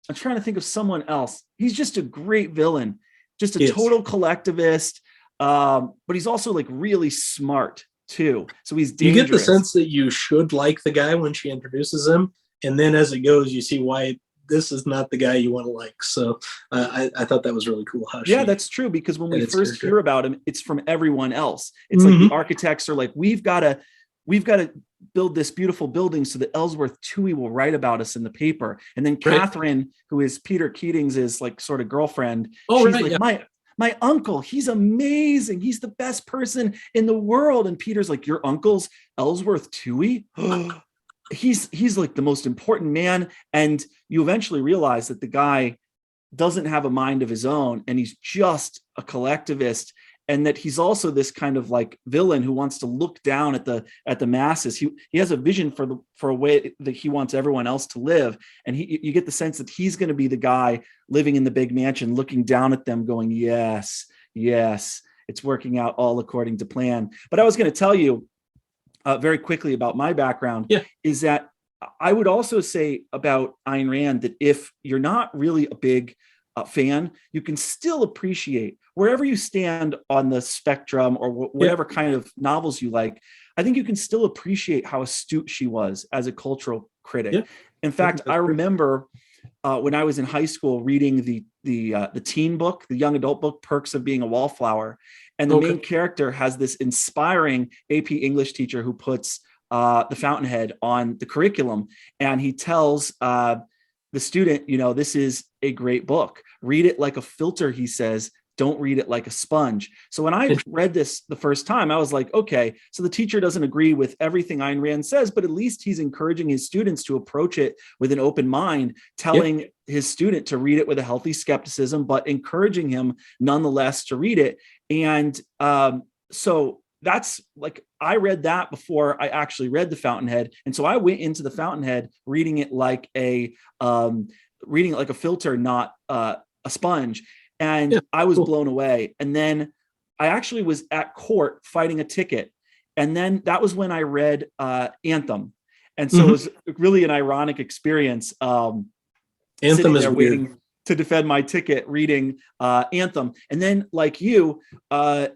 I'm trying to think of someone else. He's just a great villain, just a total collectivist, but he's also like really smart too. So he's dangerous. You get the sense that you should like the guy when she introduces him, and then as it goes, you see why this is not the guy you want to like. So I thought that was really cool. That's true, because when we first hear about him, it's from everyone else. It's like the architects are like, we've got to build this beautiful building so that Ellsworth Toohey will write about us in the paper. And then Catherine, who is Peter Keating's like sort of girlfriend, my uncle, he's amazing. He's the best person in the world. And Peter's like, your uncle's Ellsworth Toohey? He's like the most important man. And you eventually realize that the guy doesn't have a mind of his own, and he's just a collectivist, and that he's also this kind of like villain who wants to look down at the masses. He has a vision for a way that he wants everyone else to live, and you get the sense that he's going to be the guy living in the big mansion, looking down at them, going, yes, it's working out all according to plan. But I was going to tell you very quickly about my background, is that I would also say about Ayn Rand that if you're not really a big fan, you can still appreciate, wherever you stand on the spectrum or whatever kind of novels you like, I think you can still appreciate how astute she was as a cultural critic. In fact, I remember when I was in high school reading the teen book, the young adult book, Perks of Being a Wallflower. And the main character has this inspiring AP English teacher who puts the Fountainhead on the curriculum. And he tells the student, this is a great book. Read it like a filter, he says. Don't read it like a sponge. So when I read this the first time, I was like, okay, so the teacher doesn't agree with everything Ayn Rand says, but at least he's encouraging his students to approach it with an open mind, telling his student to read it with a healthy skepticism, but encouraging him nonetheless to read it. And so that's like, I read that before I actually read The Fountainhead. And so I went into The Fountainhead reading it like a filter, not a sponge. And I was blown away. And then I actually was at court fighting a ticket. And then that was when I read Anthem. And so it was really an ironic experience. Anthem is there weird. waiting to defend my ticket, reading Anthem. And then like you, I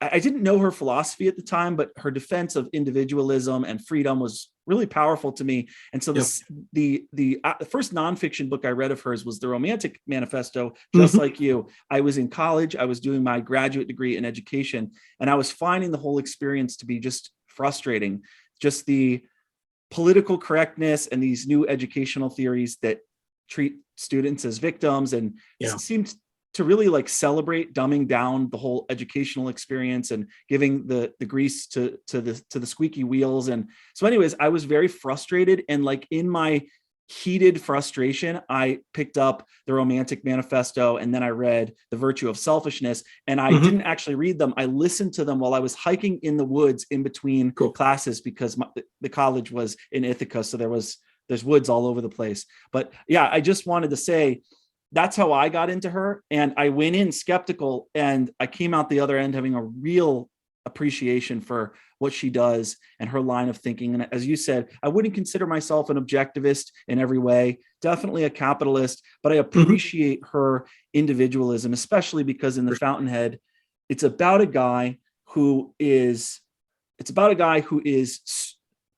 didn't know her philosophy at the time, but her defense of individualism and freedom was really powerful to me. And so the first nonfiction book I read of hers was The Romantic Manifesto. Just like you, I was in college, I was doing my graduate degree in education, and I was finding the whole experience to be just frustrating. Just the political correctness and these new educational theories that treat students as victims, and it seemed to really like celebrate dumbing down the whole educational experience and giving the grease to the squeaky wheels. And so anyways, I was very frustrated, and like in my heated frustration, I picked up The Romantic Manifesto, and then I read The Virtue of Selfishness. And I didn't actually read them. I listened to them while I was hiking in the woods in between classes, because the college was in Ithaca. So there's woods all over the place. But yeah, I just wanted to say, that's how I got into her. And I went in skeptical, and I came out the other end having a real appreciation for what she does and her line of thinking. And as you said, I wouldn't consider myself an objectivist in every way, definitely a capitalist, but I appreciate her individualism, especially because in The Fountainhead, it's about a guy who is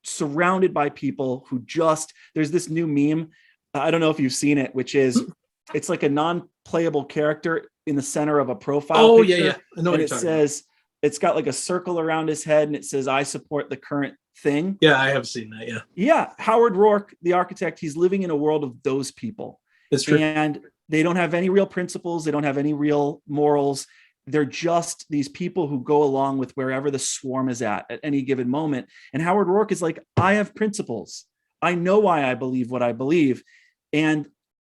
surrounded by people who there's this new meme. I don't know if you've seen it, which is, it's like a non-playable character in the center of a profile picture. Yeah. I know what and it says, it's got like a circle around his head, and it says, I support the current thing. Yeah, I have seen that. Yeah. Howard Rourke, the architect, he's living in a world of those people. It's true. And they don't have any real principles. They don't have any real morals. They're just these people who go along with wherever the swarm is at any given moment. And Howard Rourke is like, I have principles. I know why I believe what I believe. And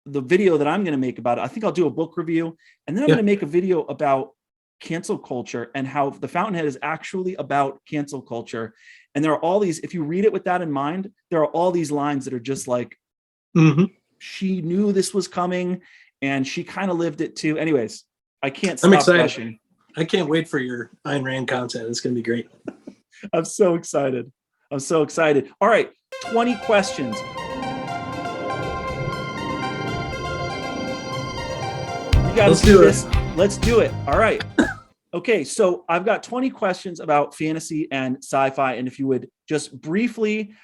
the video that I'm going to make about it, I think I'll do a book review, and then I'm going to make a video about cancel culture and how The Fountainhead is actually about cancel culture. And there are all these, if you read it with that in mind, there are all these lines that are just like, she knew this was coming and she kind of lived it too. Anyways, I can't stop gushing. I can't wait for your Ayn Rand content. It's going to be great. I'm so excited. All right, 20 questions. Let's do this. Let's do it. All right. Okay, so I've got 20 questions about fantasy and sci-fi, and if you would just briefly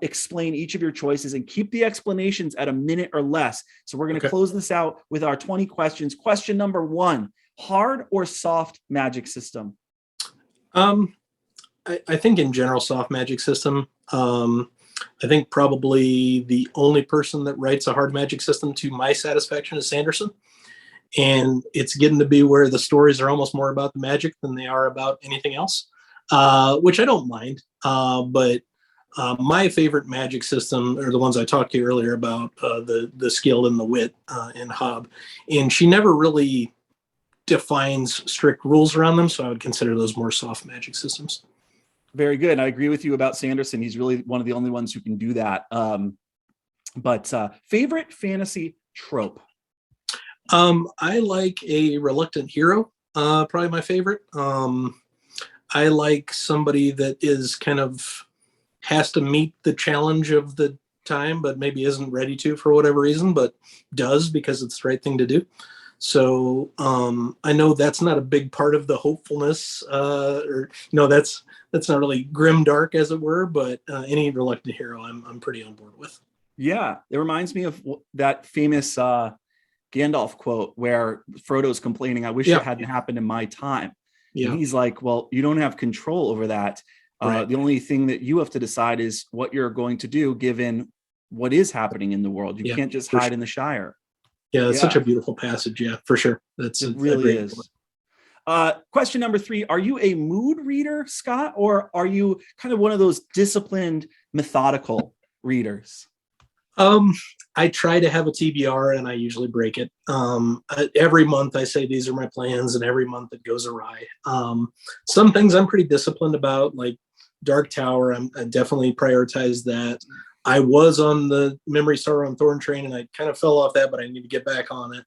explain each of your choices and keep the explanations at a minute or less. So we're going to close this out with our 20 questions. Question number 1, hard or soft magic system? I think in general, soft magic system. I think probably the only person that writes a hard magic system to my satisfaction is Sanderson. And it's getting to be where the stories are almost more about the magic than they are about anything else, which I don't mind. But my favorite magic system are the ones I talked to you earlier about, the skill and the wit in Hobb. And she never really defines strict rules around them. So I would consider those more soft magic systems. Very good. I agree with you about Sanderson. He's really one of the only ones who can do that. But favorite fantasy trope? I like a reluctant hero, probably my favorite. I like somebody that is kind of has to meet the challenge of the time, but maybe isn't ready to for whatever reason, but does because it's the right thing to do. So I know that's not a big part of the hopefulness, that's not really grim dark as it were, but any reluctant hero I'm pretty on board with. Yeah, it reminds me of that famous Gandalf quote where Frodo's complaining, I wish it hadn't happened in my time. Yeah. And he's like, well, you don't have control over that. Right. The only thing that you have to decide is what you're going to do given what is happening in the world. You can't just hide in the Shire. Yeah, it's such a beautiful passage. Yeah, for sure. That's it really is. Question number 3, are you a mood reader, Scott, or are you kind of one of those disciplined, methodical readers? I try to have a TBR and I usually break it. Every month I say, these are my plans, and every month it goes awry. Some things I'm pretty disciplined about, like Dark Tower. I definitely prioritize that. I was on the Memory Star on Thorn Train and I kind of fell off that, but I need to get back on it.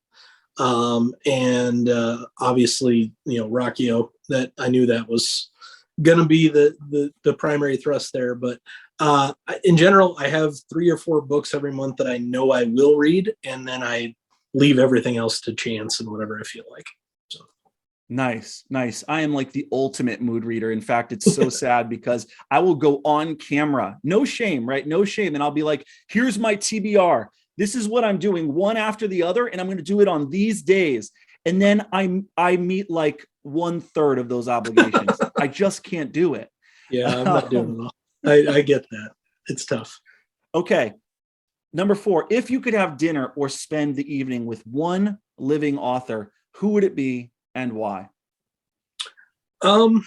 Obviously, Rockio, that I knew that was going to be the primary thrust there. But in general, I have 3 or 4 books every month that I know I will read, and then I leave everything else to chance and whatever I feel like. So. Nice. I am like the ultimate mood reader. In fact, it's so sad because I will go on camera, no shame, right? No shame. And I'll be like, here's my TBR. This is what I'm doing, one after the other, and I'm going to do it on these days. And then I meet like 1/3 of those obligations. I just can't do it. Yeah, I'm not doing well. I get that. It's tough. Okay. Number 4, if you could have dinner or spend the evening with one living author, who would it be and why? I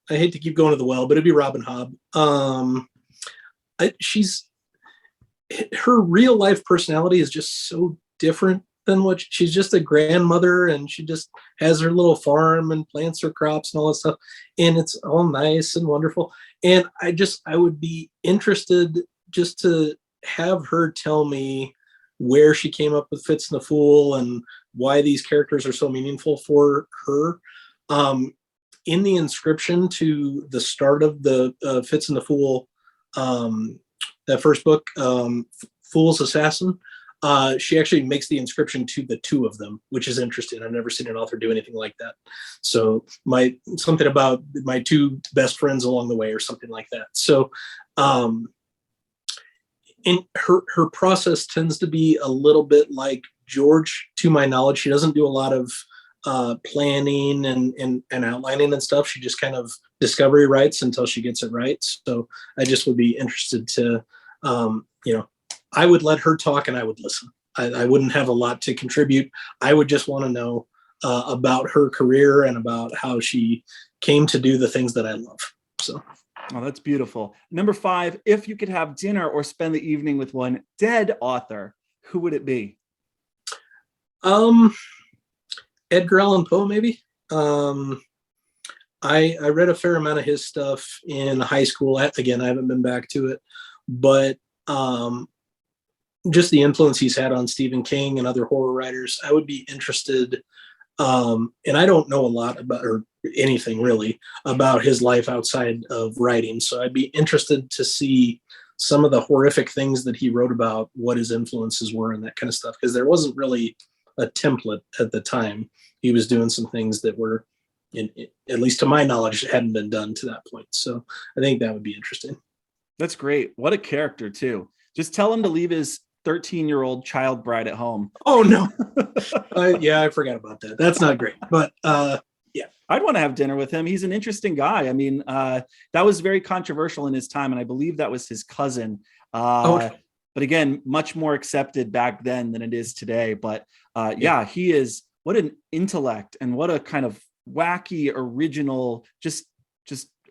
hate to keep going to the well, but it'd be Robin Hobb. Her real life personality is just so different than what she's just a grandmother, and she just has her little farm and plants her crops and all that stuff. And it's all nice and wonderful. And I would be interested just to have her tell me where she came up with Fitz and the Fool and why these characters are so meaningful for her. In the inscription to the start of the Fitz and the Fool, that first book, Fool's Assassin, she actually makes the inscription to the 2 of them, which is interesting. I've never seen an author do anything like that. So something about my 2 best friends along the way or something like that. So and her process tends to be a little bit like George, to my knowledge. She doesn't do a lot of planning and outlining and stuff. She just kind of discovery writes until she gets it right. So I just would be interested to, I would let her talk and I would listen. I wouldn't have a lot to contribute. I would just want to know about her career and about how she came to do the things that I love. So. Oh, that's beautiful. Number 5, if you could have dinner or spend the evening with one dead author, who would it be? Edgar Allan Poe, maybe. I read a fair amount of his stuff in high school. Again, I haven't been back to it, but just the influence he's had on Stephen King and other horror writers, I would be interested. And I don't know a lot about, or anything really, about his life outside of writing. So I'd be interested to see some of the horrific things that he wrote about, what his influences were and that kind of stuff. Because there wasn't really a template at the time. He was doing some things that were, at least to my knowledge, hadn't been done to that point. So I think that would be interesting. That's great. What a character too. Just tell him to leave his 13-year-old child bride at home. Oh no. Yeah, I forgot about that. That's not great. But yeah. I'd want to have dinner with him. He's an interesting guy. I mean, that was very controversial in his time, and I believe that was his cousin. But again, much more accepted back then than it is today. But yeah, he is, what an intellect and what a kind of wacky, original, just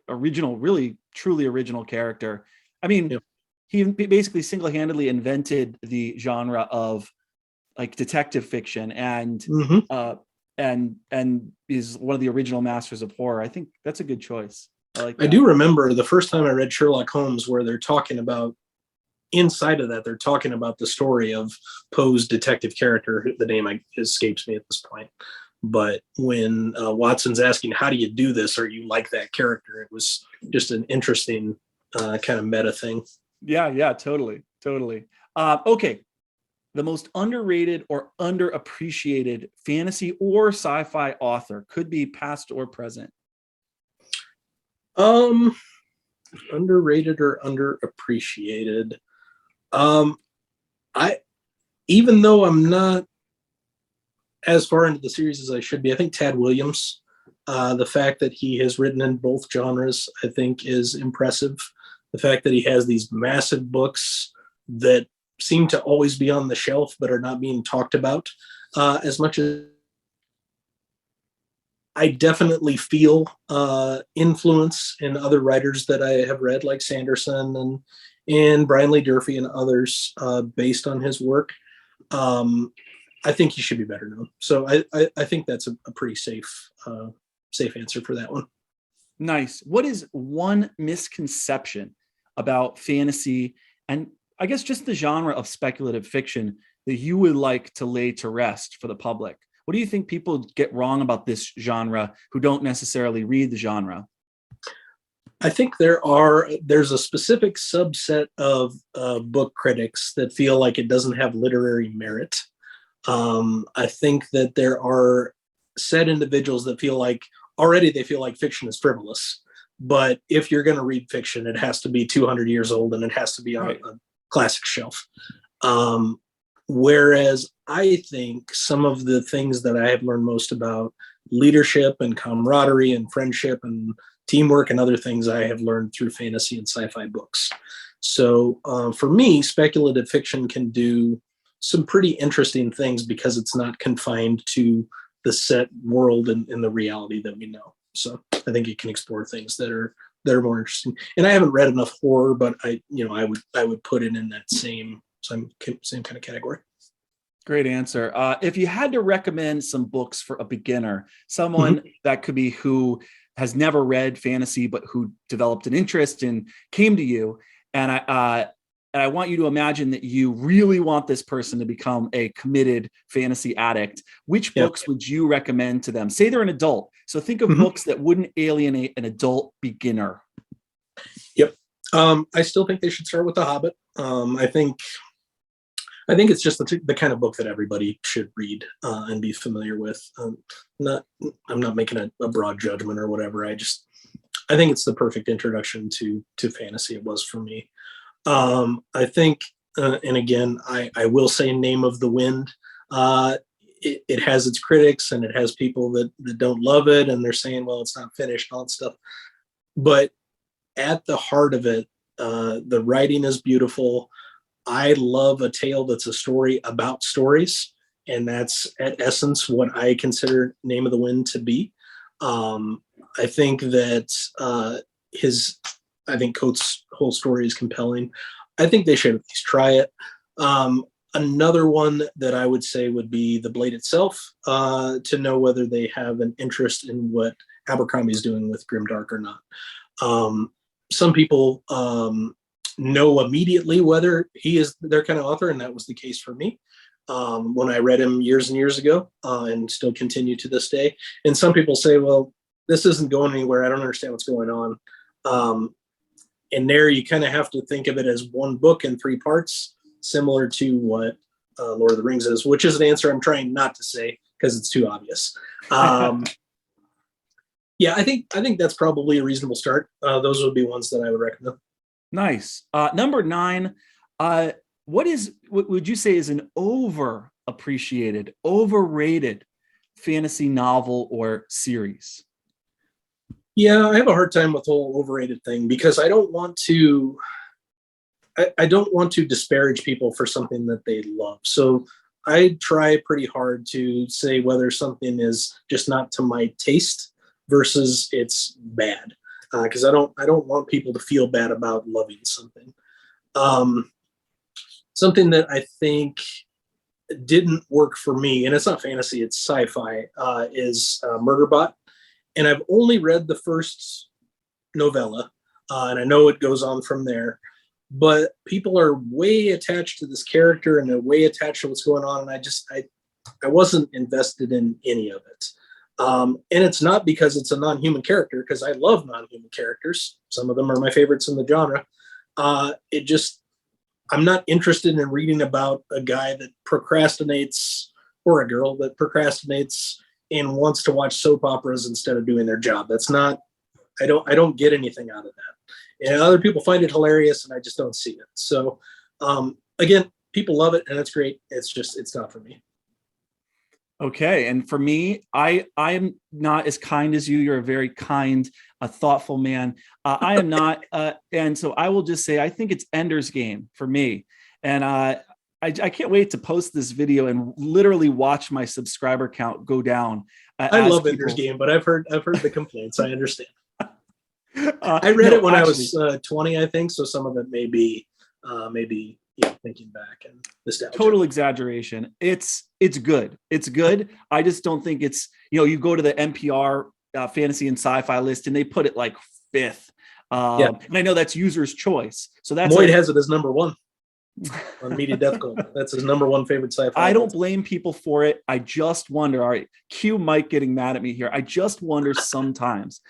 original, really, truly original character. I mean, he basically single-handedly invented the genre of like detective fiction and is one of the original masters of horror. I think that's a good choice. I do remember the first time I read Sherlock Holmes, where they're talking about, inside of that, they're talking about the story of Poe's detective character. The name escapes me at this point. But when Watson's asking, how do you do this? Are you like that character? It was just an interesting kind of meta thing. Yeah, totally. Okay. The most underrated or underappreciated fantasy or sci-fi author, could be past or present. Underrated or underappreciated. Even though I'm not as far into the series as I should be, I think Tad Williams, the fact that he has written in both genres, I think is impressive. The fact that he has these massive books that seem to always be on the shelf but are not being talked about as much as I definitely feel influence in other writers that I have read, like Sanderson and Brian Lee Durfee and others, based on his work. I think he should be better known. So I think that's a pretty safe answer for that one. Nice. What is one misconception about fantasy and I guess just the genre of speculative fiction that you would like to lay to rest for the public? What do you think people get wrong about this genre who don't necessarily read the genre? I think there's a specific subset of book critics that feel like it doesn't have literary merit. I think that there are set individuals that feel like fiction is frivolous. But if you're going to read fiction, it has to be 200 years old and it has to be on a classic shelf. Whereas I think some of the things that I have learned most about leadership and camaraderie and friendship and teamwork and other things I have learned through fantasy and sci-fi books. So for me, speculative fiction can do some pretty interesting things because it's not confined to the set world and the reality that we know. So I think it can explore things that are more interesting. And I haven't read enough horror, but I would put it in that same kind of category. Great answer. If you had to recommend some books for a beginner, someone that could be who has never read fantasy, but who developed an interest and came to you, and I want you to imagine that you really want this person to become a committed fantasy addict, which books would you recommend to them? Say they're an adult. So think of books that wouldn't alienate an adult beginner. Yep. I still think they should start with The Hobbit. I think it's just the kind of book that everybody should read and be familiar with. I'm not making a broad judgment or whatever. I think it's the perfect introduction to fantasy. It was for me. I think, and again, I will say Name of the Wind. It has its critics and it has people that don't love it and they're saying, well, it's not finished, all that stuff. But at the heart of it, the writing is beautiful. I love a tale that's a story about stories, and that's at essence what I consider Name of the Wind to be. I think that I think Coates' whole story is compelling. I think they should at least try it. Another one that I would say would be The Blade itself, to know whether they have an interest in what Abercrombie is doing with Grimdark or not. Some people know immediately whether he is their kind of author, and that was the case for me when I read him years and years ago, and still continue to this day. And some people say, well, this isn't going anywhere. I don't understand what's going on. And there you kind of have to think of it as one book in 3 parts, similar to what Lord of the Rings is, which is an answer I'm trying not to say because it's too obvious. Yeah, I think that's probably a reasonable start. Those would be ones that I would recommend. Nice. Number 9, what would you say is an overappreciated, overrated fantasy novel or series? Yeah, I have a hard time with the whole overrated thing because I don't want to disparage people for something that they love. So I try pretty hard to say whether something is just not to my taste versus it's bad. Because I don't want people to feel bad about loving something. Something that I think didn't work for me, and it's not fantasy, it's sci-fi, is Murderbot. And I've only read the first novella, and I know it goes on from there. But people are way attached to this character, and they're way attached to what's going on, and I wasn't invested in any of it. And it's not because it's a non-human character, because I love non-human characters. Some of them are my favorites in the genre. I'm not interested in reading about a guy that procrastinates, or a girl that procrastinates and wants to watch soap operas instead of doing their job. That's not, I don't get anything out of that. And other people find it hilarious, and I just don't see it. So again, people love it and it's great. It's not for me. Okay. And for me, I am not as kind as you. You're a very kind, a thoughtful man. I am not. And so I will just say, I think it's Ender's Game for me. And I can't wait to post this video and literally watch my subscriber count go down. I As love people, Ender's Game, but I've heard the complaints. I understand. I read it when actually, I was 20, I think. So some of it may be thinking back and nostalgia. total exaggeration. It's good. It's good. I just don't think it's, you go to the NPR fantasy and sci-fi list and they put it like fifth. Yeah. And I know that's user's choice. So that's Boyd has it as number one on Media Death Cult. That's his number one favorite sci-fi. I don't blame people for it. I just wonder, all right, cue Mike getting mad at me here. I just wonder sometimes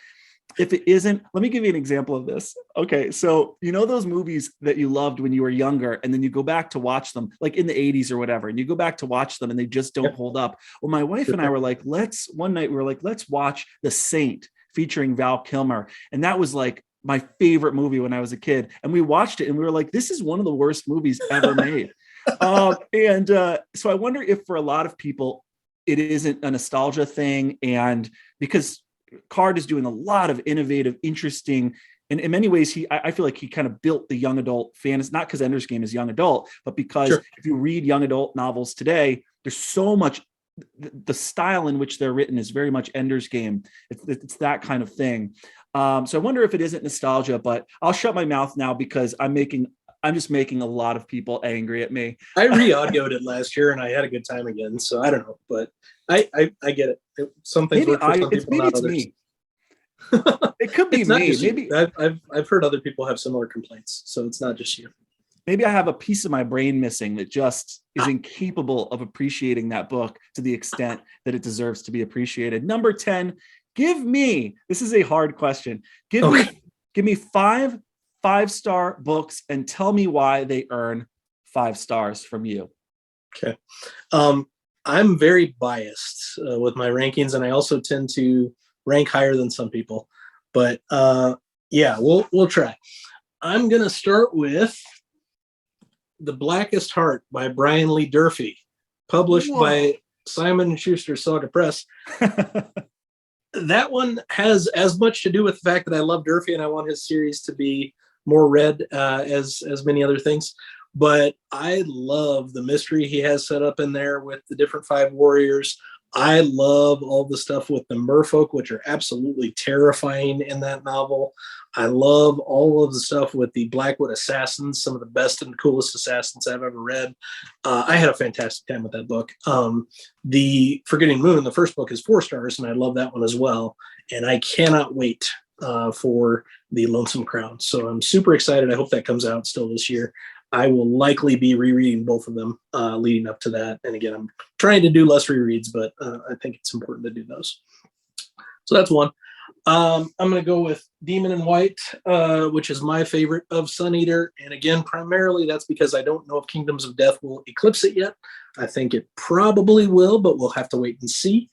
if it isn't. Let me give you an example of this. Okay, so those movies that you loved when you were younger, and then you go back to watch them, like in the 80s or whatever, and you go back to watch them and they just don't hold up. Well, my wife and I were like, let's watch The Saint featuring Val Kilmer. And that was like my favorite movie when I was a kid. And we watched it and we were like, this is one of the worst movies ever made. So I wonder if for a lot of people, it isn't a nostalgia thing. And because Card is doing a lot of innovative, interesting, and in many ways, I feel like he kind of built the young adult fantasy, not because Ender's Game is young adult, but because if you read young adult novels today, there's so much, the style in which they're written is very much Ender's Game. It's that kind of thing. So I wonder if it isn't nostalgia, but I'll shut my mouth now because I'm just making a lot of people angry at me. I re-audioed it last year and I had a good time again. So I don't know, but I get it. Some things work for some people, not others. Me. It could be me. Maybe I've heard other people have similar complaints, so it's not just you. Maybe I have a piece of my brain missing that just is incapable of appreciating that book to the extent that it deserves to be appreciated. Number 10, this is a hard question. Give me 5 5-star books and tell me why they earn 5 stars from you. Okay. I'm very biased with my rankings, and I also tend to rank higher than some people. But we'll try. I'm gonna start with The Blackest Heart by Brian Lee Durfee, published by Simon & Schuster Saga Press. That one has as much to do with the fact that I love Durfee and I want his series to be more read as many other things. But I love the mystery he has set up in there with the different 5 warriors. I love all the stuff with the merfolk, which are absolutely terrifying in that novel. I love all of the stuff with the Blackwood assassins, some of the best and coolest assassins I've ever read. I had a fantastic time with that book. The Forgetting Moon, the first book, is 4 stars, and I love that one as well. And I cannot wait for The Lonesome Crown. So I'm super excited. I hope that comes out still this year. I will likely be rereading both of them leading up to that. And again, I'm trying to do less rereads, but I think it's important to do those. So that's one. I'm going to go with Demon in White, which is my favorite of Sun Eater. And again, primarily that's because I don't know if Kingdoms of Death will eclipse it yet. I think it probably will, but we'll have to wait and see.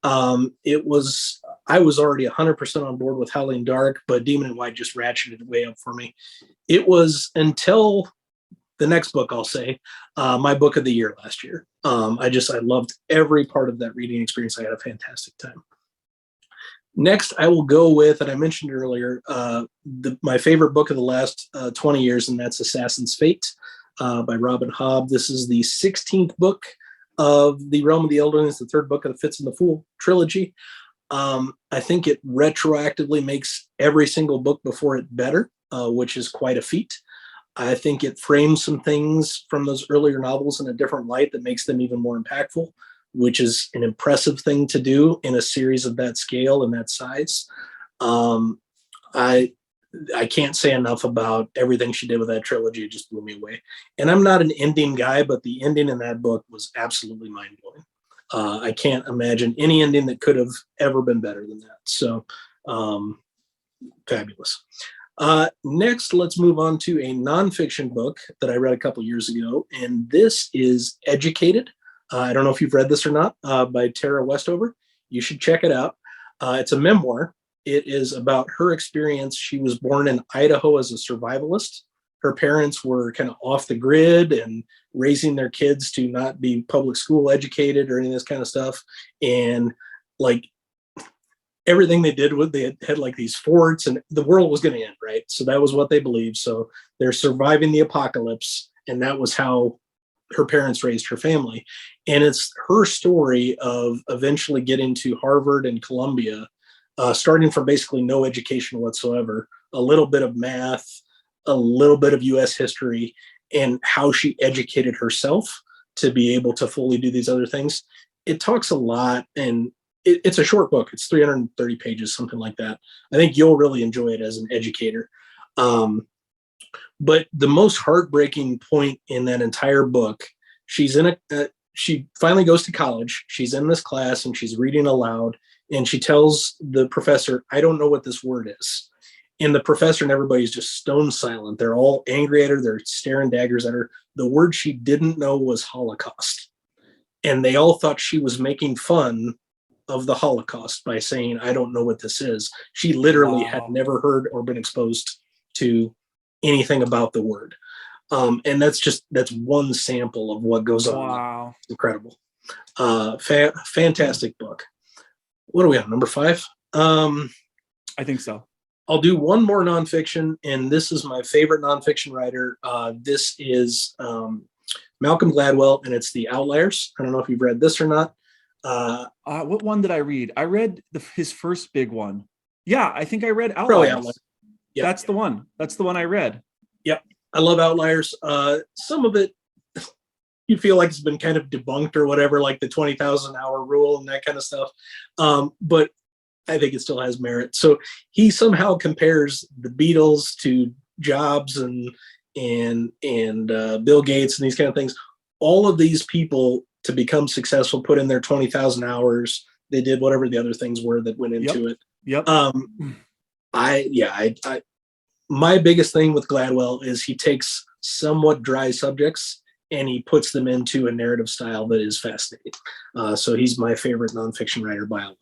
I was already 100% on board with Howling Dark, but Demon in White just ratcheted it way up for me. It was until the next book, I'll say, my book of the year last year. I loved every part of that reading experience. I had a fantastic time. Next, I will go with, and I mentioned earlier, my favorite book of the last 20 years, and that's Assassin's Fate by Robin Hobb. This is the 16th book of the Realm of the Elderling. It's the 3rd book of the Fitz and the Fool trilogy. I think it retroactively makes every single book before it better, which is quite a feat. I think it frames some things from those earlier novels in a different light that makes them even more impactful, which is an impressive thing to do in a series of that scale and that size. I can't say enough about everything she did with that trilogy. It just blew me away. And I'm not an ending guy, but the ending in that book was absolutely mind-blowing. I can't imagine any ending that could have ever been better than that. So fabulous. Next, let's move on to a nonfiction book that I read a couple years ago, and this is Educated. I don't know if you've read this or not, by Tara Westover. You should check it out. It's a memoir. It is about her experience. She was born in Idaho as a survivalist. her parents were kind of off the grid and raising their kids to not be public school educated or any of this kind of stuff. And like everything they did with, they had like these forts and the world was going to end, right? So that was what they believed. So they're surviving the apocalypse. And that was how her parents raised her family. And it's her story of eventually getting to Harvard and Columbia, starting from basically no education whatsoever, a little bit of math, a little bit of US history, and how she educated herself to be able to fully do these other things. It talks a lot, and it's a short book. It's 330 pages, something like that. I think you'll really enjoy it as an educator. But the most heartbreaking point in that entire book, she finally goes to college. She's in this class and she's reading aloud, and she tells the professor, "I don't know what this word is." And the professor and everybody's just stone silent. They're all angry at her. They're staring daggers at her. The word she didn't know was Holocaust. And they all thought she was making fun of the Holocaust by saying, "I don't know what this is." She literally had never heard or been exposed to anything about the word. And that's one sample of what goes on. Wow. It's incredible. Fantastic book. What are we on, number 5? I think so. I'll do one more nonfiction, and this is my favorite nonfiction writer. This is Malcolm Gladwell, and it's The Outliers. I don't know if you've read this or not. What one did I read? I read his first big one. Yeah, I think I read Outliers. Yep. That's the one. That's the one I read. Yep. I love Outliers. Some of it, you feel like it's been kind of debunked or whatever, like the 20,000 hour rule and that kind of stuff. But I think it still has merit. So he somehow compares the Beatles to Jobs and Bill Gates and these kind of things. All of these people, to become successful, put in their 20,000 hours. They did whatever the other things were that went into it. Yep. My biggest thing with Gladwell is he takes somewhat dry subjects and he puts them into a narrative style that is fascinating. So he's my favorite nonfiction writer by a lot.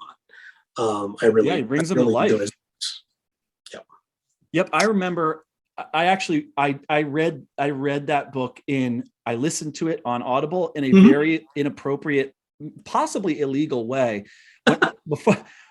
He brings them to life. Yep. I remember I read that book I listened to it on Audible in a very inappropriate, possibly illegal way.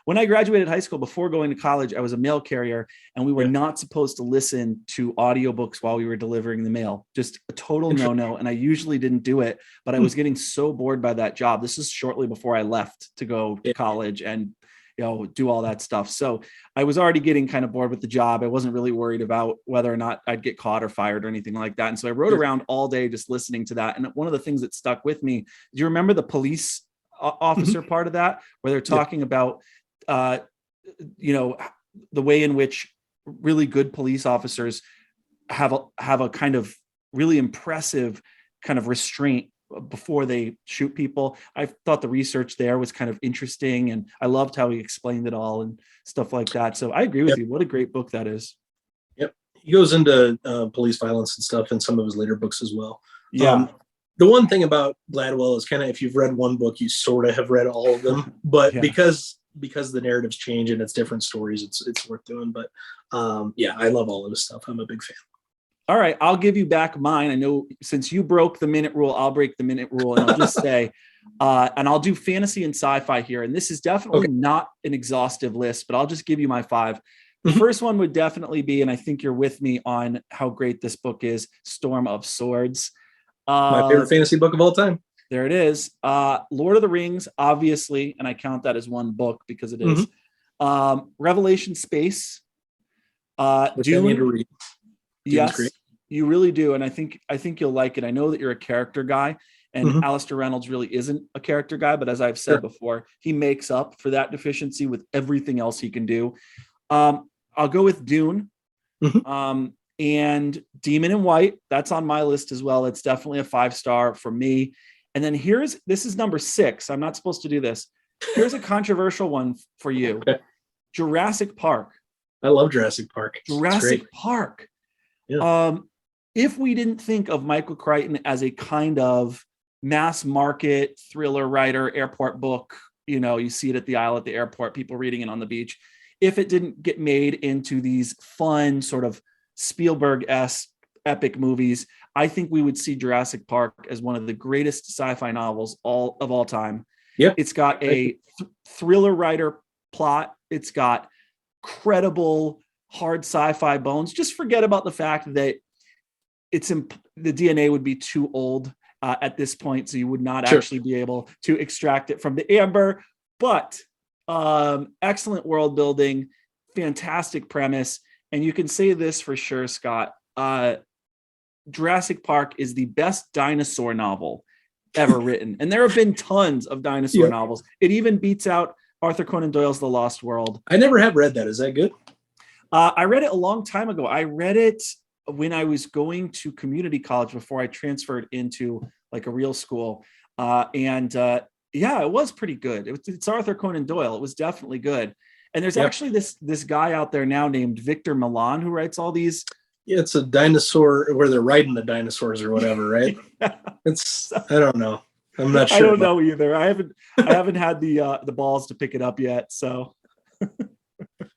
When I graduated high school, before going to college, I was a mail carrier, and we were not supposed to listen to audiobooks while we were delivering the mail. Just a total no-no. And I usually didn't do it, but I was getting so bored by that job. This is shortly before I left to go to college and do all that stuff. So I was already getting kind of bored with the job. I wasn't really worried about whether or not I'd get caught or fired or anything like that. And so I rode around all day just listening to that. And one of the things that stuck with me, do you remember the police officer part of that, where they're talking about, the way in which really good police officers have a kind of really impressive kind of restraint before they shoot people. I thought the research there was kind of interesting, and I loved how he explained it all and stuff like that. So I agree with you. What a great book that is. Yep. He goes into police violence and stuff in some of his later books as well. Yeah. The one thing about Gladwell is kind of, if you've read one book, you sort of have read all of them, but because the narratives change and it's different stories, it's worth doing. But I love all of his stuff. I'm a big fan. All right, I'll give you back mine. I know since you broke the minute rule, I'll break the minute rule, and I'll just say, and I'll do fantasy and sci-fi here. And this is definitely not an exhaustive list, but I'll just give you my 5. The first one would definitely be, and I think you're with me on how great this book is, Storm of Swords. My favorite fantasy book of all time. There it is. Lord of the Rings, obviously, and I count that as one book because it is. Revelation Space. Which I need to read. Yes, you really do. And I think you'll like it. I know that you're a character guy, and Alistair Reynolds really isn't a character guy, but as I've said before, he makes up for that deficiency with everything else he can do. I'll go with Dune. And Demon in White. That's on my list as well. It's definitely a 5-star for me. And then this is number 6. I'm not supposed to do this. Here's a controversial one for you. Jurassic Park. I love Jurassic Park. Jurassic Park. Yeah. If we didn't think of Michael Crichton as a kind of mass market thriller writer, airport book, you see it at the aisle at the airport, people reading it on the beach. If it didn't get made into these fun sort of Spielberg-esque epic movies. I think we would see Jurassic Park as one of the greatest sci-fi novels of all time. Yeah. It's got a thriller writer plot. It's got credible hard sci-fi bones. Just forget about the fact that the DNA would be too old at this point, so you would not actually be able to extract it from the amber. But excellent world building, fantastic premise. And you can say this for sure, Scott. Jurassic Park is the best dinosaur novel ever written. And there have been tons of dinosaur novels. It even beats out Arthur Conan Doyle's The Lost World. I never have read that. Is that good? I read it a long time ago. I read it when I was going to community college before I transferred into like a real school. It was pretty good. It's Arthur Conan Doyle. It was definitely good. And there's actually this guy out there now named Victor Milan who writes all these. Yeah, it's a dinosaur where they're riding the dinosaurs or whatever, right? It's, I don't know. I'm not sure. I don't know either. I haven't had the balls to pick it up yet. So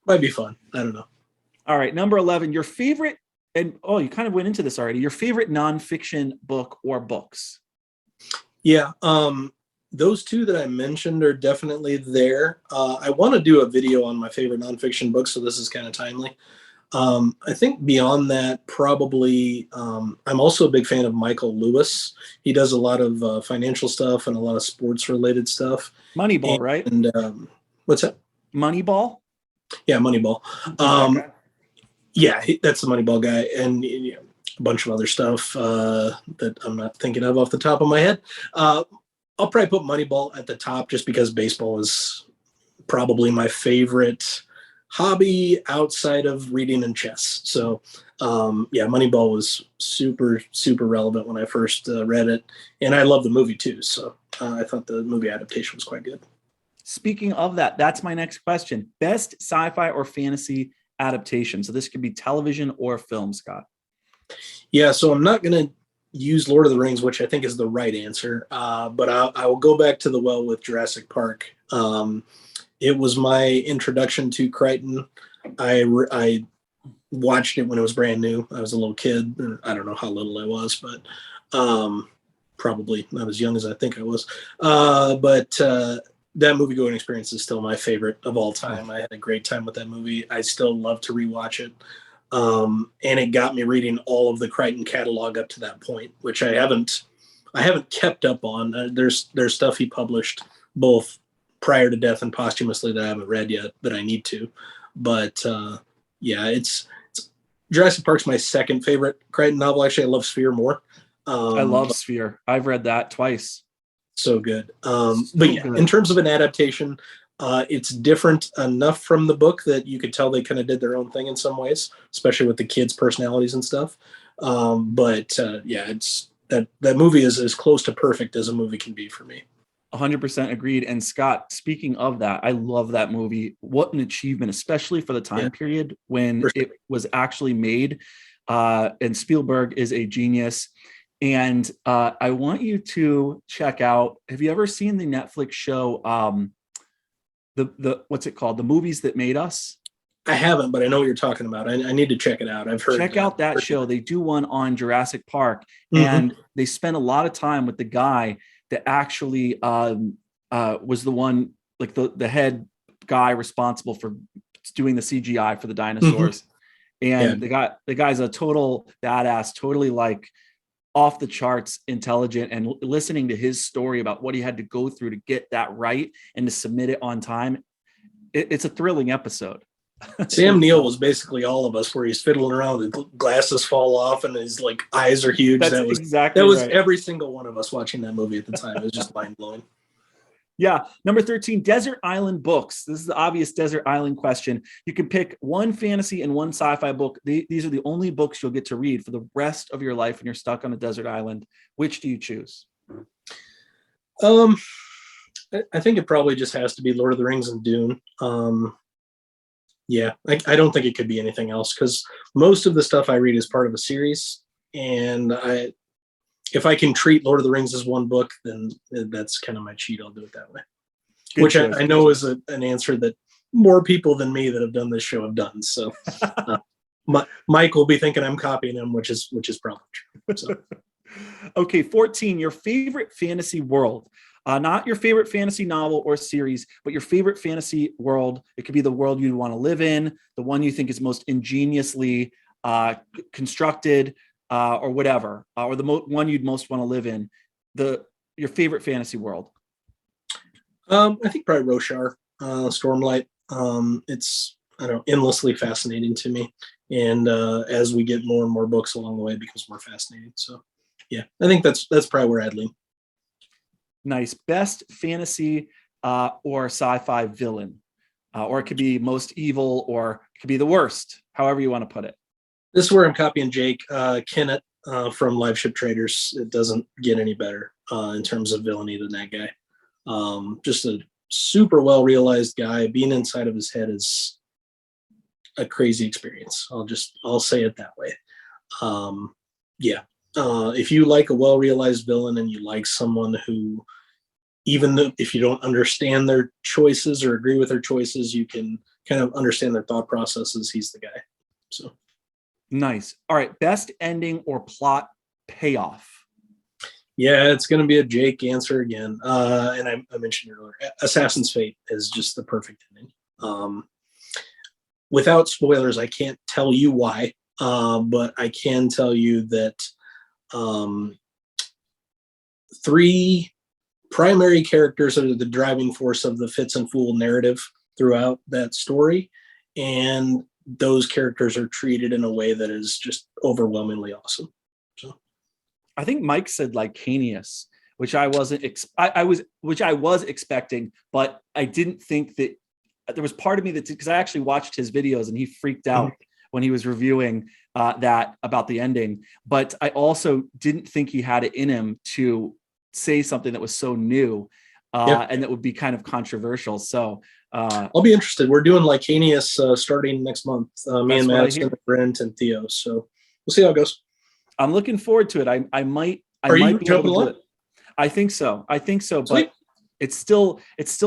might be fun. I don't know. All right. Number 11, your favorite, and you kind of went into this already. Your favorite nonfiction book or books. Yeah. Those two that I mentioned are definitely there. I want to do a video on my favorite nonfiction books, so this is kind of timely. I think beyond that, probably, I'm also a big fan of Michael Lewis. He does a lot of financial stuff and a lot of sports related stuff. Moneyball, right? And what's that? Moneyball? Yeah, Moneyball. That's the Moneyball guy. And a bunch of other stuff that I'm not thinking of off the top of my head. I'll probably put Moneyball at the top just because baseball is probably my favorite hobby outside of reading and chess. So Moneyball was super, super relevant when I first read it. And I love the movie too. So I thought the movie adaptation was quite good. Speaking of that, that's my next question. Best sci-fi or fantasy adaptation. So this could be television or film, Scott. Yeah, so I'm not going to use Lord of the Rings, which I think is the right answer. But I will go back to the well with Jurassic Park. It was my introduction to Crichton. I watched it when it was brand new. I was a little kid. I don't know how little I was, but probably not as young as I think I was. That movie going experience is still my favorite of all time. I had a great time with that movie. I still love to rewatch it. And it got me reading all of the Crichton catalog up to that point, which I haven't kept up on. There's stuff he published both prior to death and posthumously that I haven't read yet that I need to. But it's Jurassic Park's my second favorite Crichton novel. Actually, I love Sphere more. I love Sphere. I've read that twice. So good. In terms of an adaptation, it's different enough from the book that you could tell they kind of did their own thing in some ways, especially with the kids' personalities and stuff. It's that movie is as close to perfect as a movie can be for me. 100% agreed. And Scott, speaking of that, I love that movie. What an achievement, especially for the time period when it was actually made. And Spielberg is a genius. And I want you to check out, have you ever seen the Netflix show, the what's it called? The Movies That Made Us? I haven't, but I know what you're talking about. I need to check it out. I've heard. Check out that show. They do one on Jurassic Park, and they spend a lot of time with the guy that actually was the one, like the head guy responsible for doing the CGI for the dinosaurs. And the guy's a total badass, totally like off the charts intelligent, and listening to his story about what he had to go through to get that right and to submit it on time. It's a thrilling episode. Sam Neill was basically all of us, where he's fiddling around, the glasses fall off and his like eyes are huge. That was every single one of us watching that movie at the time. It was just mind blowing. Yeah. Number 13, desert island books. This is the obvious desert island question. You can pick one fantasy and one sci-fi book. These are the only books you'll get to read for the rest of your life when you're stuck on a desert island. Which do you choose? I think it probably just has to be Lord of the Rings and Dune. I don't think it could be anything else, because most of the stuff I read is part of a series, and if I can treat Lord of the Rings as one book, then that's kind of my cheat. I'll do it that way. Good Which choice. I know is an answer that more people than me that have done this show have done. So Mike will be thinking I'm copying him, which is probably true. So. Okay, 14, your favorite fantasy world. Not your favorite fantasy novel or series, but your favorite fantasy world. It could be the world you want to live in, the one you think is most ingeniously constructed, or whatever, or the one you'd most want to live in. Your favorite fantasy world. I think probably Roshar, Stormlight. It's endlessly fascinating to me, and as we get more and more books along the way, it becomes more fascinating. So, yeah, I think that's probably where I'd lean. Nice. Best fantasy or sci-fi villain, or it could be most evil, or it could be the worst. However you want to put it. This is where I'm copying Jake Kennett from Live Ship Traders. It doesn't get any better in terms of villainy than that guy. Just a super well realized guy. Being inside of his head is a crazy experience. I'll say it that way. Yeah. If you like a well realized villain and you like someone who, even though if you don't understand their choices or agree with their choices, you can kind of understand their thought processes, he's the guy. So nice. All right. Best ending or plot payoff. Yeah, it's going to be a Jake answer again. And I mentioned earlier, Assassin's Fate is just the perfect ending. Without spoilers, I can't tell you why, but I can tell you that 3 primary characters are the driving force of the Fitz and Fool narrative throughout that story. And those characters are treated in a way that is just overwhelmingly awesome. So I think Mike said Lycanius, which I wasn't. Which I was expecting, but I didn't think that there was part of me that, because I actually watched his videos and he freaked out when he was reviewing that about the ending. But I also didn't think he had it in him to say something that was so new and that would be kind of controversial. So I'll be interested. We're doing Lycanius starting next month. Me and Madison, Brent, and Theo. So we'll see how it goes. I'm looking forward to it. I might you be able to jumping do it. I think so. Sweet. But it's still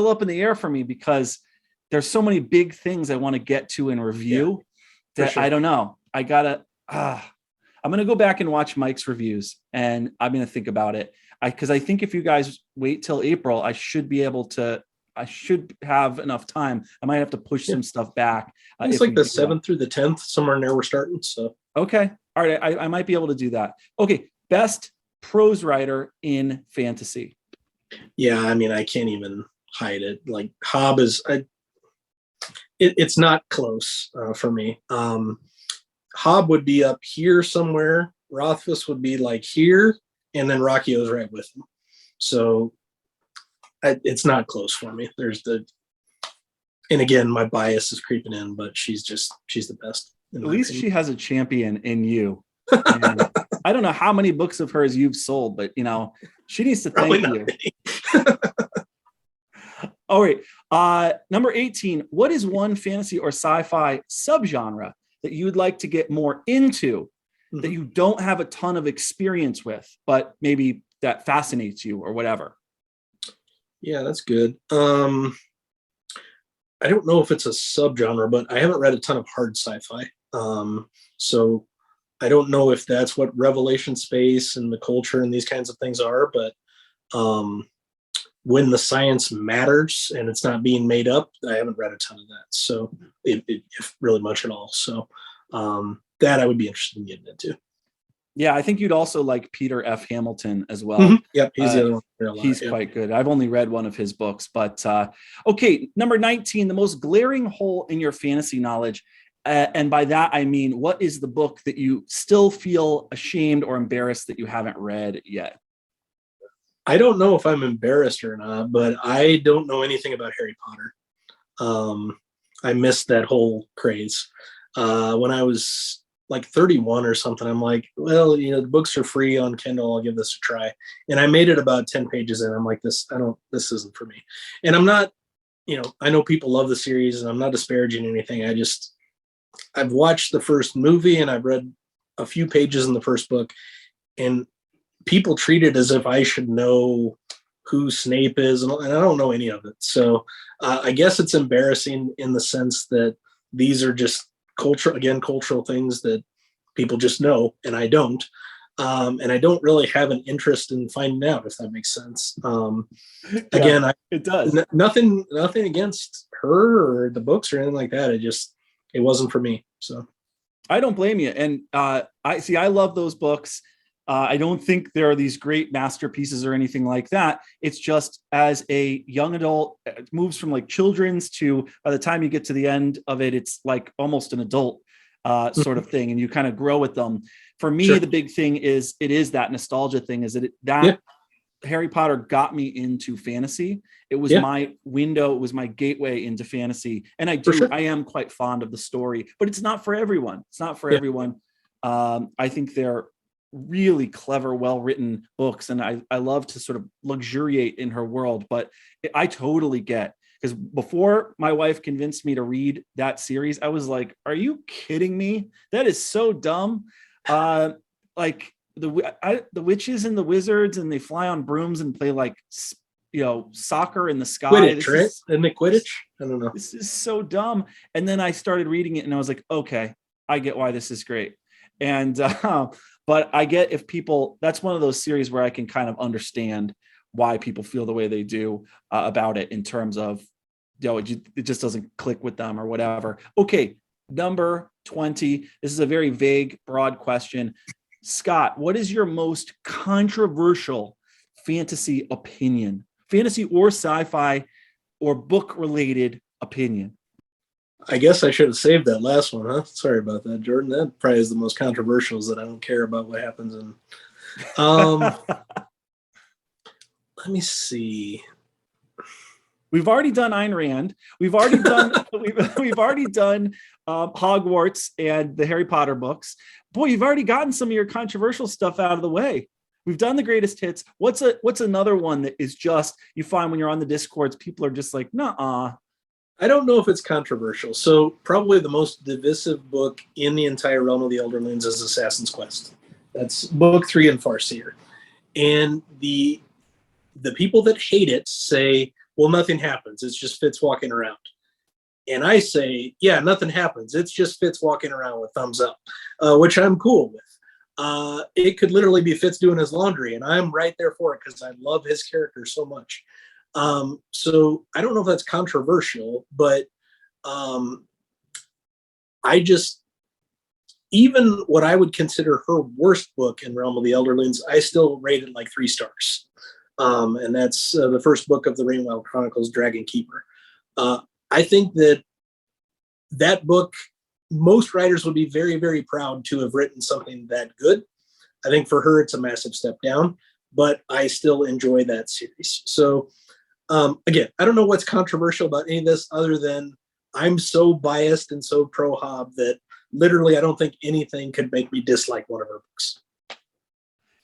up in the air for me because there's so many big things I want to get to in review that sure. I don't know. I'm going to go back and watch Mike's reviews and I'm going to think about it. Because I think if you guys wait till April, I should have enough time. I might have to push some stuff back. It's like the 7th through the 10th, somewhere in there we're starting. So okay. All right. I might be able to do that. Okay. Best prose writer in fantasy. Yeah. I mean, I can't even hide it. Like Hobb is, it's not close for me. Hobb would be up here somewhere. Rothfuss would be like here. And then Rocchio's right with him. So it's not close for me. And again, my bias is creeping in, but she's the best. At least she has a champion in you. And I don't know how many books of hers you've sold, but she needs to thank you. All right. Number 18, what is one fantasy or sci-fi subgenre that you'd like to get more into that you don't have a ton of experience with, but maybe that fascinates you or whatever? Yeah, that's good. I don't know if it's a subgenre, but I haven't read a ton of hard sci-fi. So I don't know if that's what Revelation Space and the culture and these kinds of things are, but when the science matters and it's not being made up, I haven't read a ton of that. So if really much at all. So that I would be interested in getting into. Yeah, I think you'd also like Peter F. Hamilton as well. Mm-hmm. Yep, he's the other one. He's quite good. I've only read one of his books, but okay. Number 19, the most glaring hole in your fantasy knowledge. And by that, I mean, what is the book that you still feel ashamed or embarrassed that you haven't read yet? I don't know if I'm embarrassed or not, but I don't know anything about Harry Potter. I missed that whole craze. When I was like 31 or something, I'm like, well, the books are free on Kindle. I'll give this a try. And I made it about 10 pages in. I'm like, this isn't for me. And I'm not, I know people love the series and I'm not disparaging anything. I've watched the first movie and I've read a few pages in the first book, and people treat it as if I should know who Snape is. And I don't know any of it. So I guess it's embarrassing in the sense that these are just cultural things that people just know, and I don't. And I don't really have an interest in finding out, if that makes sense. Again, it does. Nothing against her or the books or anything like that. It wasn't for me. So I don't blame you. And I love those books. I don't think there are these great masterpieces or anything like that. It's just, as a young adult, it moves from like children's to, by the time you get to the end of it, it's like almost an adult sort of thing, and you kind of grow with them. For me, the big thing is that nostalgia thing. Is that Harry Potter got me into fantasy. It was my window. It was my gateway into fantasy. And I am quite fond of the story, but it's not for everyone. It's not for everyone. I think they're really clever, well-written books. And I love to sort of luxuriate in her world, but I totally get, because before my wife convinced me to read that series, I was like, are you kidding me? That is so dumb. Like the witches and the wizards, and they fly on brooms and play like, soccer in the sky. Quidditch, right? Isn't it Quidditch? I don't know. This is so dumb. And then I started reading it and I was like, okay, I get why this is great. And, but I get, if people, that's one of those series where I can kind of understand why people feel the way they do about it, in terms of, it just doesn't click with them or whatever. Okay. Number 20. This is a very vague, broad question. Scott, what is your most controversial fantasy opinion? Fantasy or sci-fi or book-related opinion? I guess I should have saved that last one, huh? Sorry about that, Jordan. That probably is the most controversial, is that I don't care about what happens in. Let me see. We've already done Ayn Rand. We've already done we've already done Hogwarts and the Harry Potter books. Boy, you've already gotten some of your controversial stuff out of the way. We've done the greatest hits. What's another one that is just, you find when you're on the Discords, people are just like, nah. I don't know if it's controversial. So probably the most divisive book in the entire realm of the Elderlings is Assassin's Quest. That's book 3 in Farseer. And the people that hate it say, well, nothing happens. It's just Fitz walking around. And I say, yeah, nothing happens. It's just Fitz walking around with thumbs up, which I'm cool with. It could literally be Fitz doing his laundry, and I'm right there for it because I love his character so much. So I don't know if that's controversial, but even what I would consider her worst book in Realm of the Elderlings, I still rate it like 3 stars. And that's the first book of the Rainwild Chronicles, Dragon Keeper. I think that book, most writers would be very, very proud to have written something that good. I think for her, it's a massive step down, but I still enjoy that series. So again, I don't know what's controversial about any of this, other than I'm so biased and so pro Hobb that literally I don't think anything could make me dislike one of her books.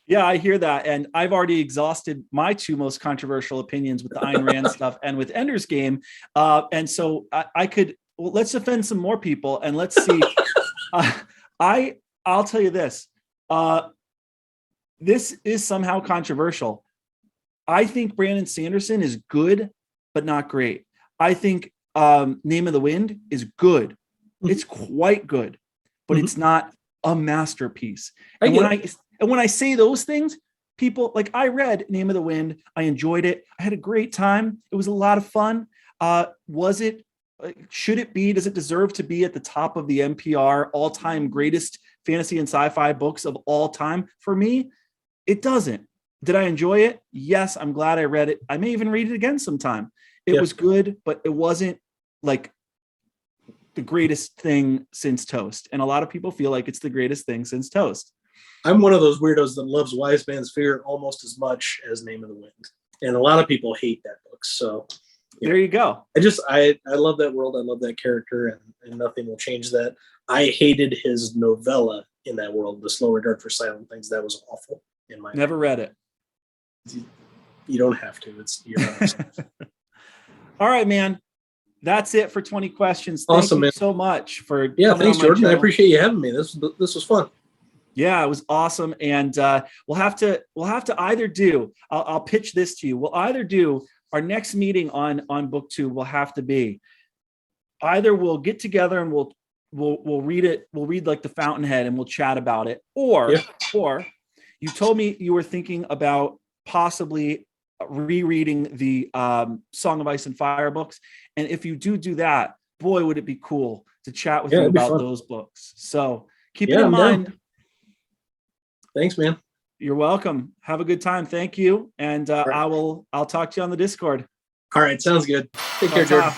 Yeah, I hear that. And I've already exhausted my 2 most controversial opinions with the Ayn Rand stuff and with Ender's Game. And so I could, well, let's offend some more people and let's see. I'll tell you this. This is somehow controversial. I think Brandon Sanderson is good, but not great. I think Name of the Wind is good. It's quite good, but it's not a masterpiece. And when I say those things, people, like, I read Name of the Wind. I enjoyed it. I had a great time. It was a lot of fun. Should it be, does it deserve to be at the top of the NPR all-time greatest fantasy and sci-fi books of all time? For me, it doesn't. Did I enjoy it? Yes, I'm glad I read it. I may even read it again sometime. It was good, but it wasn't like the greatest thing since toast. And a lot of people feel like it's the greatest thing since toast. I'm one of those weirdos that loves Wise Man's Fear almost as much as Name of the Wind. And a lot of people hate that book. So there you go. I love that world. I love that character, and nothing will change that. I hated his novella in that world, The Slow Regard for Silent Things. That was awful in my Never read it. You don't have to. It's your All right, man. That's it for 20 questions. Thank you so much for thanks, Jordan. I appreciate you having me. This was fun. Yeah, it was awesome. And we'll have to either do, I'll pitch this to you. We'll either do our next meeting on book 2 will have to be either we'll get together and we'll we'll read it. We'll read like the Fountainhead and we'll chat about it. Or you told me you were thinking about possibly rereading the Song of Ice and Fire books. And if you do that, boy, would it be cool to chat with you about those books. So keep it in mind. Thanks, man. You're welcome. Have a good time. Thank you. And I'll talk to you on the Discord. All right. Sounds good. Take care, Jordan.